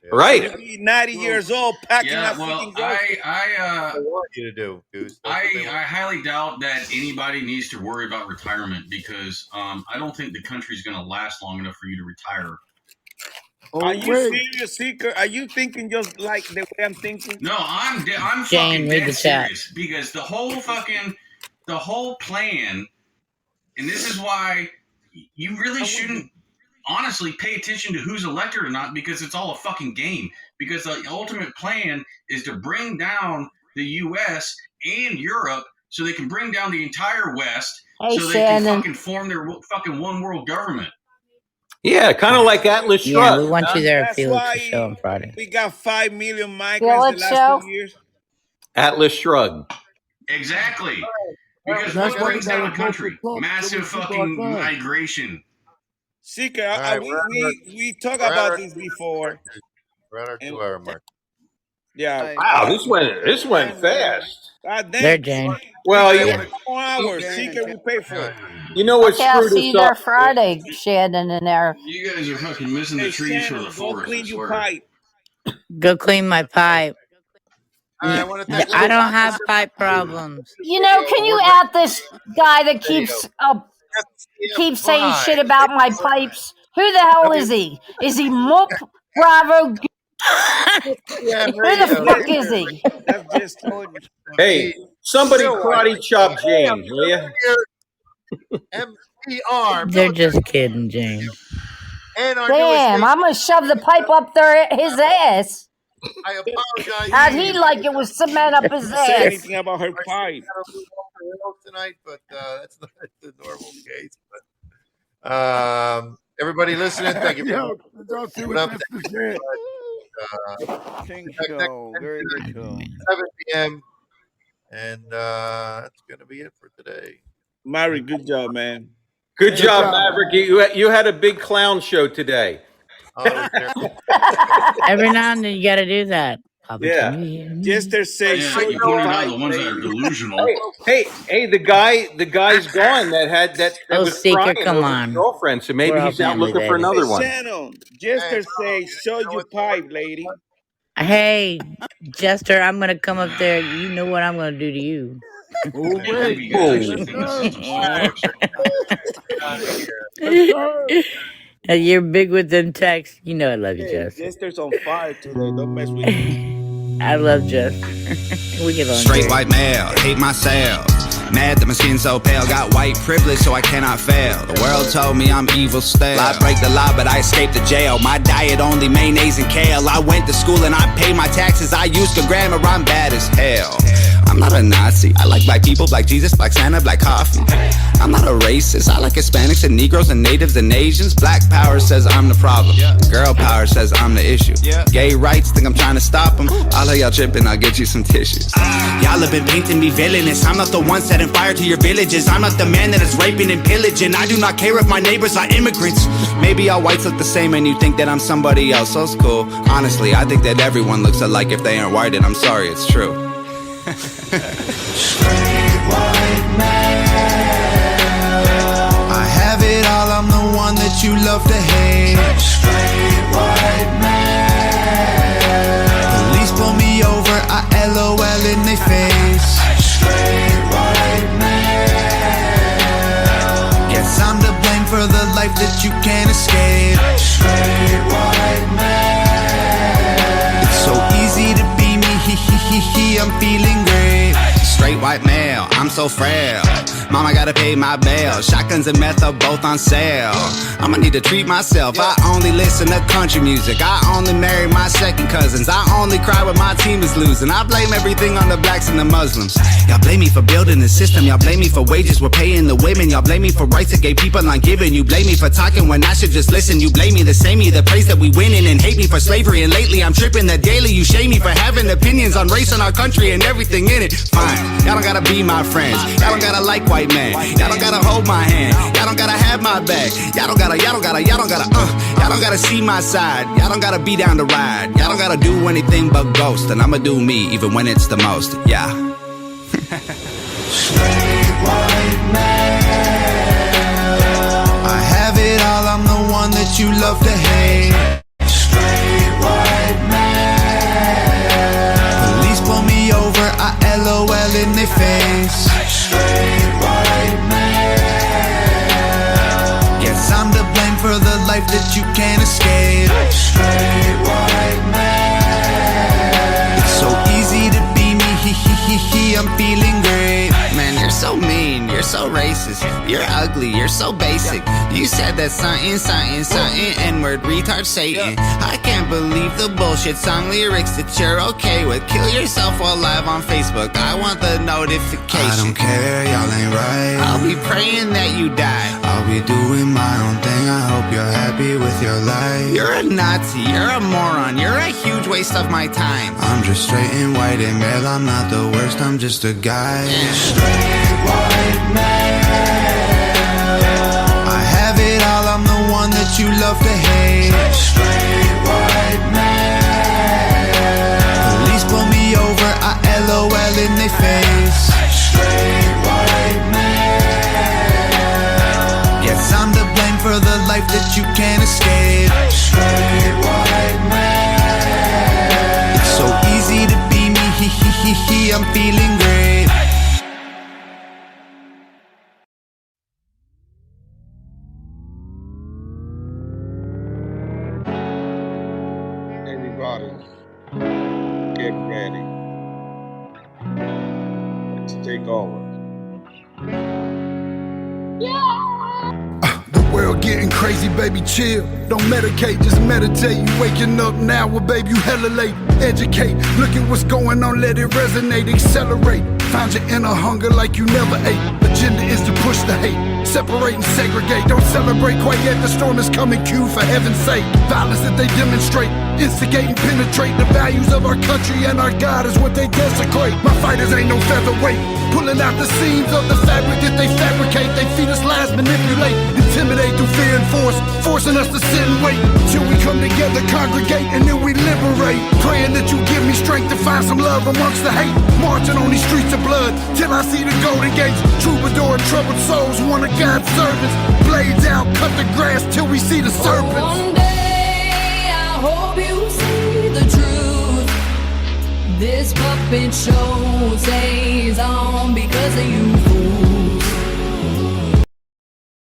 Right. You'll be 90 years old packing up freaking groceries. I want you to do, Goose. I highly doubt that anybody needs to worry about retirement because I don't think the country's going to last long enough for you to retire. Are you serious, Seeker? Are you thinking just like the way I'm thinking? No, I'm Jane, fucking read dead the chat. serious because the whole plan, and this is why you really shouldn't honestly pay attention to who's elected or not, because it's all a fucking game. Because the ultimate plan is to bring down the U.S. and Europe so they can bring down the entire West so they can fucking form their fucking one world government. Yeah, kind of like Atlas Shrugged. Yeah, we want you there at Felix's show on Friday. We got 5 million migrants the last 2 years. Atlas Shrugged. Exactly. Because what brings down a country? Massive fucking migration. Seeker, we talked about this before. We're at our 2-hour mark. Yeah. Wow, this went fast. God damn. There, Jane. Well, 4 hours. Seeker, we pay for it. You know what I'll screwed see you us there up? Friday, Shannon, in there. You guys are fucking missing the trees for the Go forest. clean I your swear. pipe. Go clean my pipe. I want to thank I don't have pipe problems. You know, can you add this guy that keeps saying shit about my pipes? Who the hell is he? Is he Moop Bravo? Who the fuck is he? That's just Hey, somebody karate chop Jane, will you? MPR. They're just kidding, Jane. And our Damn, I'm gonna shove the pipe up there his ass. I apologize. How'd he like it with cement up his say ass? anything about her pipe. Tonight, but that's not the normal case. But everybody listening, thank you. Don't see what this is. Show, very good show. 7 p.m. And that's going to be it for today. Mary, good job, man. Good job, Maverick. You had a big clown show today. Every now and then you got to do that. Yeah. Jester says, you pointed out the ones that are delusional. Hey, the guy's gone that Oh, was Seeker, crying come over on. his girlfriend, so maybe We're all he's out family, looking for baby. another one. Shannon, Jester says, show your pipe, lady. Hey, Jester, I'm going to come up there. You know what I'm going to do to you. You're big with them texts. You know I love you, Jester. Jester's on fire today. Don't mess with me. I love Jester. We get on Straight great. white male, hate myself. Mad that my skin so pale, got white privilege so I cannot fail. The world told me I'm evil stale. I break the law but I escaped the jail. My diet only mayonnaise and kale. I went to school and I pay my taxes. I used to grammar, I'm bad as hell. I'm not a Nazi, I like black people, black Jesus, black Santa, black coffee. I'm not a racist, I like Hispanics and Negroes and Natives and Asians. Black power says I'm the problem, girl power says I'm the issue. Gay rights think I'm trying to stop them. I'll let y'all tripping, I'll get you some tissues. Y'all have been painting me villainous, I'm not the one setting fire to your villages. I'm not the man that is raping and pillaging. I do not care if my neighbors are immigrants. Maybe all whites look the same and you think that I'm somebody else, so it's cool. Honestly, I think that everyone looks alike if they aren't white, and I'm sorry, it's true. Straight white blame for the life that you can't escape. Straight white man. It's so easy to be me, I'm feeling great. Straight white male, I'm so frail. Mama gotta pay my bail. Shotguns and meth are both on sale. I'ma need to treat myself. I only listen to country music. I only marry my second cousins. I only cry when my team is losing. I blame everything on the blacks and the Muslims. Y'all blame me for building the system. Y'all blame me for wages we're paying the women. Y'all blame me for rights that gay people aren't giving. You blame me for talking when I should just listen. You blame me the same me the praise that we winning, and hate me for slavery. And lately I'm tripping that daily you shame me for having opinions on race and our country and everything in it. Fine, y'all don't gotta be my friends. Y'all don't gotta like white men. Y'all don't gotta hold my hand. Y'all don't gotta have my back. Y'all don't gotta see my side. Y'all don't gotta be down to ride. Y'all don't gotta do anything but ghost. And I'ma do me even when it's the most. Yeah. Straight white man. I have it all. I'm the one that you love to hate. Straight white man. Police pull me over. I LOL in their face. Straight white man. Guess I'm to blame for the life that you can't escape. Straight white man. It's so easy to be me, I'm feeling great. Man, you're so mean, you're so racist, you're ugly, you're so basic. You said that something, N-word, retard, Satan. I can't believe the bullshit song lyrics that you're okay with. Kill yourself while live on Facebook, I want the notification. I don't care, y'all ain't right. I'll be praying that you die. I'll be doing my own thing, I hope you're happy with your life. You're a Nazi, you're a moron, you're a huge waste of my time. I'm just straight and white and male, I'm not the worst, I'm just a guy. Straight white man. I have it all, I'm the one that you love to hate. Straight white man. Police pull me over, I LOL in their face. Straight white man. Guess I'm to blame for the life that you can't escape. Straight white man. It's so easy to be me, I'm feeling great. Everybody, get ready. Let's take over. The world getting crazy, baby, chill. Don't medicate, just meditate. You waking up now, well, baby, you hella late. Educate, look at what's going on, let it resonate, accelerate. Find your inner hunger like you never ate. Agenda is to push the hate, separate and segregate. Don't celebrate quite yet, the storm is coming, Q, for heaven's sake. Violence that they demonstrate, instigate and penetrate. The values of our country and our God is what they desecrate. My fighters ain't no featherweight, pulling out the seams of the fabric that they fabricate. They feed us lies, manipulate, intimidate through fear and force, forcing us to sit and wait till we come together, congregate, and then we liberate. Praying that you give me strength to find some love amongst the hate. Marching on these streets of blood till I see the golden gates. Troubadour and troubled souls, one of God's servants. Blades out, cut the grass till we see the serpents. One day I hope you see the truth. This puppet show stays on because of you, fool.